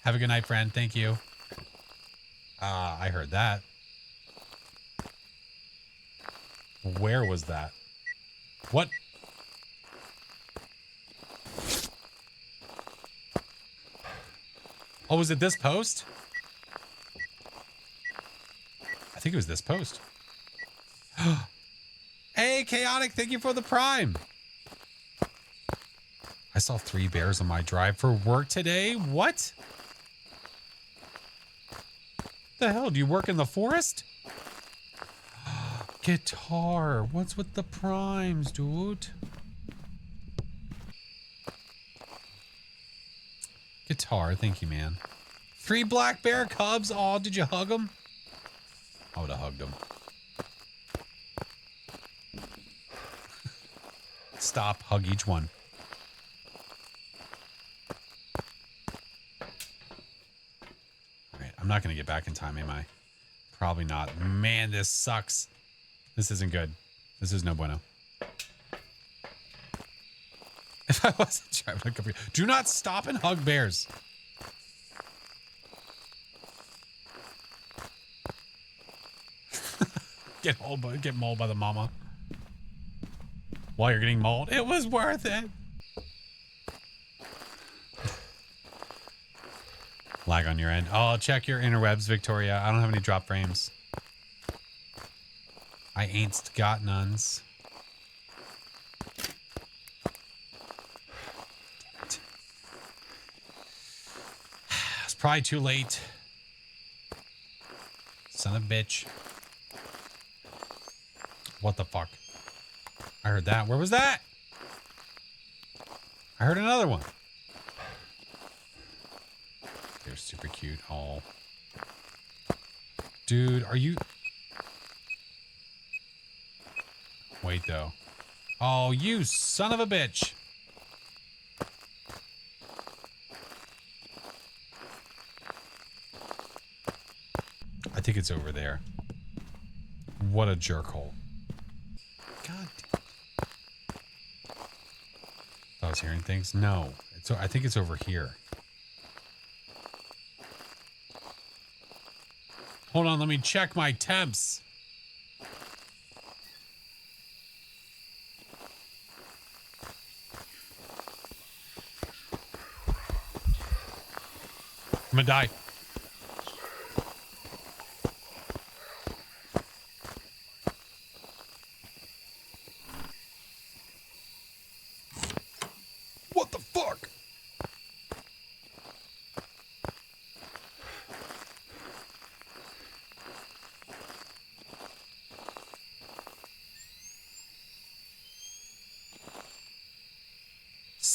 Have a good night, friend. Thank you. I heard that. Where was that? What? Oh, was it this post? I think it was this post. Hey, Chaotic, thank you for the Prime. I saw 3 bears on my drive for work today. What? The hell? Do you work in the forest? Guitar. What's with the primes, dude? Guitar. Thank you, man. 3 black bear cubs. Oh, did you hug them? I would have hugged them. Stop. Hug each one. All right. I'm not going to get back in time, am I? Probably not. Man, this sucks. This isn't good. This is no bueno. If I wasn't driving a computer. Do not stop and hug bears. Get mauled by the mama. While you're getting mauled. It was worth it. Lag on your end. Oh, check your interwebs, Victoria. I don't have any drop frames. I ain't got nuns. Damn it. It's probably too late. Son of a bitch. What the fuck? I heard that. Where was that? I heard another one. They're super cute. Oh. Dude, are you... Wait, though. Oh, you son of a bitch. I think it's over there. What a jerkhole. God damn. I was hearing things. No. I think it's over here. Hold on, let me check my temps. I'm gonna die.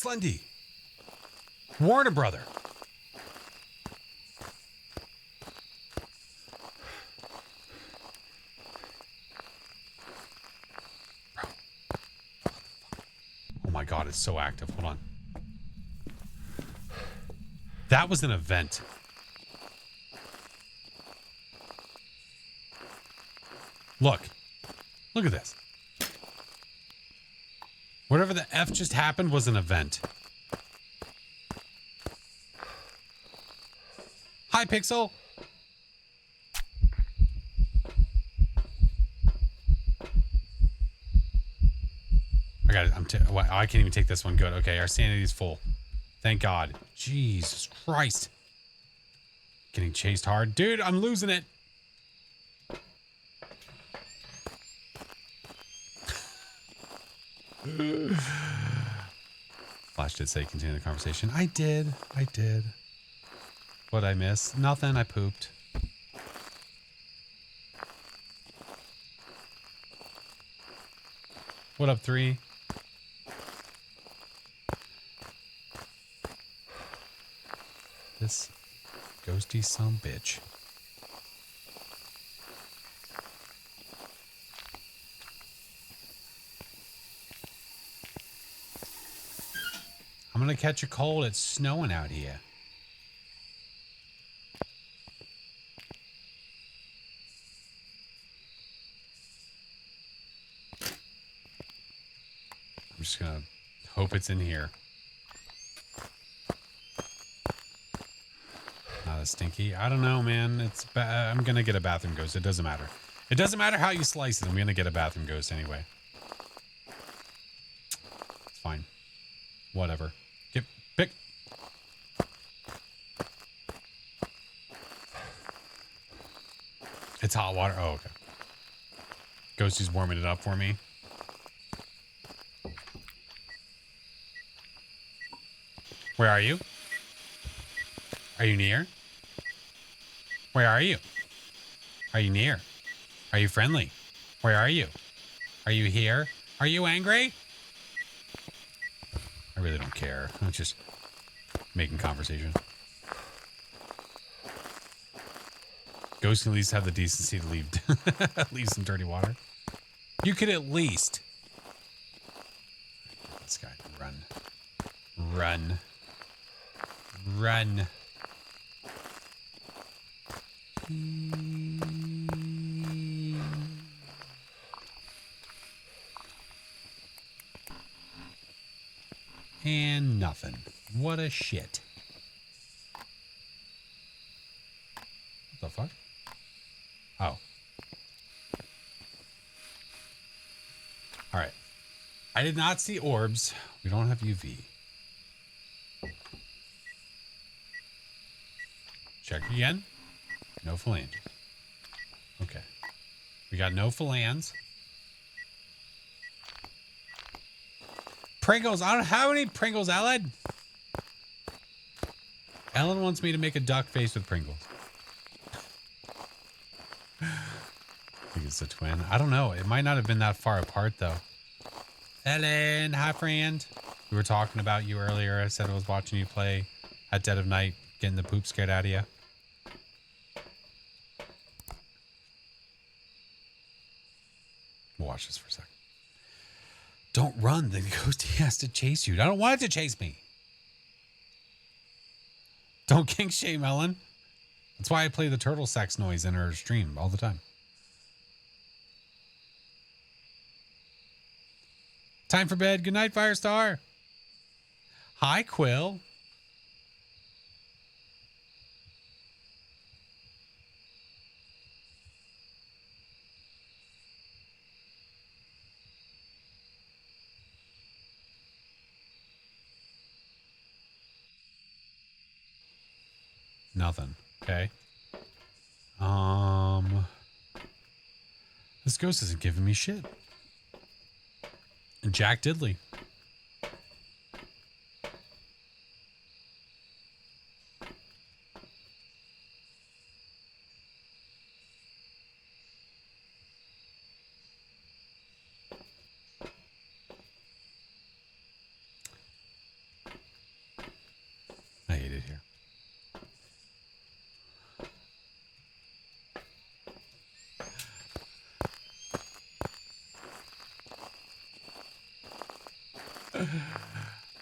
Slendy. Warner Brother. Bro. Oh my god, it's so active. Hold on. That was an event. Look. Look at this. Whatever the F just happened was an event. Hi, Pixel. I got it. I can't even take this one good. Okay, our sanity's full. Thank God. Jesus Christ. Getting chased hard. Dude, I'm losing it. Flash did say continue the conversation. I did. What'd I miss? Nothing. I pooped. What up, 3? This ghosty son bitch. I'm gonna catch a cold. It's snowing out here. I'm just gonna hope it's in here. Not as stinky. I don't know, man. It's I'm gonna get a bathroom ghost. It doesn't matter. It doesn't matter how you slice it. I'm gonna get a bathroom ghost anyway. It's fine. Whatever. Pick. It's hot water. Oh, okay. Ghosty's warming it up for me. Where are you? Are you near? Where are you? Are you near? Are you friendly? Where are you? Are you here? Are you angry? I really don't care. I'm just making conversation. Ghost can at least have the decency to leave some dirty water. You could at least. This guy, run. Run. Run. And nothing. What a shit. What the fuck? Oh. Alright. I did not see orbs. We don't have UV. Check again. No phalanges. Okay. We got no phalans. Pringles. I don't have any Pringles, Ellen. Ellen wants me to make a duck face with Pringles. I think it's a twin. I don't know. It might not have been that far apart, though. Ellen, hi, friend. We were talking about you earlier. I said I was watching you play at dead of night, getting the poop scared out of you. We'll watch this for a second. Don't run. The ghosty has to chase you. I don't want it to chase me. Don't kink shame, Ellen. That's why I play the turtle sex noise in her stream all the time. Time for bed. Good night, Firestar. Hi, Quill. Nothing. Okay. This ghost isn't giving me shit. And Jack Diddley.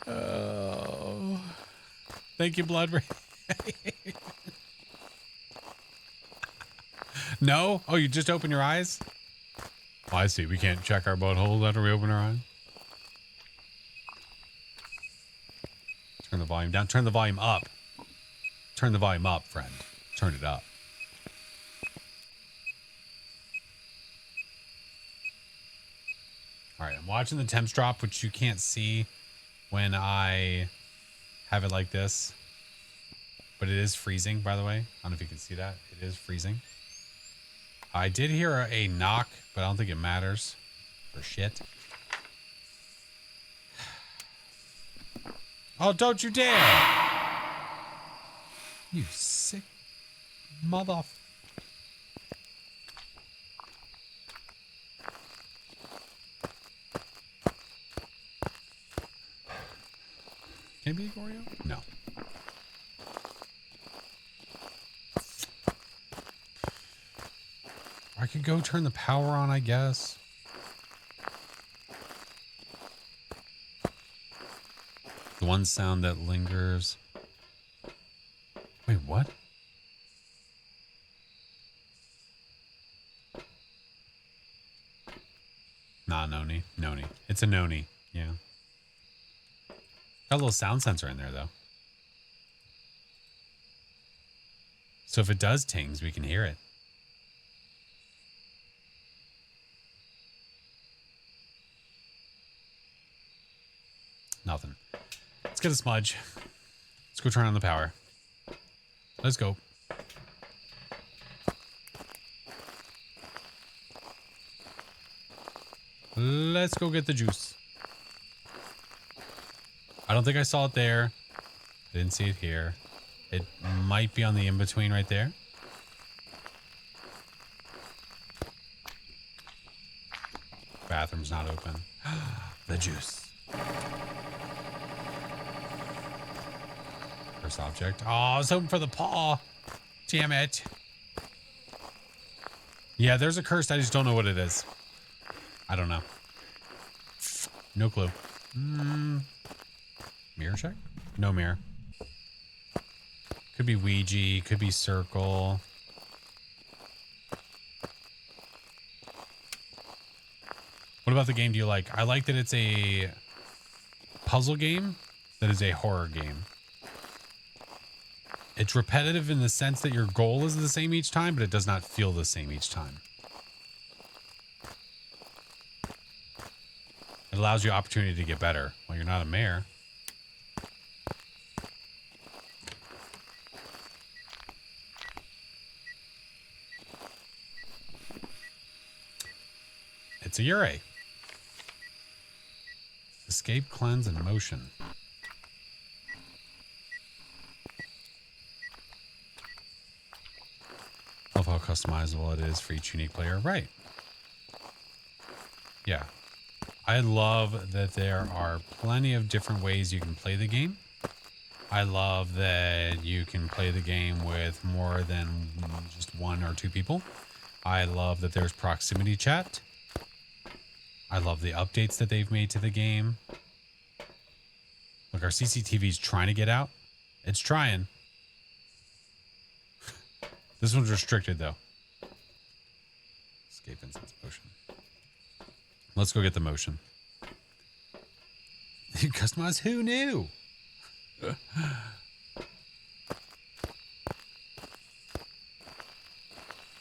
Oh. Thank you, Blood Rain. No? Oh, you just open your eyes? Oh, I see. We can't check our buttholes after we open our eyes. Turn the volume down. Turn the volume up. Turn the volume up, friend. Turn it up. All right, I'm watching the temps drop, which you can't see when I have it like this. But it is freezing, by the way. I don't know if you can see that. It is freezing. I did hear a knock, but I don't think it matters for shit. Oh, don't you dare! You sick mother... Can it be a Goryo? No. I could go turn the power on, I guess. The one sound that lingers. Wait, what? Nah, Noni. Noni. It's a Noni. Yeah. Got a little sound sensor in there, though. So if it does tings, we can hear it. Nothing. Let's get a smudge. Let's go turn on the power. Let's go. Let's go get the juice. I don't think I saw it there. I didn't see it here. It might be on the in-between right there. Bathroom's not open. The juice. First object. Oh, I was hoping for the paw. Damn it. Yeah, there's a curse. I just don't know what it is. I don't know. No clue. Mirror check? No mirror. Could be Ouija. Could be circle. What about the game do you like? I like that it's a puzzle game that is a horror game. It's repetitive in the sense that your goal is the same each time, but it does not feel the same each time. It allows you opportunity to get better. Well, you're not a mayor. It's a Ure. Escape, cleanse, and motion. Love how customizable it is for each unique player. Right. Yeah. I love that there are plenty of different ways you can play the game. I love that you can play the game with more than just one or two people. I love that there's proximity chat. I love the updates that they've made to the game. Look, our CCTV's trying to get out. It's trying. This one's restricted, though. Escape instance motion. Let's go get the motion. You customize? Who knew?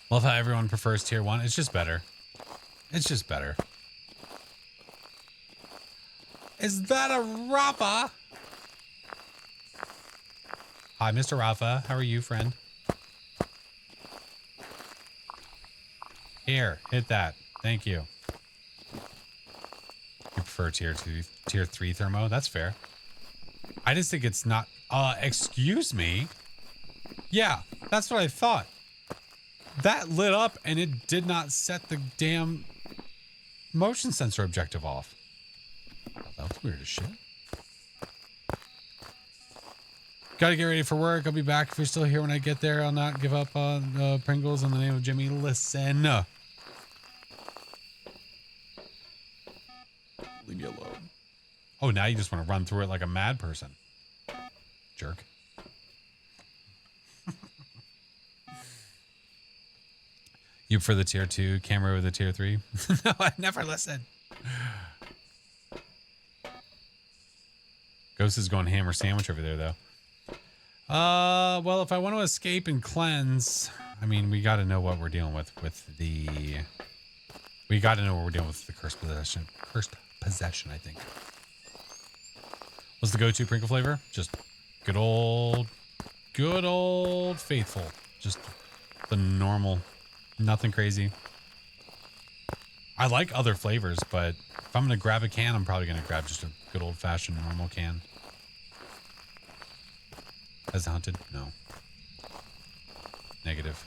Love how everyone prefers tier 1. It's just better. It's just better. Is that a Rafa? Hi, Mr. Rafa. How are you, friend? Here, hit that. Thank you. You prefer tier 2, tier 3 thermo? That's fair. I just think it's not... excuse me? Yeah, that's what I thought. That lit up and it did not set the damn motion sensor objective off. That was weird as shit. Gotta get ready for work. I'll be back if you're still here when I get there. I'll not give up on Pringles in the name of Jimmy. Listen. Leave me alone. Oh, now you just want to run through it like a mad person. Jerk. You prefer the tier 2 camera with the tier 3? No, I never listen. Ghost is going hammer sandwich over there, though. Well, if I want to escape and cleanse, I mean, we got to know what we're dealing with the... We got to know what we're dealing with the cursed possession. Cursed possession, I think. What's the go-to Prinkle flavor? Just good old faithful. Just the normal. Nothing crazy. I like other flavors, but if I'm going to grab a can, I'm probably going to grab just a good old-fashioned normal can. Has it hunted? No. Negative.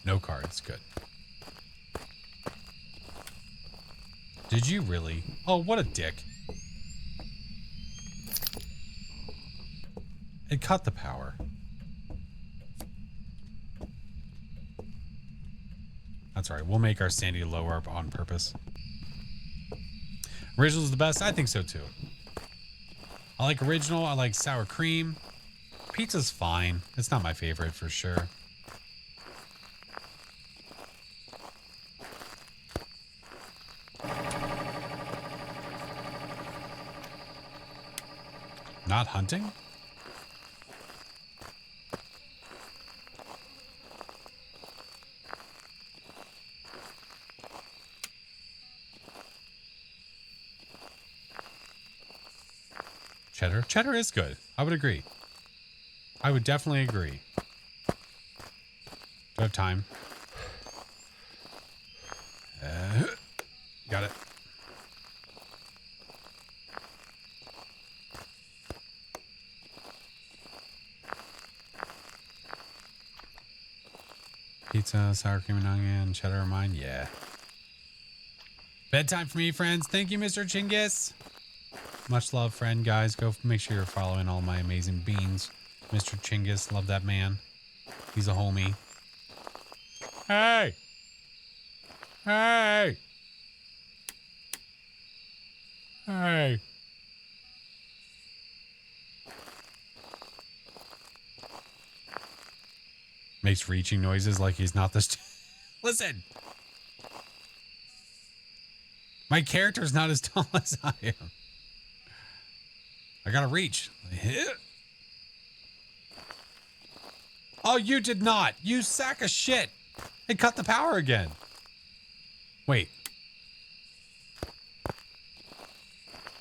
No cards. Good. Did you really? Oh, what a dick. It cut the power. That's all right. We'll make our sanity lower on purpose. Original's the best? I think so too. I like original. I like sour cream. Pizza's fine. It's not my favorite for sure. Not hunting? Cheddar? Cheddar is good. I would agree. I would definitely agree. Do I have time? Got it. Pizza, sour cream and onion, cheddar are mine. Yeah. Bedtime for me, friends. Thank you, Mr. Chinggis. Much love, friend, guys. Go make sure you're following all my amazing beans. Mr. Chinggis, love that man. He's a homie. Hey! Hey! Hey! Makes reaching noises like he's not this. Listen! My character's not as tall as I am. I gotta reach. Oh, you did not. You sack of shit. It cut the power again. Wait.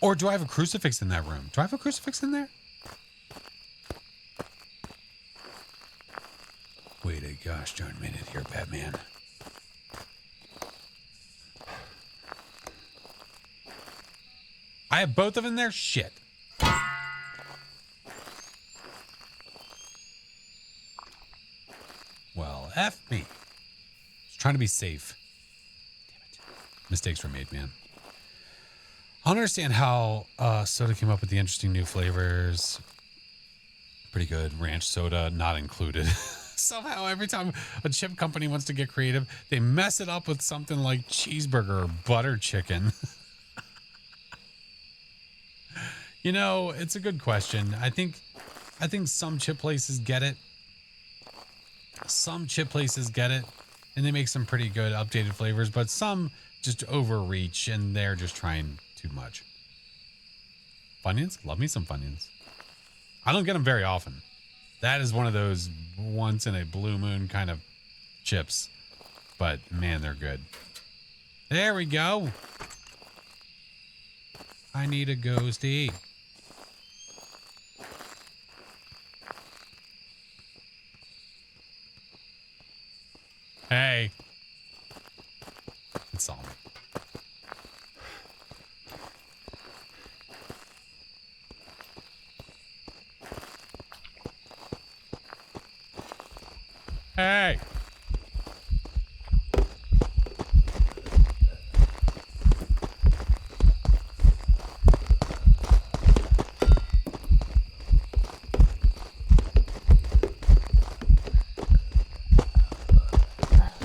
Or do I have a crucifix in that room? Do I have a crucifix in there? Wait a gosh darn minute here, Batman. I have both of them there? Shit. Well, F me. Just trying to be safe. Damn it. Mistakes were made, man. I don't understand how soda came up with the interesting new flavors. Pretty good. Ranch soda not included. Somehow every time a chip company wants to get creative, they mess it up with something like cheeseburger or butter chicken. You know, it's a good question. I think some chip places get it. Some chip places get it, and they make some pretty good updated flavors, but some just overreach, and they're just trying too much. Funyuns? Love me some Funyuns. I don't get them very often. That is one of those once in a blue moon kind of chips. But, man, they're good. There we go. I need a ghosty. Hey. It saw me. Hey.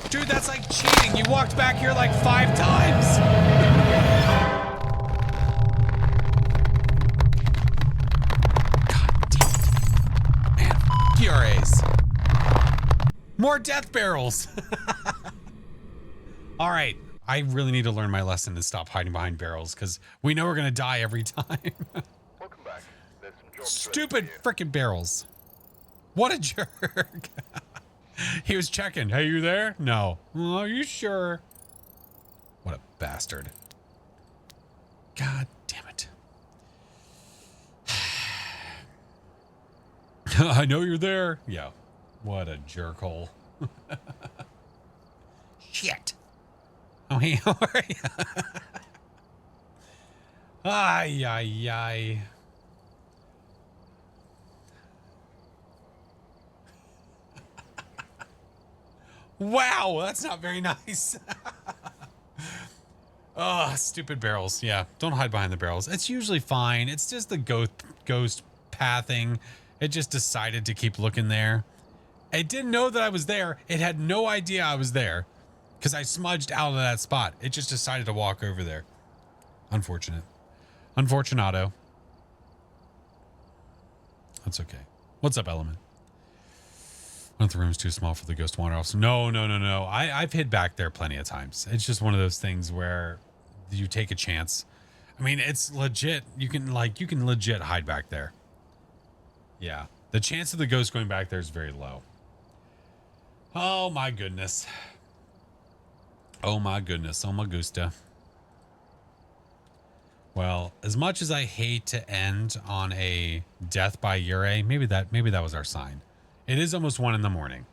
Dude, that's like cheating. You walked back here like 5 times. goodness. More death barrels. All right. I really need to learn my lesson and stop hiding behind barrels because we know we're going to die every time. Welcome back. There's some jobs Stupid freaking barrels. What a jerk. He was checking. Hey, you there? No. Oh, are you sure? What a bastard. God damn it. I know you're there. Yeah. What a jerkhole. Shit. Oh, hey, how are you? Ay, ay, ay. Wow, that's not very nice. Oh, stupid barrels. Yeah, don't hide behind the barrels. It's usually fine. It's just the ghost pathing. It just decided to keep looking there. It didn't know that I was there. It had no idea I was there because I smudged out of that spot. It just decided to walk over there. Unfortunate. Unfortunato. That's okay. What's up, Element? One of the rooms too small for the ghost wander officer. No. I've hid back there plenty of times. It's just one of those things where you take a chance. I mean, it's legit. You can legit hide back there. Yeah. The chance of the ghost going back there is very low. Oh my goodness. Oh my goodness. Oh my gusta. Well, as much as I hate to end on a death by Ure, maybe that was our sign. It is almost 1 in the morning.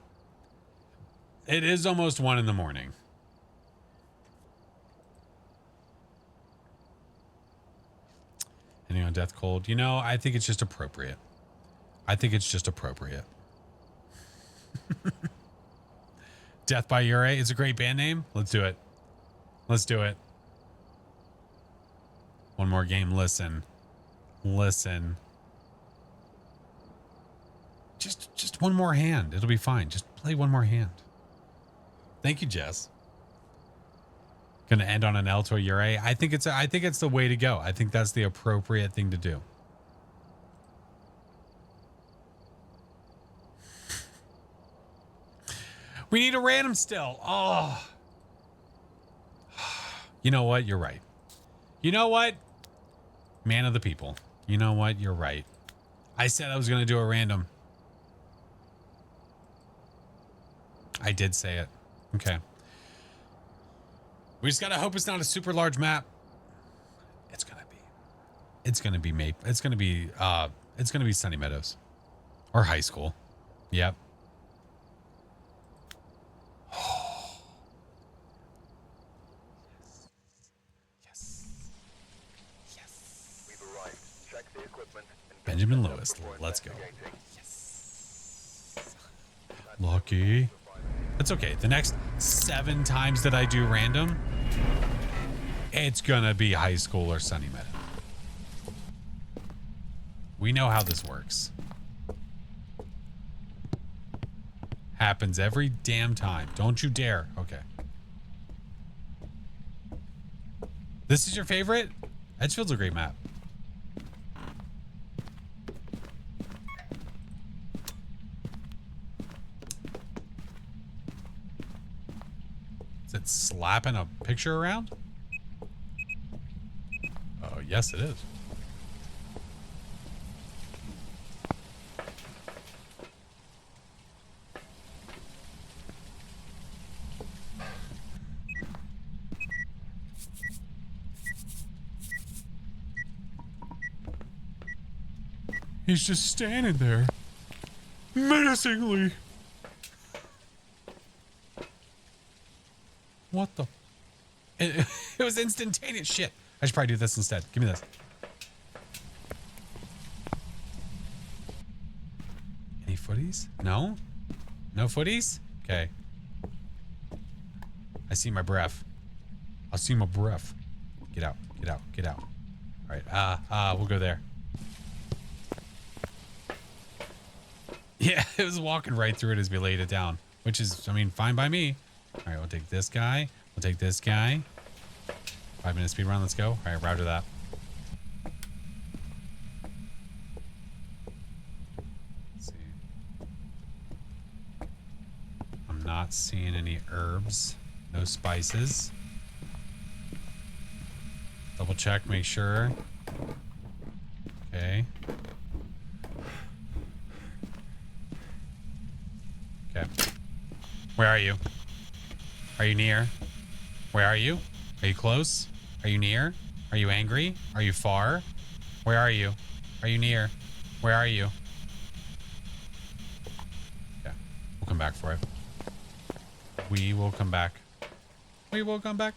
It is almost 1 in the morning. Ending on death cold. You know, I think it's just appropriate. Death by Ure is a great band name. Let's do it. One more game. Listen. Just one more hand. It'll be fine. Just play one more hand. Thank you, Jess. Gonna end on an L to a Ure. I think it's the way to go. I think that's the appropriate thing to do. We need a random still. Oh. You know what? You're right. You know what? Man of the people. You know what? You're right. I said I was going to do a random. I did say it. Okay. We just got to hope it's not a super large map. It's going to be Sunny Meadows or high school. Yep. Benjamin Lewis, let's go. Yes. Lucky. That's okay. The next 7 times that I do random, it's gonna be high school or Sunny Meadow. We know how this works. Happens every damn time. Don't you dare. Okay. This is your favorite? Edgefield's a great map. Is it slapping a picture around? Oh, yes, it is. He's just standing there, menacingly. What the? It was instantaneous. Shit. I should probably do this instead. Give me this. Any footies? No? No footies? Okay. I see my breath. I see my breath. Get out. Get out. Get out. All right. We'll go there. Yeah, it was walking right through it as we laid it down, which is, I mean, fine by me. All right, we'll take this guy. We'll take this guy. 5-minute speed run. Let's go. All right, route that. Let's see. not seeing any herbs. No spices. Double check, make sure. Okay. Okay. Where are you? Are you near? Where are you? Are you close? Are you near? Are you angry? Are you far? Where are you? Are you near? Where are you? Yeah. We'll come back for it. We will come back. We will come back.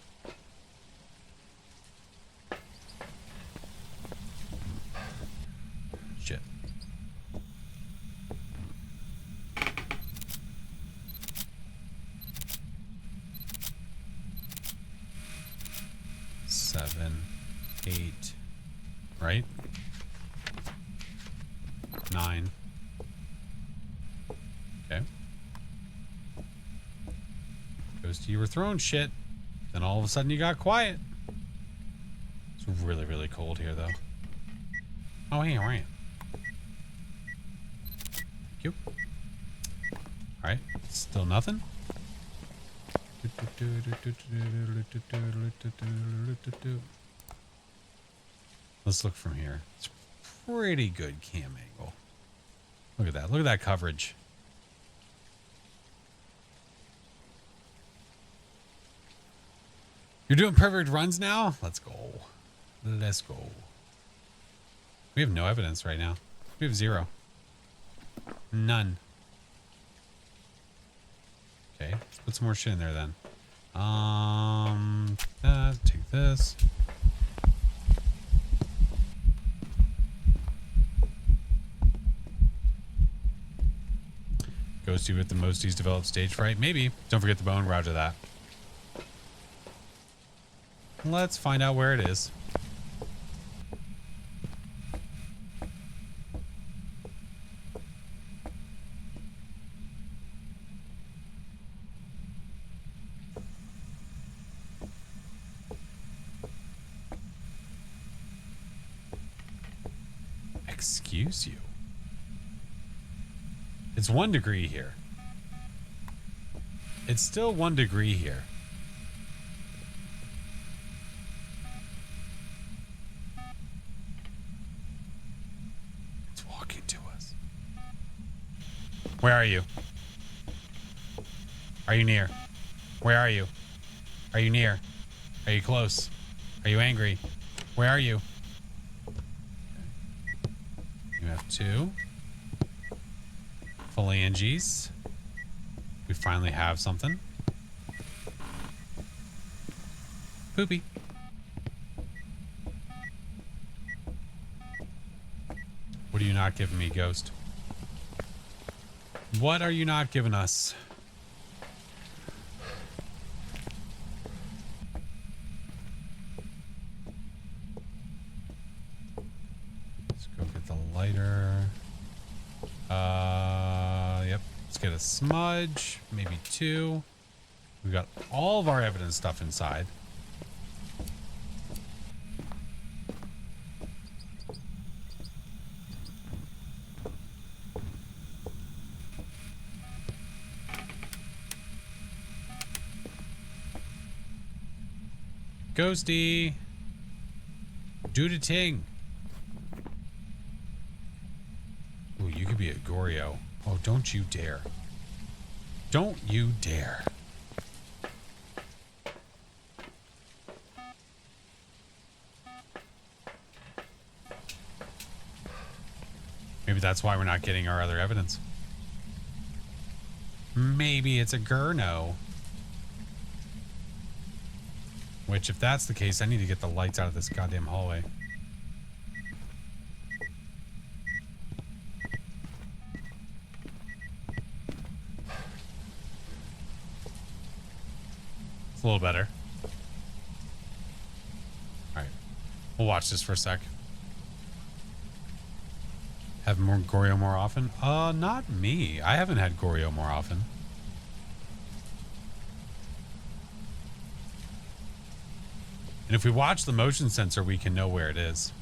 Shit. Seven, 8, right? 9. Okay. Goes to you were throwing shit. Then all of a sudden you got quiet. It's really, really cold here though. Oh, hey, all right. Thank you. All right, still nothing. Let's look from here. It's pretty good cam angle. Look at that. Look at that coverage. You're doing perfect runs now? Let's go. Let's go. We have no evidence right now. We have 0. None. Okay, let's put some more shit in there then. Take this. Ghosty with the Mosties developed stage fright? Maybe. Don't forget the bone. Roger that. Let's find out where it is. Excuse you. It's 1 degree here. It's still 1 degree here. It's walking to us. Where are you? Are you near? Where are you? Are you near? Are you close? Are you angry? Where are you? You have 2 phalanges. We finally have something. Poopy. What are you not giving me, Ghost? What are you not giving us? Let's go get the lighter. Yep. Let's get a smudge, maybe 2. We've got all of our evidence stuff inside. Ghosty. Do the ting. Ooh, you could be a Goryo. Oh, don't you dare. Don't you dare. Maybe that's why we're not getting our other evidence. Maybe it's a Gurno. Which, if that's the case, I need to get the lights out of this goddamn hallway. It's a little better. Alright. We'll watch this for a sec. Have more Goryo more often? Not me. I haven't had Goryo more often. And if we watch the motion sensor, we can know where it is.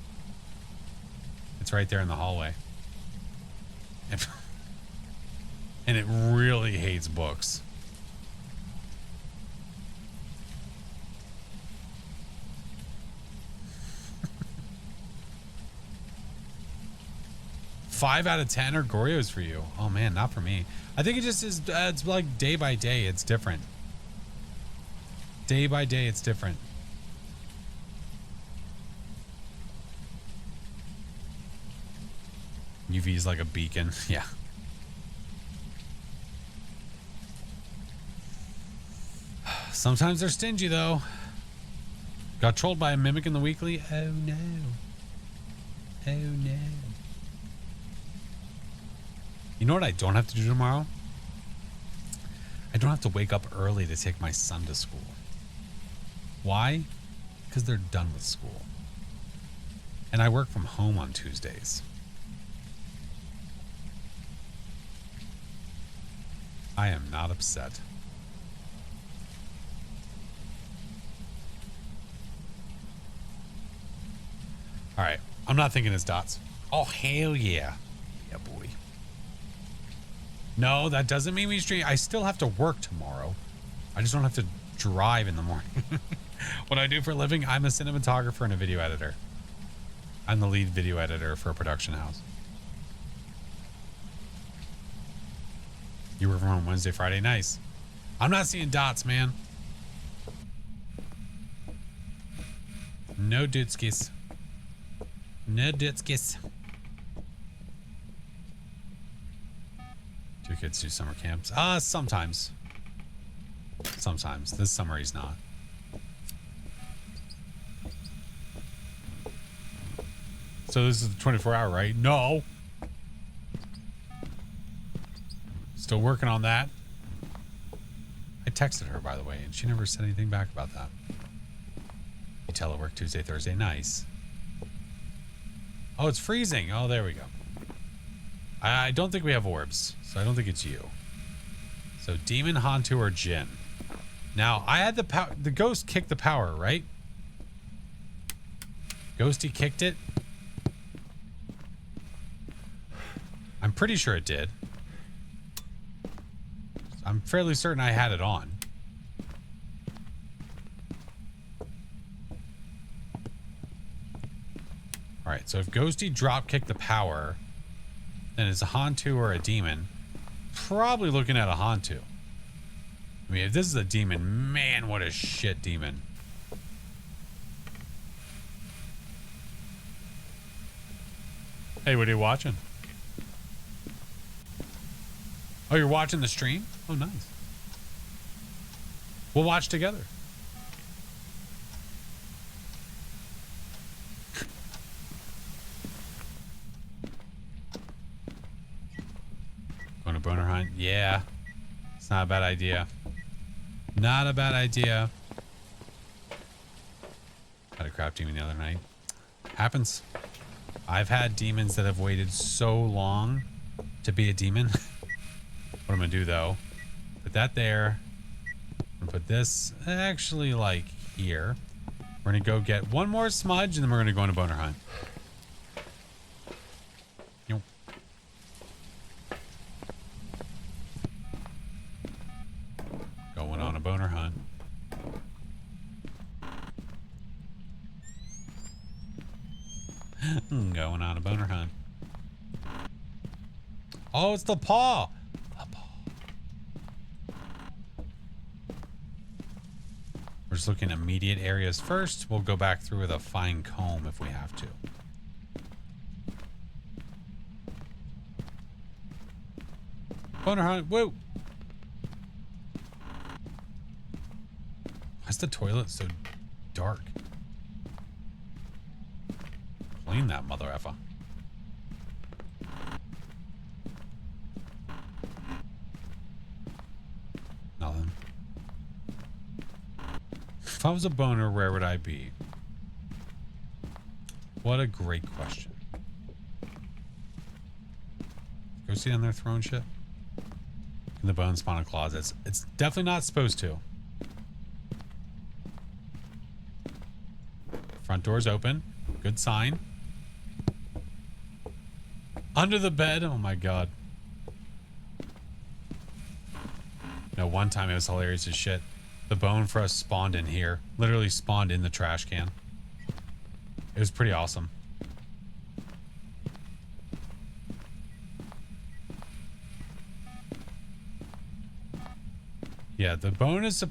It's right there in the hallway. And it really hates books. 5 out of 10 are Gorios for you. Oh man, not for me. I think it just is, it's like day by day, it's different. Day by day, it's different. UV is like a beacon. Yeah. Sometimes they're stingy though. Got trolled by a mimic in the weekly. Oh no. Oh no. You know what I don't have to do tomorrow? I don't have to wake up early to take my son to school. Why? Because they're done with school. And I work from home on Tuesdays. I am not upset. All right. I'm not thinking it's dots. Oh, hell yeah. Yeah, boy. No, that doesn't mean we stream. I still have to work tomorrow. I just don't have to drive in the morning. What I do for a living, I'm a cinematographer and a video editor. I'm the lead video editor for a production house. You work from home Wednesday, Friday. Nice. I'm not seeing dots, man. No dutskis. No dutskis. Do your kids do summer camps? Sometimes. Sometimes. This summer he's not. So this is the 24-hour, right? No. Still working on that. I texted her, by the way, and she never said anything back about that. You telework Tuesday, Thursday. Nice. Oh, it's freezing. Oh, there we go. I don't think we have orbs, so I don't think it's you. So Demon, Hantu, or Jin. Now, I had the power. The ghost kicked the power, right? Ghosty kicked it. I'm pretty sure it did. I'm fairly certain I had it on. All right, so if Ghosty drop kicked the power, then it's a Hantu or a demon. Probably looking at a Hantu. I mean, if this is a demon, man, what a shit demon. Hey, what are you watching? Oh, you're watching the stream? Oh, nice. We'll watch together. Going to boner hunt? Yeah. It's not a bad idea. Not a bad idea. Had a crap demon the other night. Happens. I've had demons that have waited so long to be a demon. What I'm going to do, though, put that there. I'm going to put this actually, like, here. We're going to go get one more smudge, and then we're going to go on a boner hunt. Nope. Going on a boner hunt. Going on a boner hunt. Oh, it's the paw. We're just looking at immediate areas first. We'll go back through with a fine comb if we have to. Boner hunt. Whoa. Why's the toilet so dark? Clean that mother effer. Nothing. If I was a boner, where would I be? What a great question. Go see down there throwing shit? In the bone spawn in closets. It's definitely not supposed to. Front door's open. Good sign. Under the bed. Oh my god. No, one time it was hilarious as shit. The bone for us spawned in here. Literally spawned in the trash can. It was pretty awesome. Yeah, the bonus. I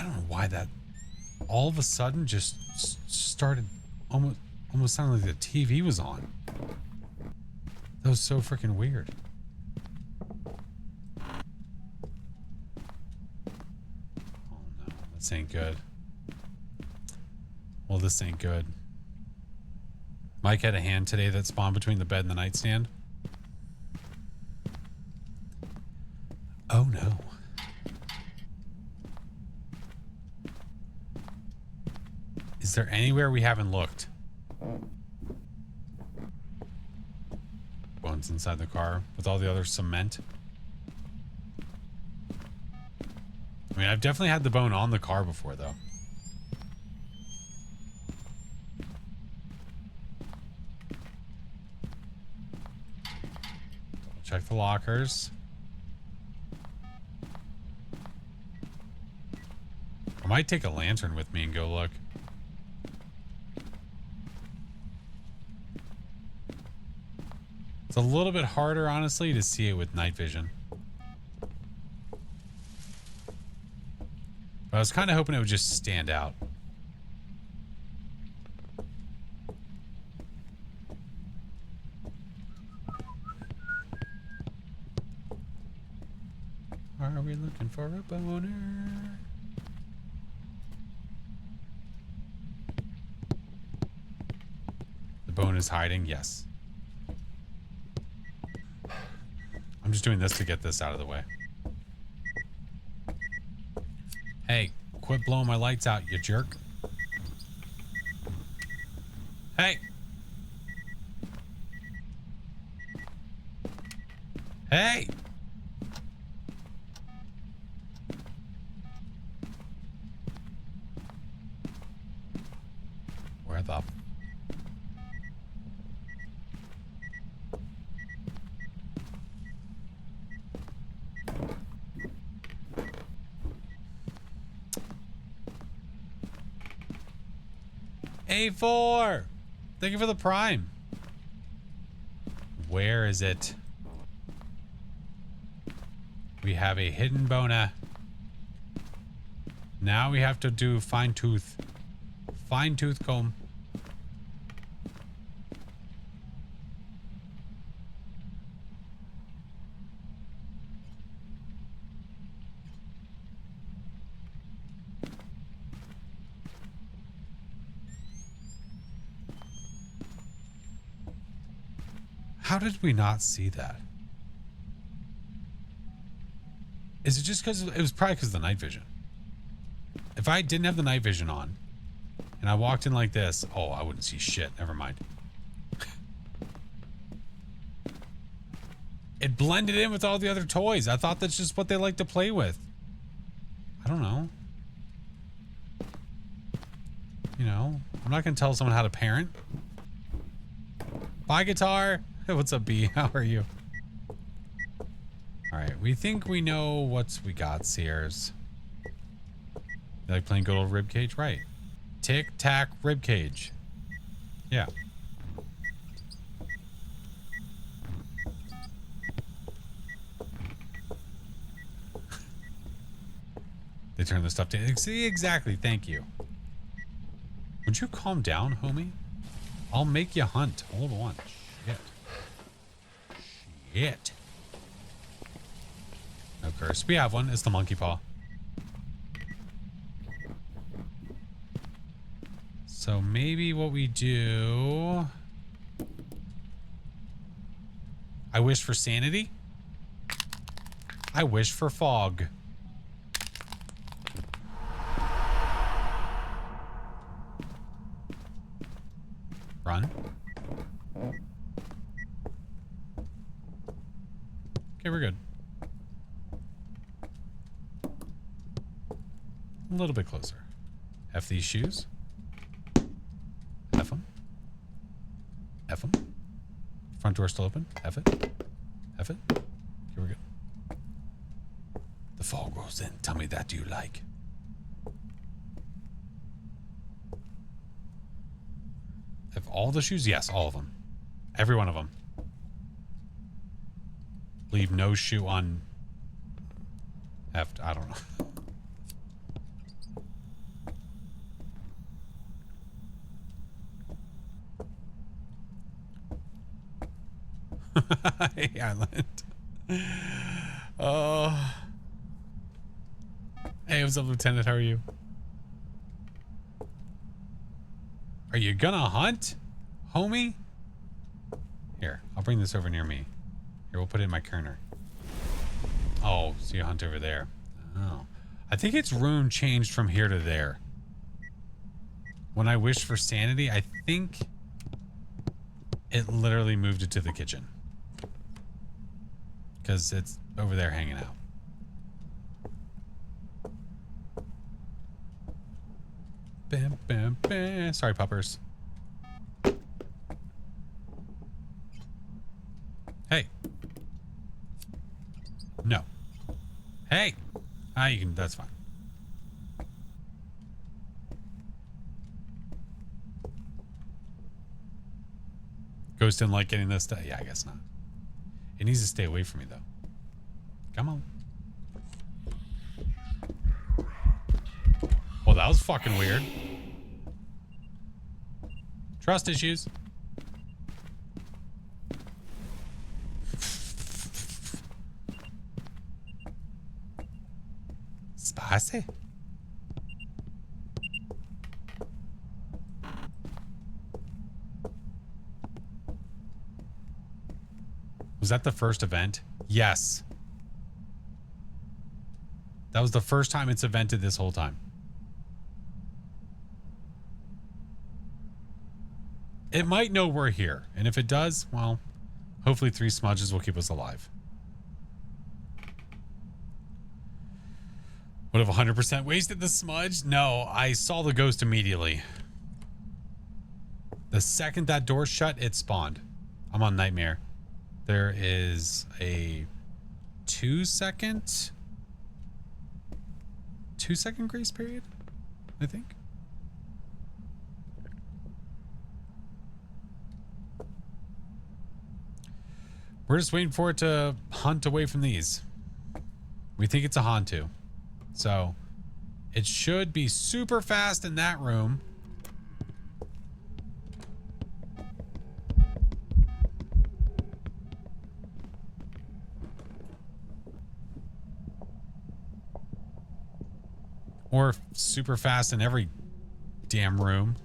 don't know why that all of a sudden just started almost sounded like the TV was on. That was so freaking weird. Oh no, this ain't good. Well, this ain't good. Mike had a hand today that spawned between the bed and the nightstand. Oh no. Is there anywhere we haven't looked? Bones inside the car with all the other cement. I mean, I've definitely had the bone on the car before, though. Check the lockers. I might take a lantern with me and go look. It's a little bit harder, honestly, to see it with night vision. But I was kind of hoping it would just stand out. Are we looking for a boner? The bone is hiding, yes. I'm just doing this to get this out of the way. Hey, quit blowing my lights out, you jerk. Hey! Hey! Where the... A4! Thank you for the prime. Where is it? We have a hidden bona. Now we have to do fine tooth. Fine tooth comb. How did we not see that? Is it just because it was probably because of the night vision? If I didn't have the night vision on and I walked in like this, oh, I wouldn't see shit. Never mind. It blended in with all the other toys. I thought that's just what they like to play with. I don't know. You know, I'm not going to tell someone how to parent. Bye, guitar. Hey, what's up, B? How are you? All right, we think we know what's we got, Sears. You like playing good old ribcage? Right. Tic-tac ribcage. Yeah. They turn the stuff down. See, exactly. Thank you. Would you calm down, homie? I'll make you hunt. Hold on. Shit. Shit. No curse. We have one. It's the monkey paw. So maybe what we do... I wish for sanity. I wish for fog. Run. Okay, we're good. A little bit closer. F these shoes. F them. F them. Front door still open. F it. F it. Okay, we're good. The The fog rolls in. Tell me that you like. Have all the shoes? Yes, all of them. Every one of them. Leave no shoe on... I don't know. Hey, Island. Oh. Hey, what's up, Lieutenant? How are you? Are you gonna hunt, homie? Here, I'll bring this over near me. Here, we'll put it in my kerner. Oh, so you hunt over there. Oh. I think its room changed from here to there. When I wished for sanity, I think it literally moved it to the kitchen. Because it's over there hanging out. Bam, bam, bam. Sorry, puppers. Hey. No. Hey. Ah, you can, that's fine. Ghost didn't like getting this stuff. Yeah, I guess not. It needs to stay away from me, though. Come on. Well, that was fucking weird. Trust issues. Spicy. Was that the first event? Yes. That was the first time it's evented this whole time. It might know we're here. And if it does, well, hopefully 3 smudges will keep us alive. Would have 100% wasted the smudge? No, I saw the ghost immediately. The second that door shut, it spawned. I'm on Nightmare. There is a 2-second grace period, I think. We're just waiting for it to hunt away from these. We think it's a Hantu. So it should be super fast in that room. Or super fast in every damn room.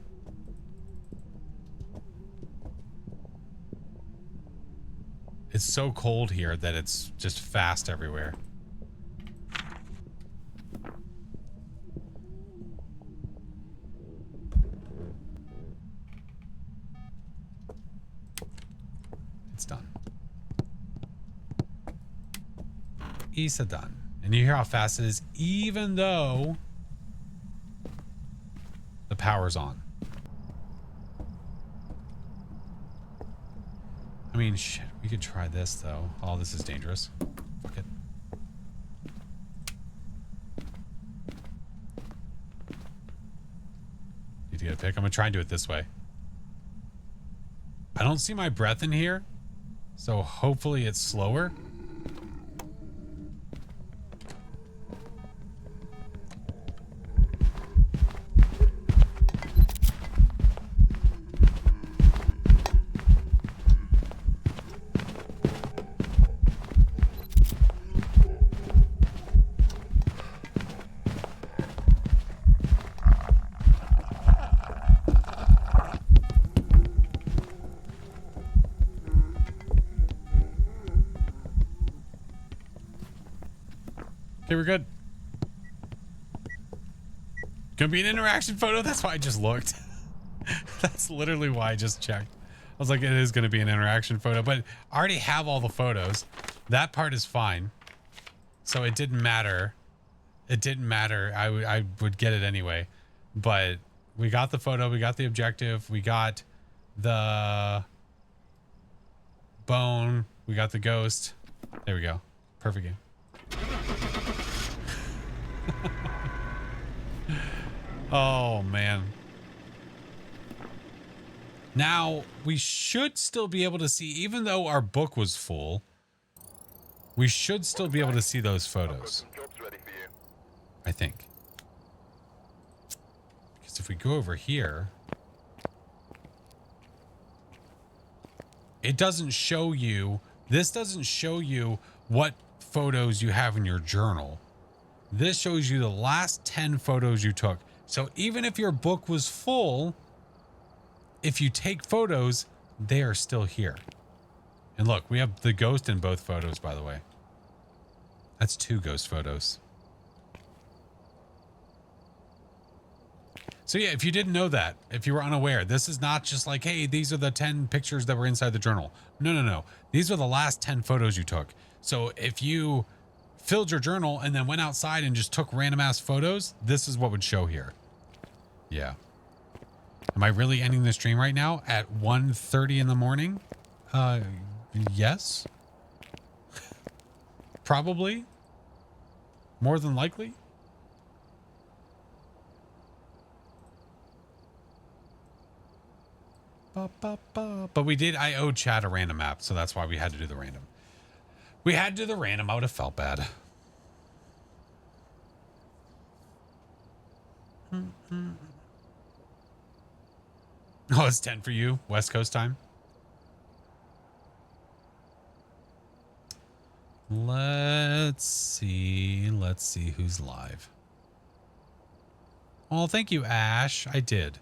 It's so cold here that it's just fast everywhere. It's done. Issa done. And you hear how fast it is, even though the power's on. I mean, shit, we could try this, though. Oh, this is dangerous. Fuck it. Need to get a pick. I'm gonna try and do it this way. I don't see my breath in here, so hopefully it's slower. Okay, we're good. Gonna be an interaction photo? That's why I just looked. That's literally why I just checked. I was like, it is gonna be an interaction photo, but I already have all the photos. That part is fine. So it didn't matter. It didn't matter. I would get it anyway. But we got the photo, we got the objective, we got the bone, we got the ghost. There we go. Perfect game. Oh, man. Now, we should still be able to see, even though our book was full, we should still be able to see those photos. Jobs ready for you. I think. Because if we go over here, it doesn't show you, this doesn't show you what photos you have in your journal. This shows you the last 10 photos you took. So even if your book was full, if you take photos, they are still here. And look, we have the ghost in both photos, by the way. That's 2 ghost photos. So yeah, if you didn't know that, if you were unaware, this is not just like, hey, these are the 10 pictures that were inside the journal. No, no, no. These are the last 10 photos you took. So if you filled your journal and then went outside and just took random ass photos, this is what would show here. Yeah. Am I really ending the stream right now at 1:30 in the morning? Yes. Probably. More than likely. But we did, I owe chat a random map, so that's why we had to do the random. We had to do the random. I would have felt bad. Oh, it's 10 for you, West Coast time. Let's see who's live. Oh, thank you, Ash. I did.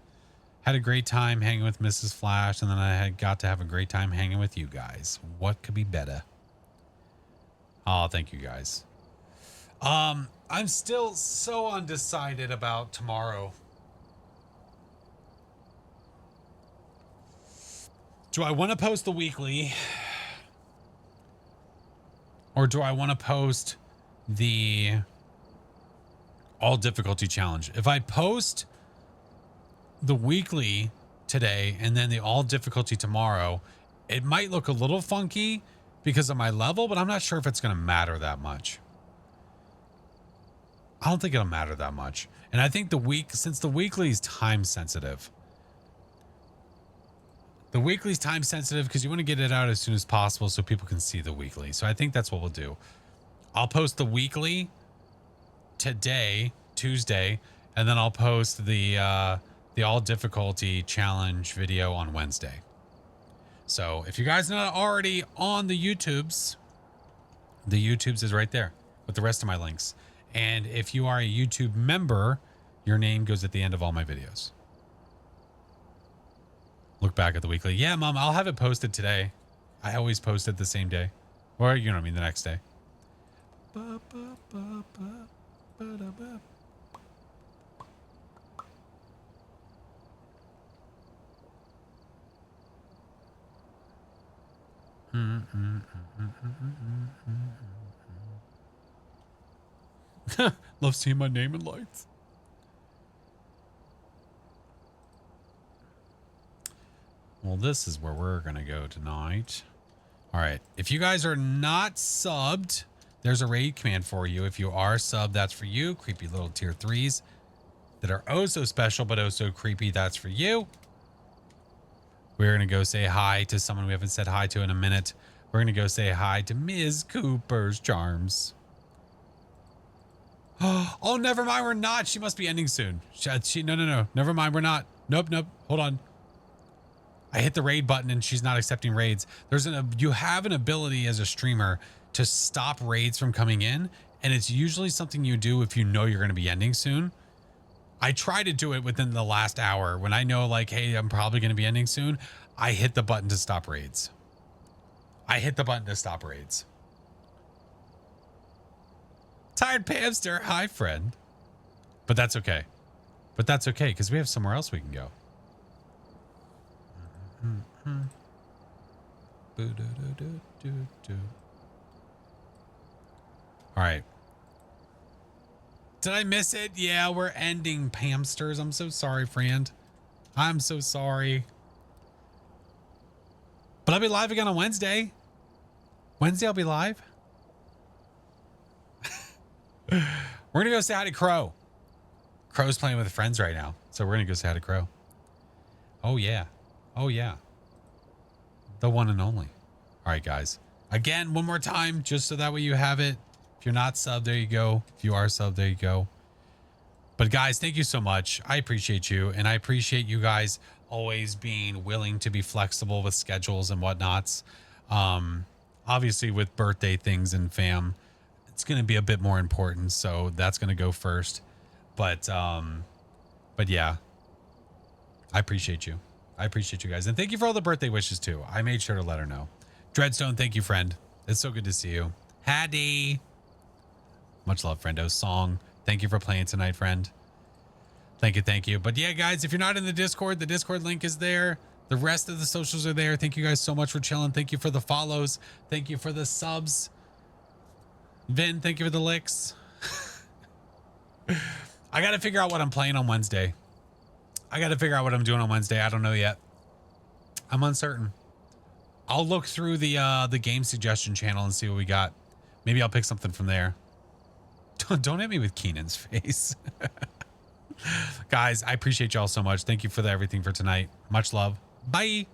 Had a great time hanging with Mrs. Flash, and then I got to have a great time hanging with you guys. What could be better? Oh, thank you guys. I'm still so undecided about tomorrow. Do I want to post the weekly? Or do I want to post the all difficulty challenge? If I post the weekly today and then the all difficulty tomorrow, it might look a little funky because of my level, but I'm not sure if it's going to matter that much. I don't think it'll matter that much. And I think since the weekly is time sensitive, the weekly's time sensitive because you want to get it out as soon as possible so people can see the weekly. So I think that's what we'll do. I'll post the weekly today, Tuesday, and then I'll post the all difficulty challenge video on Wednesday. So if you guys are not already on the YouTubes is right there with the rest of my links. And if you are a YouTube member, your name goes at the end of all my videos. Look back at the weekly. Yeah, Mom, I'll have it posted today. I always post it the same day. Or, you know what I mean, the next day. Love seeing my name in lights. Well, this is where we're going to go tonight. All right. If you guys are not subbed, there's a raid command for you. If you are subbed, that's for you. Creepy little tier 3s that are oh so special, but oh so creepy. That's for you. We're going to go say hi to someone we haven't said hi to in a minute. We're going to go say hi to Ms. Cooper's Charms. Oh, never mind. We're not. She must be ending soon. No. Never mind. We're not. Nope. Hold on. I hit the raid button and she's not accepting raids. You have an ability as a streamer to stop raids from coming in. And it's usually something you do if you know you're going to be ending soon. I try to do it within the last hour when I know like, hey, I'm probably going to be ending soon. I hit the button to stop raids. Tired Pamster. Hi, friend. But that's okay. Because we have somewhere else we can go. All right. Did I miss it? Yeah, we're ending Pamsters. I'm so sorry, friend. I'm so sorry. But I'll be live again on Wednesday. Wednesday I'll be live. We're We're going to go say hi to Crow. Crow's playing with friends right now. So we're going to go say hi to Crow. Oh, yeah. Oh, yeah. The one and only. All right, guys. Again, one more time, just so that way you have it. If you're not subbed, there you go. If you are subbed, there you go. But guys, thank you so much. I appreciate you. And I appreciate you guys always being willing to be flexible with schedules and whatnots. Obviously, with birthday things and fam, it's going to be a bit more important. So that's going to go first. But yeah, I appreciate you. I appreciate you guys. And thank you for all the birthday wishes too. I made sure to let her know. Dreadstone, thank you, friend. It's so good to see you. Hattie. Much love, friendo. Song, thank you for playing tonight, friend. Thank you, thank you. But yeah, guys, if you're not in the Discord link is there. The rest of the socials are there. Thank you guys so much for chilling. Thank you for the follows. Thank you for the subs. Vin, thank you for the licks. I got to figure out what I'm playing on Wednesday. I got to figure out what I'm doing on Wednesday. I don't know yet. I'm uncertain. I'll look through the game suggestion channel and see what we got. Maybe I'll pick something from there. Don't hit me with Keenan's face. Guys, I appreciate y'all so much. Thank you for everything for tonight. Much love. Bye.